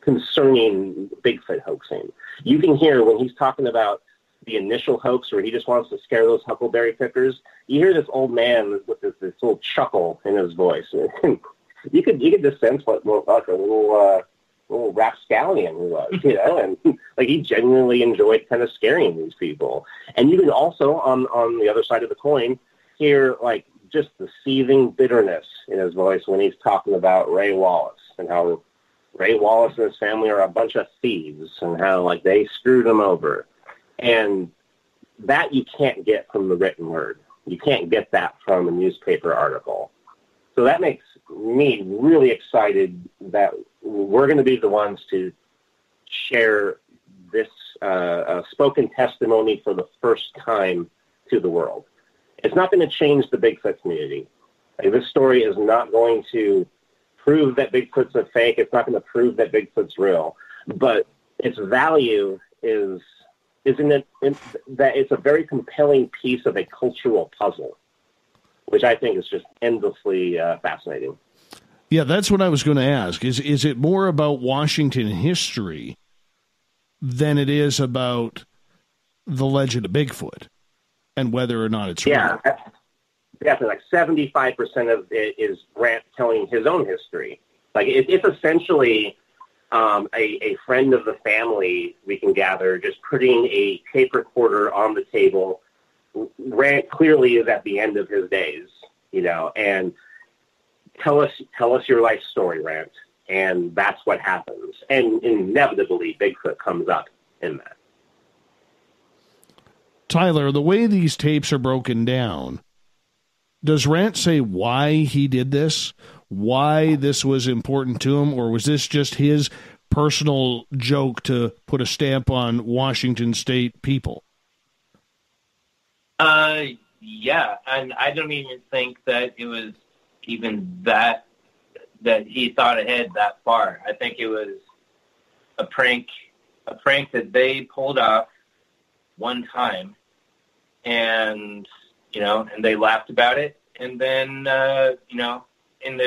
concerning Bigfoot hoaxing. You can hear when he's talking about the initial hoax where he just wants to scare those huckleberry pickers, you hear this old man with this little chuckle in his voice. you could just sense what like a little rapscallion he was, and like he genuinely enjoyed kind of scaring these people. And you can also, on the other side of the coin, hear like just the seething bitterness in his voice when he's talking about Ray Wallace and how Ray Wallace and his family are a bunch of thieves and how like they screwed him over. And that you can't get from the written word. You can't get that from a newspaper article. So that makes me really excited that we're going to be the ones to share this spoken testimony for the first time to the world. It's not going to change the Bigfoot community. Like, this story is not going to prove that Bigfoot's a fake. It's not going to prove that Bigfoot's real. But its value is in that it's a very compelling piece of a cultural puzzle, which I think is just endlessly fascinating. Yeah, that's what I was going to ask. Is it more about Washington history than it is about the legend of Bigfoot and whether or not it's real? Yeah, like 75% of it is Grant telling his own history. Like it's essentially a friend of the family we can gather just putting a tape recorder on the table. Grant clearly is at the end of his days, and tell us your life story, Rant. And that's what happens. And inevitably, Bigfoot comes up in that. Tyler, the way these tapes are broken down, does Rant say why he did this? Why this was important to him? Or was this just his personal joke to put a stamp on Washington State people? Yeah, and I don't even think that it was even that he thought ahead that far. I think it was a prank that they pulled off one time, and and they laughed about it. And then in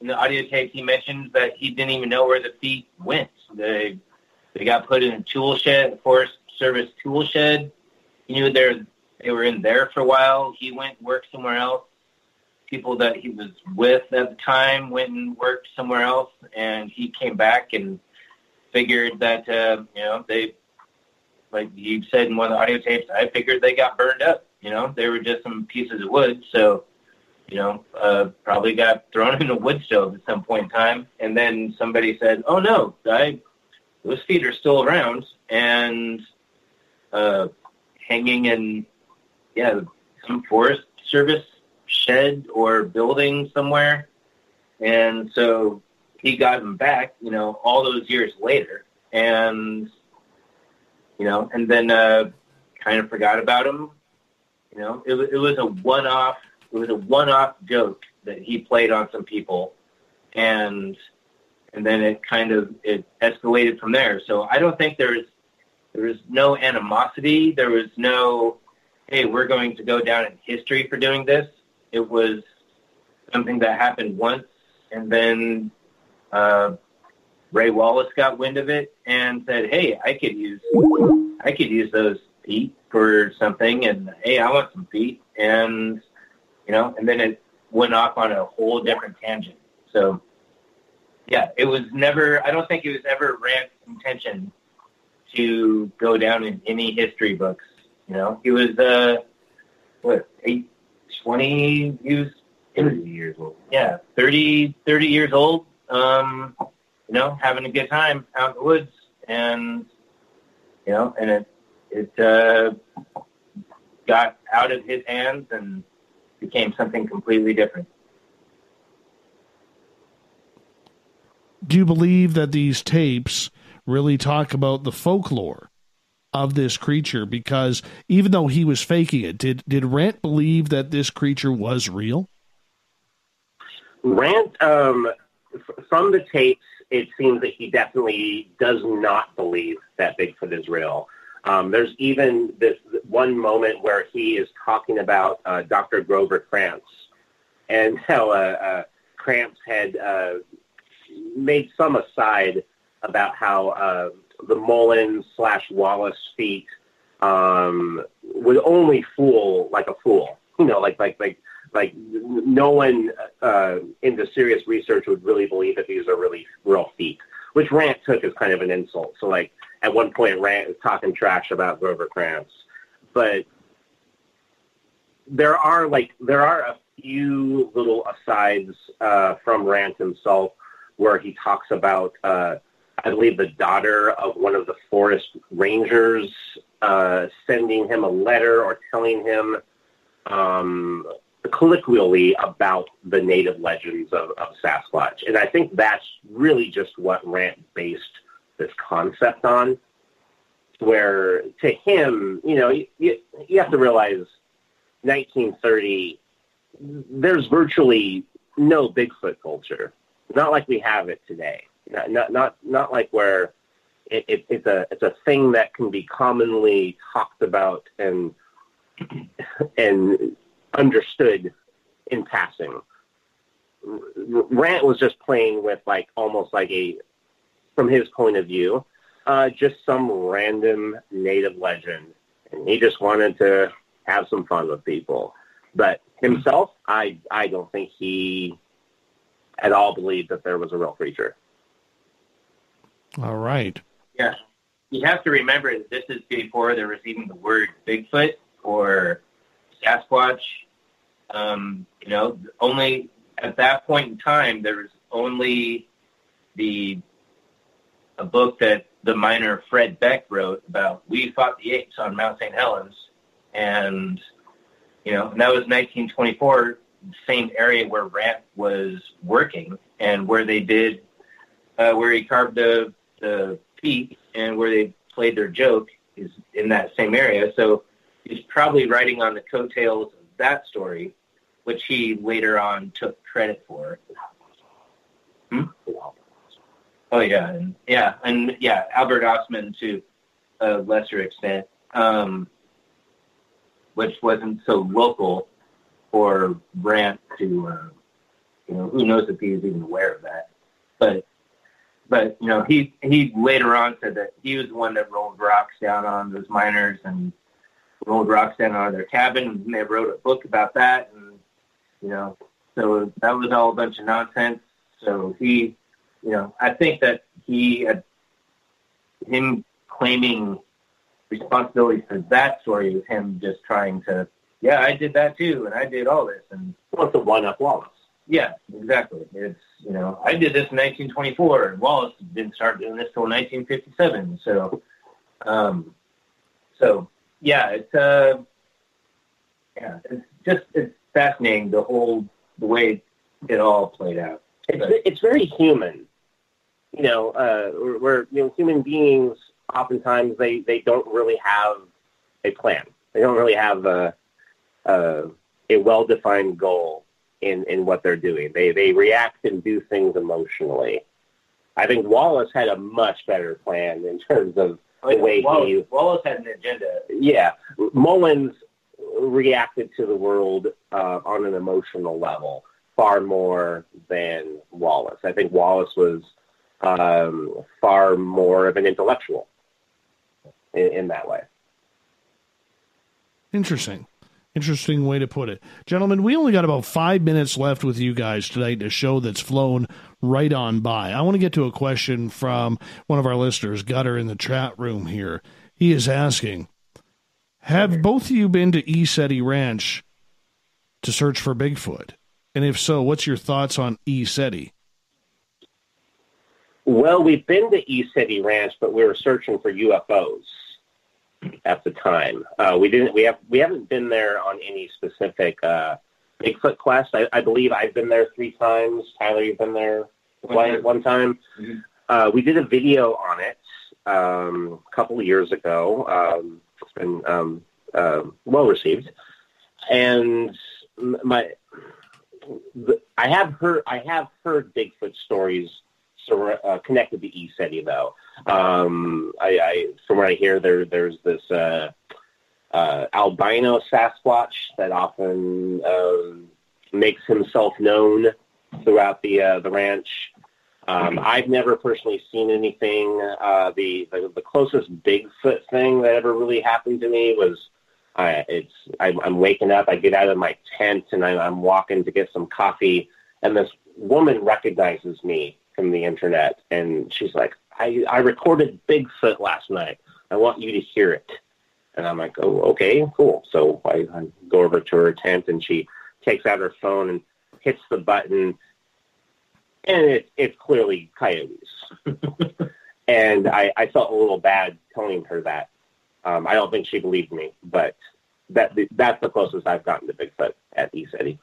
the audio tape, he mentioned that he didn't even know where the feet went. They got put in a tool shed, a Forest Service tool shed. He knew they were in there for a while. He went and worked somewhere else. People that he was with at the time went and worked somewhere else, and he came back and figured that, they, like you said in one of the audio tapes, I figured they got burned up. They were just some pieces of wood, so, probably got thrown in a wood stove at some point in time. And then somebody said, oh, no, those feet are still around and hanging in, some Forest Service shed or building somewhere. And so he got them back, all those years later, and and then kind of forgot about him. It was a one-off joke that he played on some people, and then it escalated from there. So I don't think there was no animosity. There was no, hey, we're going to go down in history for doing this. It was something that happened once, and then Ray Wallace got wind of it and said, hey, I could use those feet for something, and hey, I want some feet, and and then it went off on a whole different tangent. So yeah, it was never, I don't think it was ever Rant's intention to go down in any history books. He was 20 years old. Yeah, 30 years old, having a good time out in the woods, and, and it got out of his hands and became something completely different. Do you believe that these tapes really talk about the folklore of this creature? Because even though he was faking it, did Rant believe that this creature was real? Rant, from the tapes, it seems that he definitely does not believe that Bigfoot is real. There's even this one moment where he is talking about Dr. Grover Krantz and how Cramps had made some aside about how the Mullens/Wallace feat would only fool like a fool. Like no one into serious research would really believe that these are really real feet, which Rant took as kind of an insult. So like at one point Rant is talking trash about Grover Cramps, but there are a few little asides from Rant himself where he talks about I believe the daughter of one of the forest rangers sending him a letter or telling him colloquially about the native legends of Sasquatch. And I think that's really just what Rant based this concept on, where to him, you have to realize 1930, there's virtually no Bigfoot culture. Not like we have it today. Not like where it's a thing that can be commonly talked about and understood in passing. Rant was just playing with almost like from his point of view, just some random native legend, and he just wanted to have some fun with people. But himself, I don't think he at all believed that there was a real creature. All right. Yeah. You have to remember that this is before there was even the word Bigfoot or Sasquatch. Only at that point in time, there was only a book that the miner Fred Beck wrote about We Fought the Apes on Mount St. Helens. And, and that was 1924, the same area where Rant was working and where they did, where he carved the feet and where they played their joke is in that same area. So he's probably writing on the coattails of that story, which he later on took credit for. Oh, yeah. And Albert Osman to a lesser extent, which wasn't so local for Rant to, who knows if he was even aware of that. But he later on said that he was the one that rolled rocks down on those miners and rolled rocks down on their cabin, and they wrote a book about that, and so that was all a bunch of nonsense. So he, I think that him claiming responsibility for that story was him just trying to, I did that too, and I did all this, and what's the one-up Wallace? Yeah, exactly. It's, I did this in 1924, and Wallace didn't start doing this till 1957. So, it's fascinating, the way it all played out. It's very human. Where human beings, oftentimes they don't really have a plan. They don't really have a well-defined goal in what they're doing. They react and do things emotionally. I think Wallace had a much better plan in terms of the way Wallace had an agenda. Yeah. Mullens reacted to the world on an emotional level far more than Wallace. I think Wallace was far more of an intellectual in that way. Interesting way to put it. Gentlemen, we only got about 5 minutes left with you guys tonight, a show that's flown right on by. I want to get to a question from one of our listeners, Gutter, in the chat room here. He is asking, have both of you been to ECETI Ranch to search for Bigfoot? And if so, what's your thoughts on ECETI? Well, we've been to ECETI Ranch, but we were searching for UFOs at the time. We haven't been there on any specific Bigfoot quest. I believe I've been there 3 times. Tyler, you've been there one time. Mm-hmm. We did a video on it a couple of years ago. It's been well received, and I have heard Bigfoot stories connected to ECETI, though. From what I hear, there's this albino Sasquatch that often makes himself known throughout the ranch. I've never personally seen anything. The closest Bigfoot thing that ever really happened to me was I'm waking up, I get out of my tent, and I'm walking to get some coffee, and this woman recognizes me from the internet, and she's like, I recorded Bigfoot last night. I want you to hear it. And I'm like, oh, okay, cool. So I go over to her tent, and she takes out her phone and hits the button, and it's clearly coyotes. And I felt a little bad telling her that. I don't think she believed me, but that's the closest I've gotten to Bigfoot at East Eddy.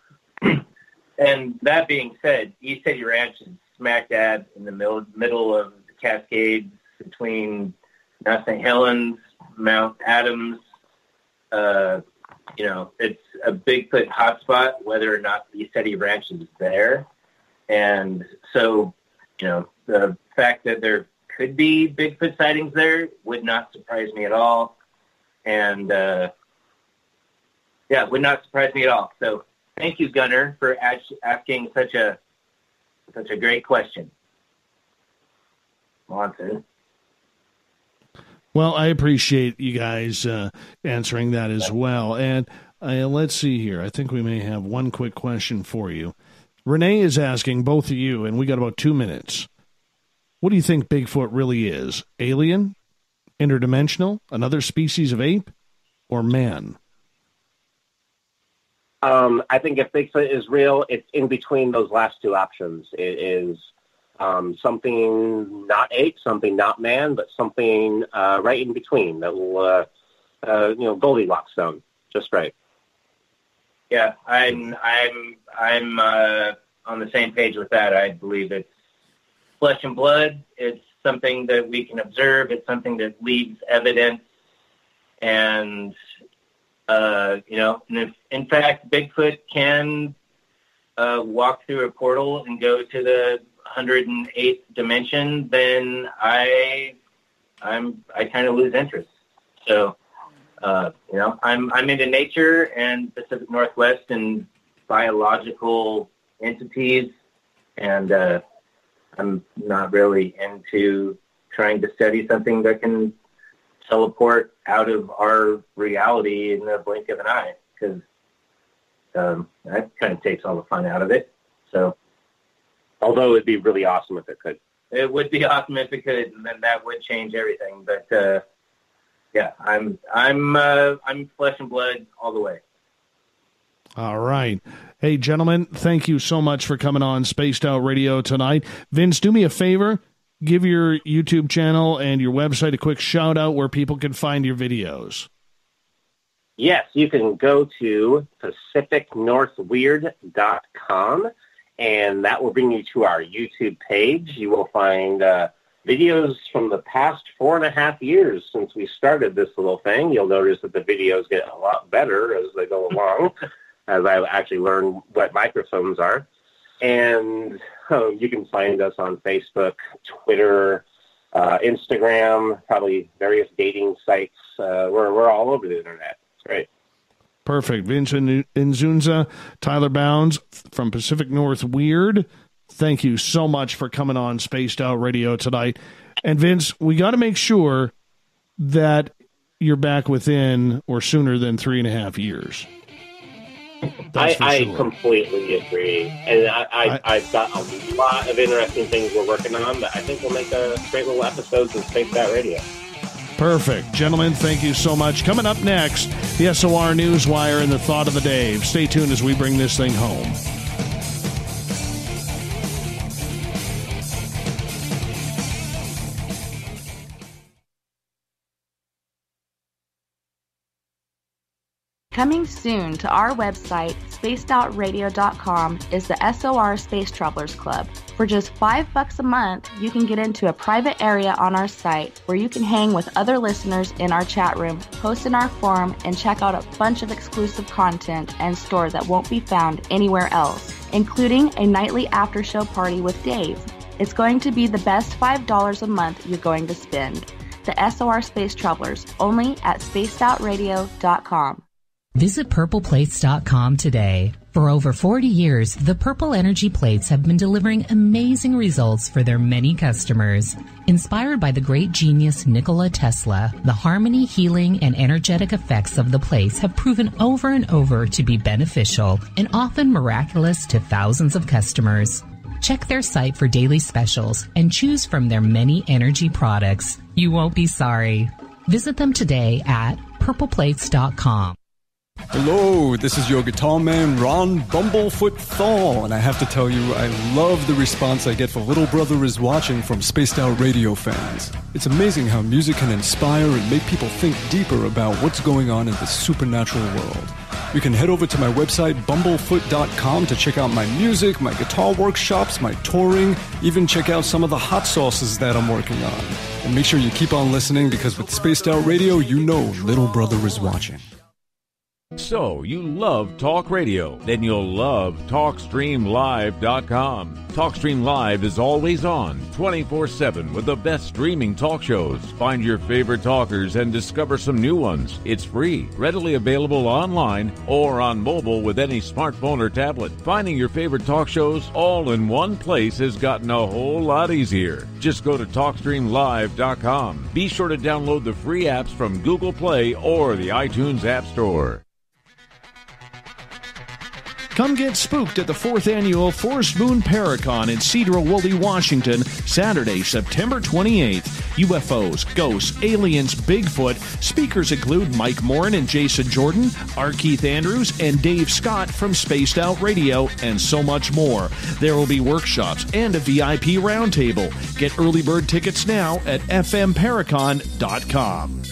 And that being said, East Eddy Ranch is smack dab in the middle of the Cascades between Mount St. Helens, Mount Adams. It's a Bigfoot hotspot, whether or not the East Eddy Ranch is there. And so, the fact that there could be Bigfoot sightings there would not surprise me at all. And, would not surprise me at all. So thank you, Gunnar, for asking such a great question. Monson. Well, I appreciate you guys answering that as well. And let's see here. I think we may have one quick question for you. Renee is asking both of you, and we got about 2 minutes. What do you think Bigfoot really is? Alien? Interdimensional? Another species of ape? Or man? I think if Bigfoot is real, it's in between those last two options. It is something not ape, something not man, but something right in between. That little, Goldilocks zone, just right. Yeah, I'm on the same page with that. I believe it's flesh and blood. It's something that we can observe. It's something that leaves evidence. And, and if, in fact, Bigfoot can walk through a portal and go to the 108th dimension, then I kind of lose interest. So, I'm into nature and Pacific Northwest and biological entities, and I'm not really into trying to study something that can teleport out of our reality in the blink of an eye, because that kind of takes all the fun out of it. So, although it'd be really awesome if it could. It would be awesome if it could, and then that would change everything. But I'm flesh and blood all the way. All right. Hey, gentlemen, thank you so much for coming on Spaced Out Radio tonight. Vince, do me a favor. Give your YouTube channel and your website a quick shout-out where people can find your videos. Yes, you can go to PacificNorthWeird.com, and that will bring you to our YouTube page. You will find videos from the past 4.5 years since we started this little thing. You'll notice that the videos get a lot better as they go along, as I actually learn what microphones are. And you can find us on Facebook, Twitter, Instagram, probably various dating sites. We're all over the internet. It's great. Perfect. Vince Ynzunza, Tyler Bounds from Pacific North Weird. Thank you so much for coming on Spaced Out Radio tonight. And Vince, we got to make sure that you're back within or sooner than 3.5 years. I completely agree. And I've got a lot of interesting things we're working on, but I think we'll make a great little episodes of Spaced Out Radio. Perfect. Gentlemen, thank you so much. Coming up next, the SOR Newswire and the Thought of the Day. Stay tuned as we bring this thing home. Coming soon to our website, spacedoutradio.com, is the SOR Space Travelers Club. For just $5 a month, you can get into a private area on our site where you can hang with other listeners in our chat room, post in our forum, and check out a bunch of exclusive content and store that won't be found anywhere else, including a nightly after-show party with Dave. It's going to be the best $5 a month you're going to spend. The SOR Space Travelers, only at spacedoutradio.com. Visit purpleplates.com today. For over 40 years, the Purple Energy Plates have been delivering amazing results for their many customers. Inspired by the great genius Nikola Tesla, the harmony, healing, and energetic effects of the plates have proven over and over to be beneficial and often miraculous to thousands of customers. Check their site for daily specials and choose from their many energy products. You won't be sorry. Visit them today at purpleplates.com. Hello, this is your guitar man, Ron Bumblefoot THAL, and I have to tell you, I love the response I get for Little Brother is Watching from Spaced Out Radio fans. It's amazing how music can inspire and make people think deeper about what's going on in the supernatural world. You can head over to my website, bumblefoot.com, to check out my music, my guitar workshops, my touring, even check out some of the hot sauces that I'm working on. And make sure you keep on listening, because with Spaced Out Radio, you know Little Brother is watching. So, you love talk radio? Then you'll love TalkStreamLive.com. TalkStream Live is always on, 24/7, with the best streaming talk shows. Find your favorite talkers and discover some new ones. It's free, readily available online or on mobile with any smartphone or tablet. Finding your favorite talk shows all in one place has gotten a whole lot easier. Just go to TalkStreamLive.com. Be sure to download the free apps from Google Play or the iTunes App Store. Come get spooked at the 4th Annual Forest Moon Paracon in Cedar-Woolley, Washington, Saturday, September 28th. UFOs, ghosts, aliens, Bigfoot. Speakers include Mike Morin and Jason Jordan, R. Keith Andrews, and Dave Scott from Spaced Out Radio, and so much more. There will be workshops and a VIP roundtable. Get early bird tickets now at fmparacon.com.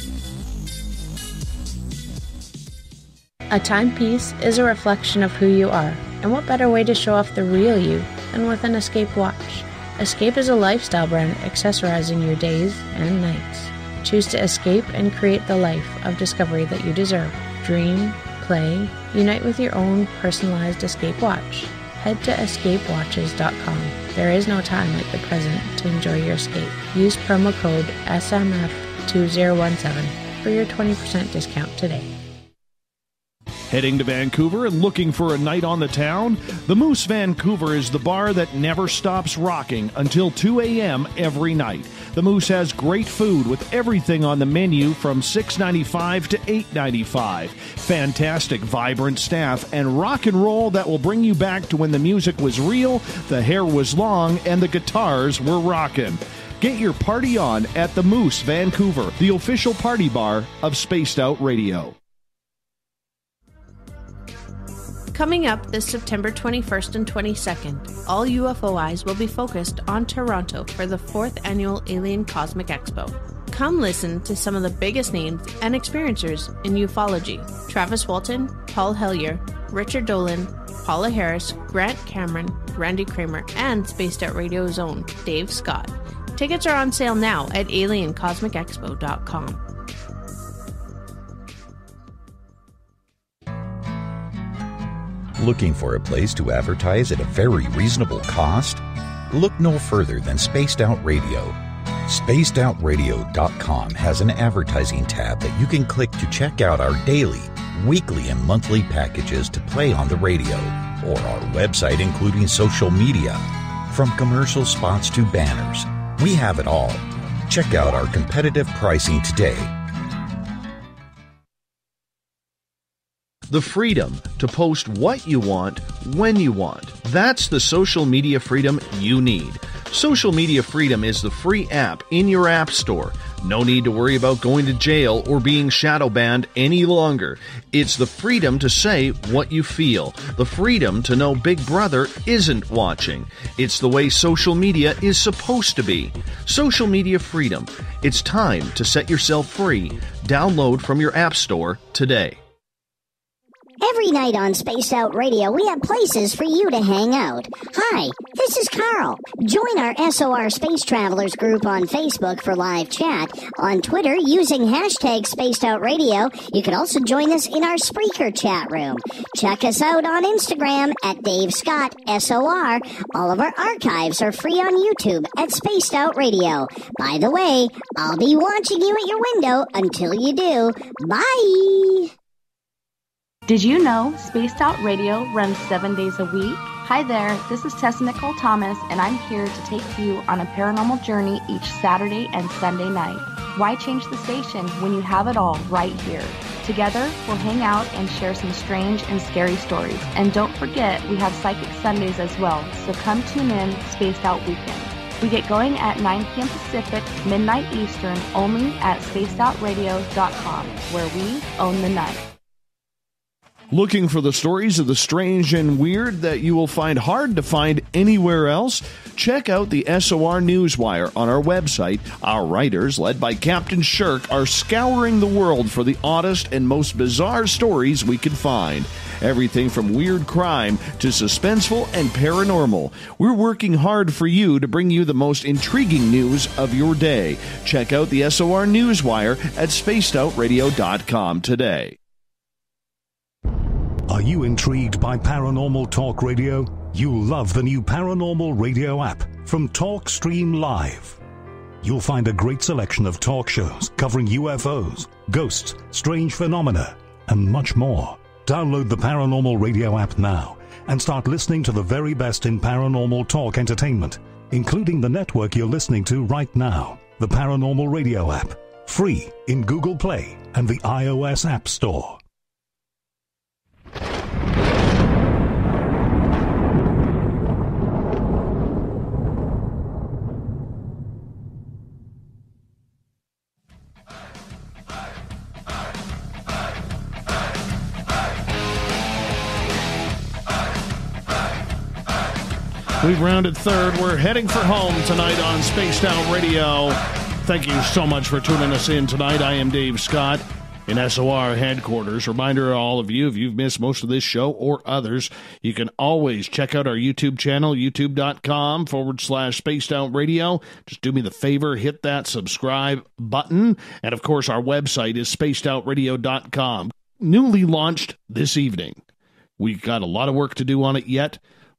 A timepiece is a reflection of who you are, and what better way to show off the real you than with an Escape watch. Escape is a lifestyle brand accessorizing your days and nights. Choose to escape and create the life of discovery that you deserve. Dream, play, unite with your own personalized Escape watch. Head to escapewatches.com. There is no time like the present to enjoy your escape. Use promo code SMF2017 for your 20% discount today. Heading to Vancouver and looking for a night on the town? The Moose Vancouver is the bar that never stops rocking until 2 a.m. every night. The Moose has great food with everything on the menu from $6.95 to $8.95. Fantastic, vibrant staff and rock and roll that will bring you back to when the music was real, the hair was long, and the guitars were rocking. Get your party on at the Moose Vancouver, the official party bar of Spaced Out Radio. Coming up this September 21st and 22nd, all UFO eyes will be focused on Toronto for the 4th Annual Alien Cosmic Expo. Come listen to some of the biggest names and experiencers in ufology. Travis Walton, Paul Hellyer, Richard Dolan, Paula Harris, Grant Cameron, Randy Kramer, and Spaced Out Radio's own Dave Scott. Tickets are on sale now at aliencosmicexpo.com. Looking for a place to advertise at a very reasonable cost? Look no further than Spaced Out Radio. SpacedOutRadio.com has an advertising tab that you can click to check out our daily, weekly, and monthly packages to play on the radio, or our website including social media. From commercial spots to banners, we have it all. Check out our competitive pricing today. The freedom to post what you want, when you want. That's the social media freedom you need. Social Media Freedom is the free app in your app store. No need to worry about going to jail or being shadow banned any longer. It's the freedom to say what you feel. The freedom to know Big Brother isn't watching. It's the way social media is supposed to be. Social Media Freedom. It's time to set yourself free. Download from your app store today. Every night on Spaced Out Radio, we have places for you to hang out. Hi, this is Carl. Join our SOR Space Travelers group on Facebook for live chat. On Twitter, using hashtag Spaced Out Radio. You can also join us in our Spreaker chat room. Check us out on Instagram at Dave Scott SOR. All of our archives are free on YouTube at Spaced Out Radio. By the way, I'll be watching you at your window until you do. Bye! Did you know Spaced Out Radio runs 7 days a week? Hi there, this is Tessa Nicole Thomas, and I'm here to take you on a paranormal journey each Saturday and Sunday night. Why change the station when you have it all right here? Together, we'll hang out and share some strange and scary stories. And don't forget, we have Psychic Sundays as well, so come tune in Spaced Out Weekend. We get going at 9 p.m. Pacific, midnight Eastern, only at spacedoutradio.com, where we own the night. Looking for the stories of the strange and weird that you will find hard to find anywhere else? Check out the SOR Newswire on our website. Our writers, led by Captain Shirk, are scouring the world for the oddest and most bizarre stories we can find. Everything from weird crime to suspenseful and paranormal. We're working hard for you to bring you the most intriguing news of your day. Check out the SOR Newswire at spacedoutradio.com today. Are you intrigued by Paranormal Talk Radio? You'll love the new Paranormal Radio app from TalkStream Live. You'll find a great selection of talk shows covering UFOs, ghosts, strange phenomena, and much more. Download the Paranormal Radio app now and start listening to the very best in paranormal talk entertainment, including the network you're listening to right now, the Paranormal Radio app, free in Google Play and the iOS App Store. We've rounded third. We're heading for home tonight on Spaced Out Radio. Thank you so much for tuning us in tonight. I am Dave Scott in SOR headquarters. Reminder to all of you, if you've missed most of this show or others, you can always check out our YouTube channel, youtube.com/Spaced Out Radio. Just do me the favor, hit that subscribe button. And of course, our website is spacedoutradio.com. Newly launched this evening. We've got a lot of work to do on it yet.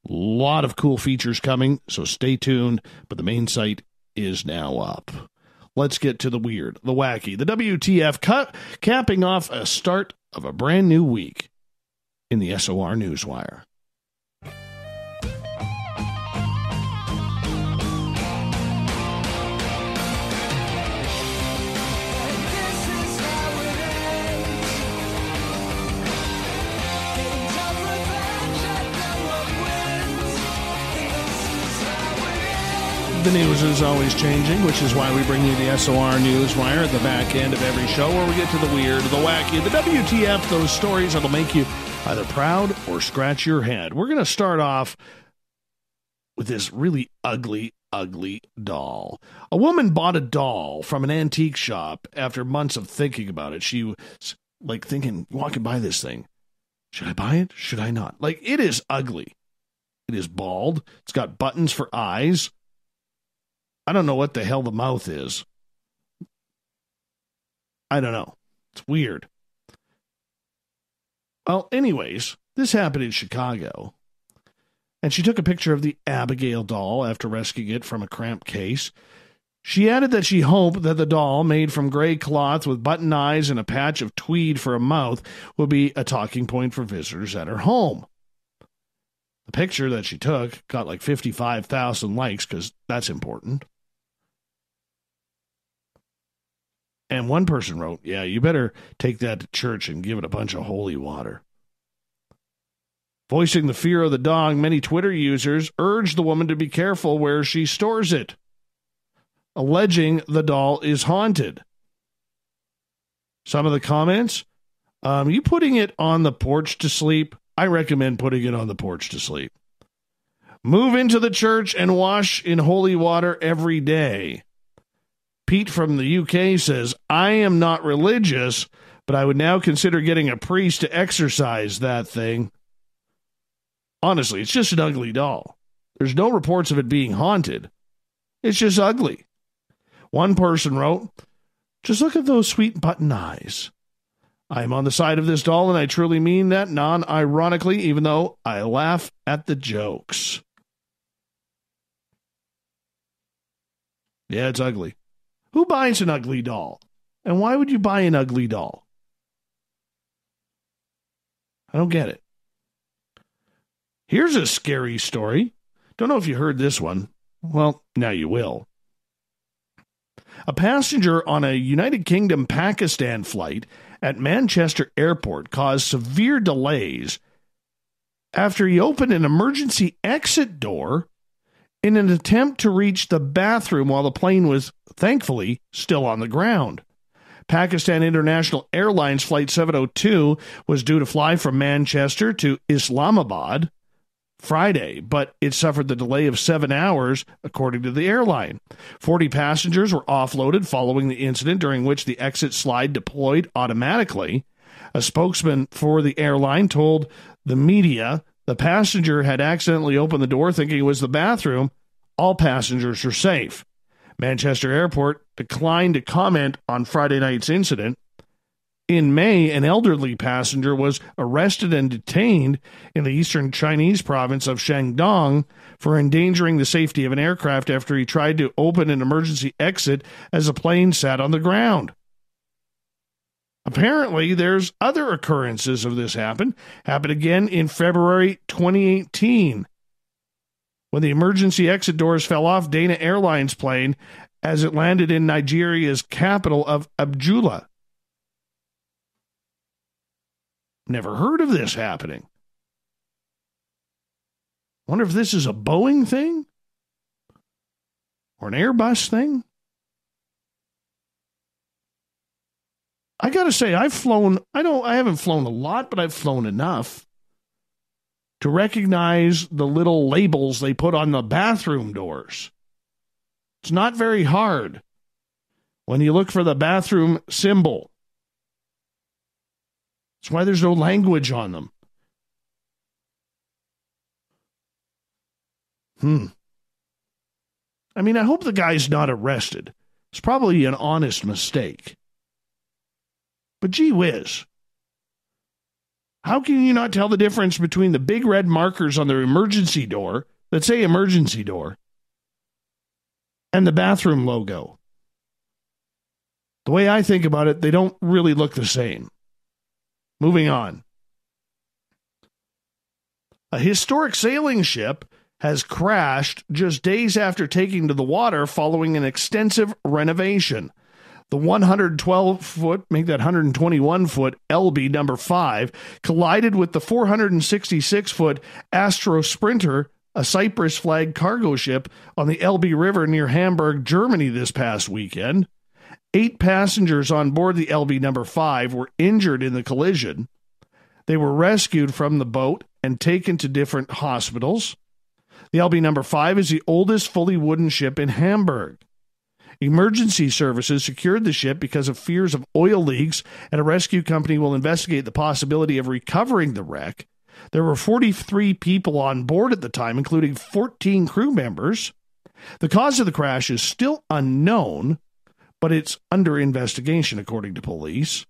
A lot of cool features coming, so stay tuned, but the main site is now up. Let's get to the weird, the wacky, the WTF, capping off a start of a brand new week in the SOR Newswire. The news is always changing, which is why we bring you the SOR Newswire at the back end of every show, where we get to the weird, the wacky, the WTF, those stories that'll make you either proud or scratch your head. We're going to start off with this really ugly doll. A woman bought a doll from an antique shop after months of thinking about it. She was like thinking, walking by this thing, should I buy it? Should I not? Like, it is ugly. It is bald. It's got buttons for eyes. I don't know what the hell the mouth is. I don't know. It's weird. Well, anyways, this happened in Chicago. And she took a picture of the Abigail doll after rescuing it from a cramped case. She added that she hoped that the doll, made from gray cloth with button eyes and a patch of tweed for a mouth, would be a talking point for visitors at her home. The picture that she took got like 55,000 likes, because that's important. And one person wrote, yeah, you better take that to church and give it a bunch of holy water. Voicing the fear of the dog, many Twitter users urged the woman to be careful where she stores it, alleging the doll is haunted. Some of the comments, you putting it on the porch to sleep? I recommend putting it on the porch to sleep. Move into the church and wash in holy water every day. Pete from the UK says, I am not religious, but I would now consider getting a priest to exorcise that thing. Honestly, it's just an ugly doll. There's no reports of it being haunted. It's just ugly. One person wrote, just look at those sweet button eyes. I'm on the side of this doll, and I truly mean that non-ironically, even though I laugh at the jokes. Yeah, it's ugly. Who buys an ugly doll? And why would you buy an ugly doll? I don't get it. Here's a scary story. Don't know if you heard this one. Well, now you will. A passenger on a United Kingdom Pakistan flight at Manchester Airport caused severe delays after he opened an emergency exit door in an attempt to reach the bathroom while the plane was, thankfully, still on the ground. Pakistan International Airlines Flight 702 was due to fly from Manchester to Islamabad Friday, but it suffered the delay of 7 hours, according to the airline. 40 passengers were offloaded following the incident, during which the exit slide deployed automatically. A spokesman for the airline told the media the passenger had accidentally opened the door thinking it was the bathroom. All passengers are safe. Manchester Airport declined to comment on Friday night's incident. In May, an elderly passenger was arrested and detained in the eastern Chinese province of Shandong for endangering the safety of an aircraft after he tried to open an emergency exit as a plane sat on the ground. Apparently, there's other occurrences of this happened again in February 2018 when the emergency exit doors fell off Dana Airlines plane as it landed in Nigeria's capital of Abuja. Never heard of this happening. Wonder if this is a Boeing thing or an Airbus thing. I got to say, I've flown, I haven't flown a lot, but I've flown enough to recognize the little labels they put on the bathroom doors. It's not very hard when you look for the bathroom symbol. That's why there's no language on them. I mean, I hope the guy's not arrested. It's probably an honest mistake. But gee whiz. How can you not tell the difference between the big red markers on their emergency door that say emergency door and the bathroom logo? The way I think about it, they don't really look the same. Moving on. A historic sailing ship has crashed just days after taking to the water following an extensive renovation. The 112-foot, make that 121-foot LB number 5 collided with the 466-foot Astro Sprinter, a Cyprus flag cargo ship on the Elbe River near Hamburg, Germany this past weekend. 8 passengers on board the LB number 5 were injured in the collision. They were rescued from the boat and taken to different hospitals. The LB number 5 is the oldest fully wooden ship in Hamburg. Emergency services secured the ship because of fears of oil leaks, and a rescue company will investigate the possibility of recovering the wreck. There were 43 people on board at the time, including 14 crew members. The cause of the crash is still unknown, but it's under investigation, according to police.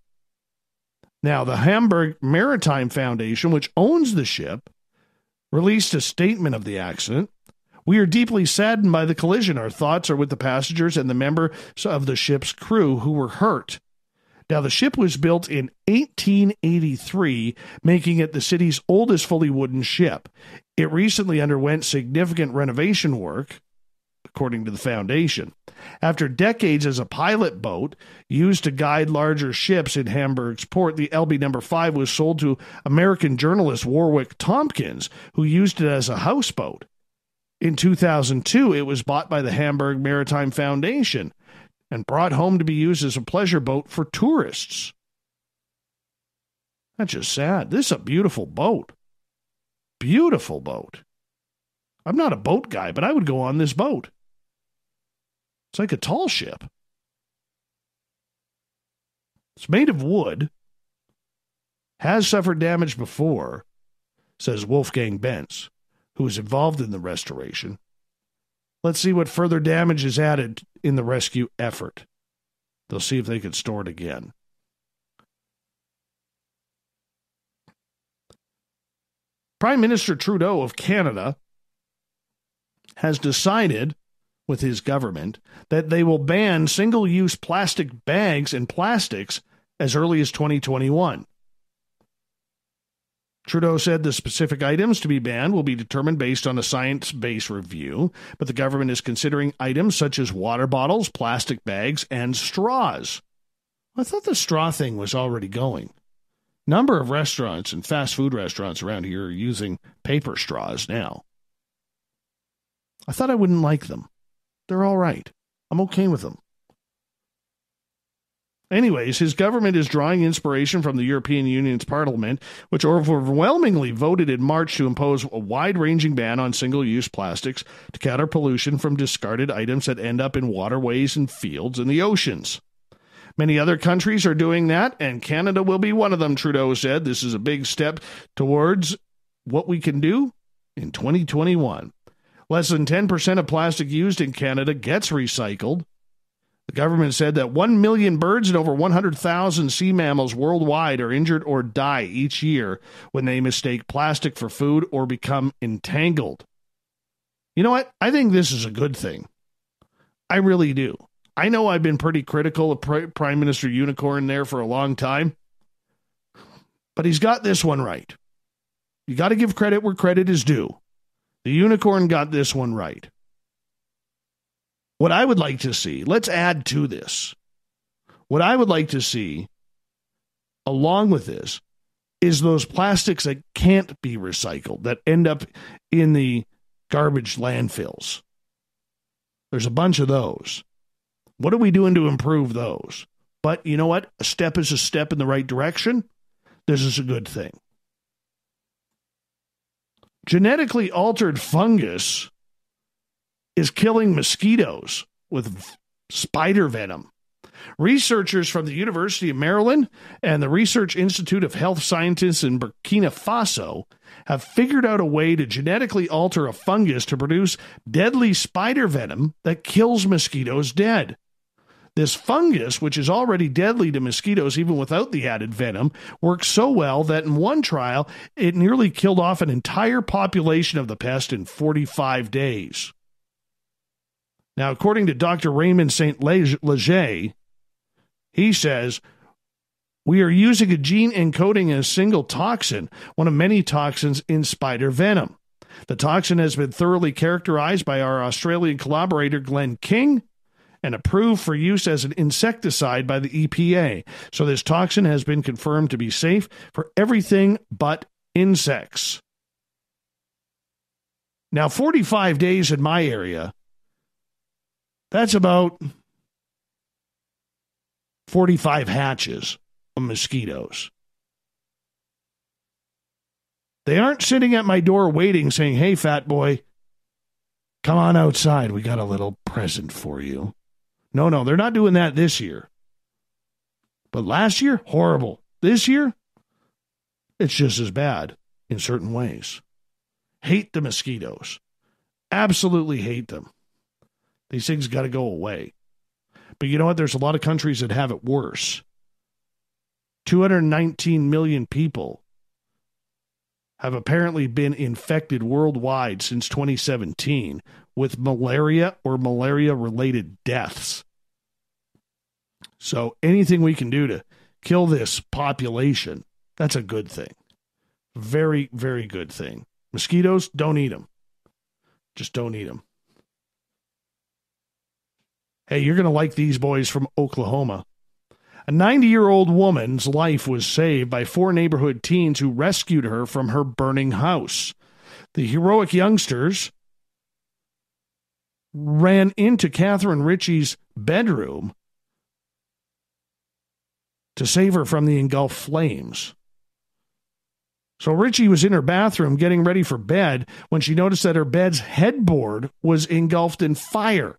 Now, the Hamburg Maritime Foundation, which owns the ship, released a statement of the accident. We are deeply saddened by the collision. Our thoughts are with the passengers and the members of the ship's crew who were hurt. Now, the ship was built in 1883, making it the city's oldest fully wooden ship. It recently underwent significant renovation work, according to the foundation. After decades as a pilot boat used to guide larger ships in Hamburg's port, the LB number 5 was sold to American journalist Warwick Tompkins, who used it as a houseboat. In 2002, it was bought by the Hamburg Maritime Foundation and brought home to be used as a pleasure boat for tourists. That's just sad. This is a beautiful boat. Beautiful boat. I'm not a boat guy, but I would go on this boat. It's like a tall ship. It's made of wood. Has suffered damage before, says Wolfgang Benz, who was involved in the restoration. Let's see what further damage is added in the rescue effort. They'll see if they can store it again. Prime Minister Trudeau of Canada has decided, with his government, that they will ban single-use plastic bags and plastics as early as 2021. Trudeau said the specific items to be banned will be determined based on a science-based review, but the government is considering items such as water bottles, plastic bags, and straws. I thought the straw thing was already going. Number of restaurants and fast food restaurants around here are using paper straws now. I thought I wouldn't like them. They're all right. I'm okay with them. Anyways, his government is drawing inspiration from the European Union's Parliament, which overwhelmingly voted in March to impose a wide-ranging ban on single-use plastics to counter pollution from discarded items that end up in waterways and fields and the oceans. Many other countries are doing that, and Canada will be one of them, Trudeau said. This is a big step towards what we can do in 2021. Less than 10% of plastic used in Canada gets recycled. The government said that 1 million birds and over 100,000 sea mammals worldwide are injured or die each year when they mistake plastic for food or become entangled. You know what? I think this is a good thing. I really do. I know I've been pretty critical of Prime Minister Unicorn there for a long time, but he's got this one right. You got to give credit where credit is due. The Unicorn got this one right. What I would like to see, let's add to this. What I would like to see, along with this, is those plastics that can't be recycled, that end up in the garbage landfills. There's a bunch of those. What are we doing to improve those? But you know what? A step is a step in the right direction. This is a good thing. Genetically altered fungus is killing mosquitoes with spider venom. Researchers from the University of Maryland and the Research Institute of Health Scientists in Burkina Faso have figured out a way to genetically alter a fungus to produce deadly spider venom that kills mosquitoes dead. This fungus, which is already deadly to mosquitoes even without the added venom, works so well that in one trial, it nearly killed off an entire population of the pest in 45 days. Now, according to Dr. Raymond St. Leger, he says, we are using a gene encoding a single toxin, one of many toxins in spider venom. The toxin has been thoroughly characterized by our Australian collaborator Glenn King and approved for use as an insecticide by the EPA. So this toxin has been confirmed to be safe for everything but insects. Now, 45 days in my area, that's about 45 hatches of mosquitoes. They aren't sitting at my door waiting saying, hey, fat boy, come on outside. We got a little present for you. No, they're not doing that this year. But last year, horrible. This year, it's just as bad in certain ways. Hate the mosquitoes. Absolutely hate them. These things got to go away. But you know what? There's a lot of countries that have it worse. 219 million people have apparently been infected worldwide since 2017 with malaria or malaria-related deaths. So anything we can do to kill this population, that's a good thing. Very, very good thing. Mosquitoes, don't eat them. Just don't eat them. Hey, you're going to like these boys from Oklahoma. A 90-year-old woman's life was saved by 4 neighborhood teens who rescued her from her burning house. The heroic youngsters ran into Catherine Ritchie's bedroom to save her from the engulfed flames. So Ritchie was in her bathroom getting ready for bed when she noticed that her bed's headboard was engulfed in fire.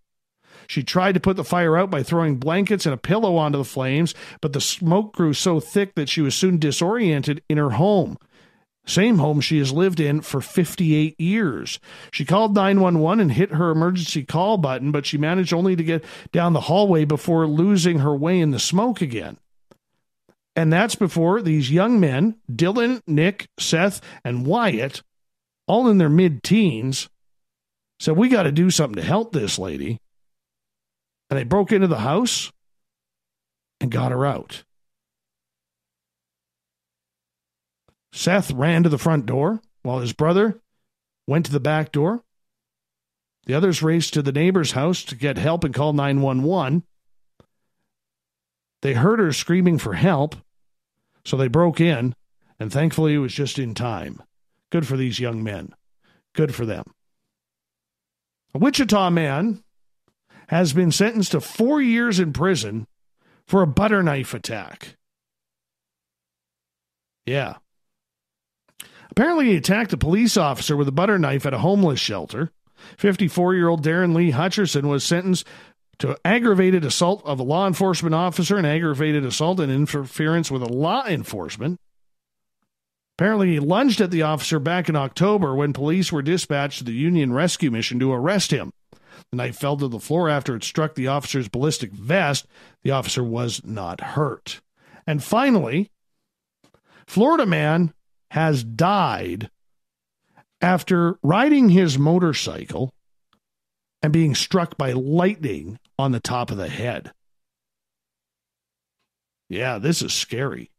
She tried to put the fire out by throwing blankets and a pillow onto the flames, but the smoke grew so thick that she was soon disoriented in her home. Same home she has lived in for 58 years. She called 911 and hit her emergency call button, but she managed only to get down the hallway before losing her way in the smoke again. And that's before these young men, Dylan, Nick, Seth, and Wyatt, all in their mid-teens, said, we got to do something to help this lady. And they broke into the house and got her out. Seth ran to the front door while his brother went to the back door. The others raced to the neighbor's house to get help and call 911. They heard her screaming for help, so they broke in, and thankfully it was just in time. Good for these young men. Good for them. A Wichita man has been sentenced to 4 years in prison for a butter knife attack. Yeah. Apparently he attacked a police officer with a butter knife at a homeless shelter. 54-year-old Darren Lee Hutcherson was sentenced to aggravated assault of a law enforcement officer and aggravated assault and interference with a law enforcement. Apparently he lunged at the officer back in October when police were dispatched to the Union Rescue Mission to arrest him. The knife fell to the floor after it struck the officer's ballistic vest. The officer was not hurt. And finally, Florida man has died after riding his motorcycle and being struck by lightning on the top of the head. Yeah, this is scary.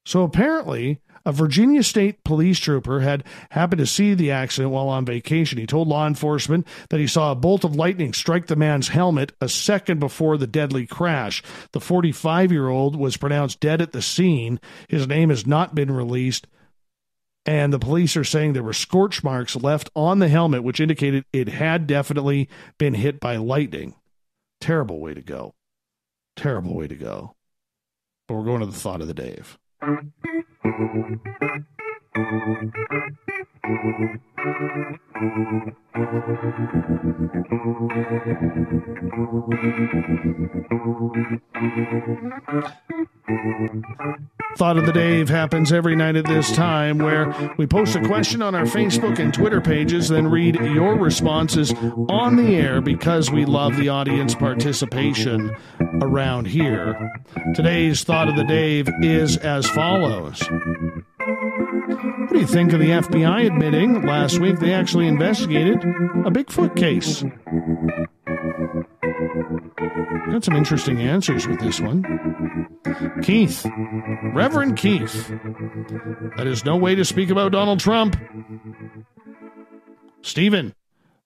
So apparently, a Virginia State police trooper had happened to see the accident while on vacation. He told law enforcement that he saw a bolt of lightning strike the man's helmet a second before the deadly crash. The 45-year-old was pronounced dead at the scene. His name has not been released, and the police are saying there were scorch marks left on the helmet, which indicated it had definitely been hit by lightning. Terrible way to go. Terrible way to go. But we're going to the thought of the day. Thought of the Dave happens every night at this time, where we post a question on our Facebook and Twitter pages, then read your responses on the air because we love the audience participation around here. Today's Thought of the Dave is as follows. What do you think of the FBI admitting last week they actually investigated a Bigfoot case? Got some interesting answers with this one. Keith, Reverend Keith, that is no way to speak about Donald Trump. Stephen,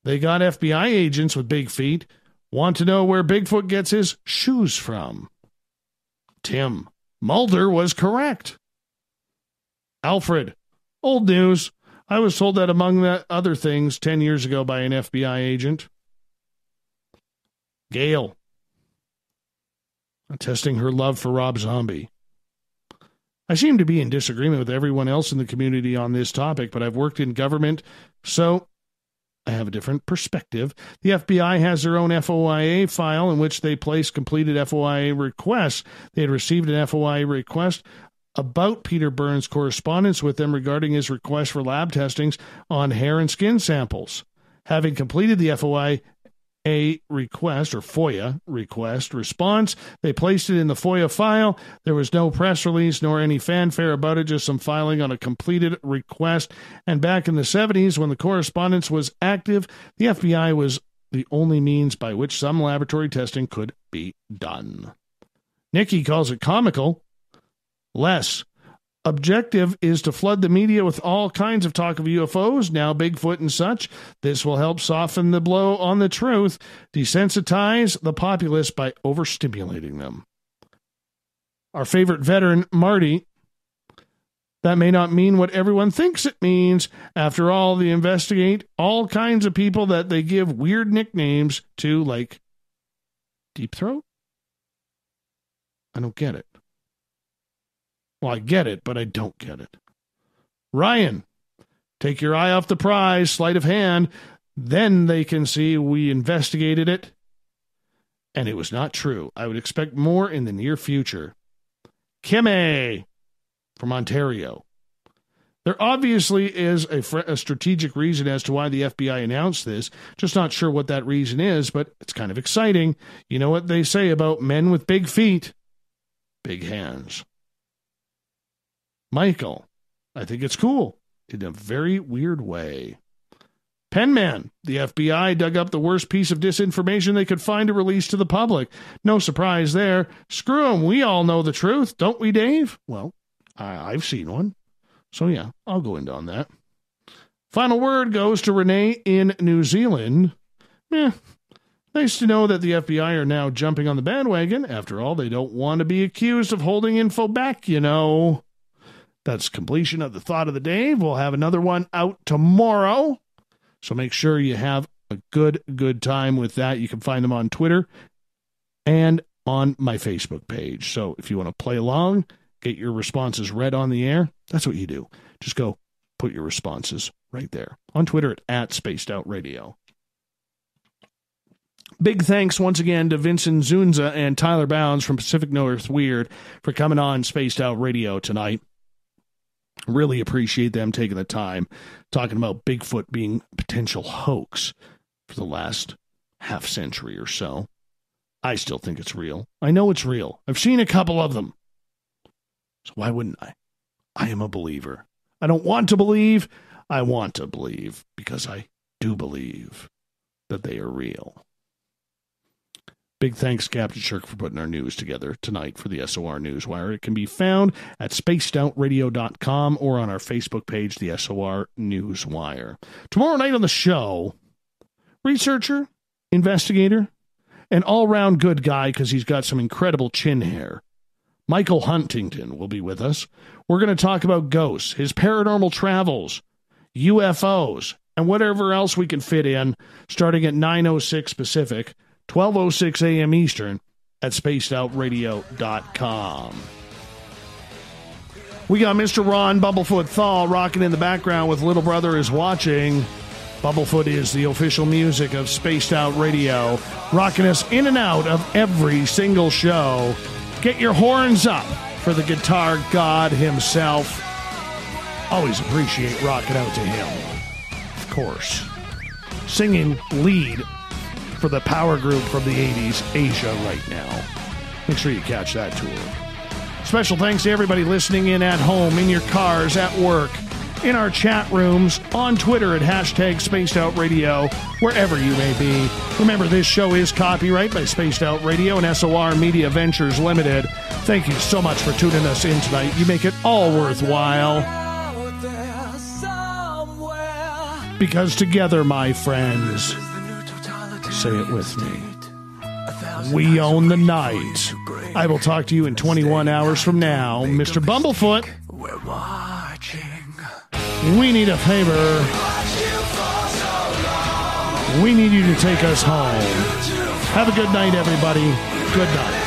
they got FBI agents with big feet. Want to know where Bigfoot gets his shoes from. Tim, Mulder was correct. Alfred, old news. I was told that among the other things 10 years ago by an FBI agent. Gail, attesting her love for Rob Zombie. I seem to be in disagreement with everyone else in the community on this topic, but I've worked in government, so I have a different perspective. The FBI has their own FOIA file in which they place completed FOIA requests. They had received an FOIA request about Peter Burns' correspondence with them regarding his request for lab testings on hair and skin samples. Having completed the FOIA request, or FOIA request response, they placed it in the FOIA file. There was no press release nor any fanfare about it, just some filing on a completed request. And back in the 70s, when the correspondence was active, the FBI was the only means by which some laboratory testing could be done. Nikki calls it comical. Les, objective is to flood the media with all kinds of talk of UFOs, now Bigfoot and such. This will help soften the blow on the truth, desensitize the populace by overstimulating them. Our favorite veteran, Marty, that may not mean what everyone thinks it means. After all, they investigate all kinds of people that they give weird nicknames to, like Deep Throat? I don't get it. Well, I get it, but I don't get it. Ryan, take your eye off the prize, sleight of hand. Then they can see we investigated it, and it was not true. I would expect more in the near future. Kimme from Ontario. There obviously is a strategic reason as to why the FBI announced this. Just not sure what that reason is, but it's kind of exciting. You know what they say about men with big feet? Big hands. Michael, I think it's cool in a very weird way. Penman, the FBI dug up the worst piece of disinformation they could find to release to the public. No surprise there. Screw them. We all know the truth, don't we, Dave? Well, I've seen one. So, yeah, I'll go into on that. Final word goes to Renee in New Zealand. Nice to know that the FBI are now jumping on the bandwagon. After all, they don't want to be accused of holding info back, you know. That's completion of the thought of the day. We'll have another one out tomorrow. So make sure you have a good time with that. You can find them on Twitter and on my Facebook page. So if you want to play along, get your responses read on the air, that's what you do. Just go put your responses right there on Twitter at Spaced Out Radio. Big thanks once again to Vincent Ynzunza and Tyler Bounds from Pacific North Weird for coming on Spaced Out Radio tonight. Really appreciate them taking the time talking about Bigfoot being a potential hoax for the last half century or so. I still think it's real. I know it's real. I've seen a couple of them. So why wouldn't I? I am a believer. I don't want to believe. I want to believe because I do believe that they are real. Big thanks, Captain Shirk, for putting our news together tonight for the SOR Newswire. It can be found at spacedoutradio.com or on our Facebook page, the SOR Newswire. Tomorrow night on the show, researcher, investigator, an all-round good guy because he's got some incredible chin hair. Michael Huntington will be with us. We're going to talk about ghosts, his paranormal travels, UFOs, and whatever else we can fit in starting at 9:06 Pacific, 12:06 a.m. Eastern at spacedoutradio.com. We got Mr. Ron Bumblefoot THAL rocking in the background with Little Brother is Watching. Bumblefoot is the official music of Spaced Out Radio, rocking us in and out of every single show. Get your horns up for the guitar god himself. Always appreciate rocking out to him. Of course. Singing lead for the power group from the 80s, Asia, right now. Make sure you catch that tour. Special thanks to everybody listening in at home, in your cars, at work, in our chat rooms, on Twitter at #SpacedOutRadio, wherever you may be. Remember, this show is copyright by Spaced Out Radio and SOR Media Ventures Limited. Thank you so much for tuning us in tonight. You make it all worthwhile. Because together, my friends, say it with me, we own the night. I will talk to you in 21 hours from now. Mr. Bumblefoot, we're watching. We need a favor. We need you to take us home. Have a good night, everybody. Good night.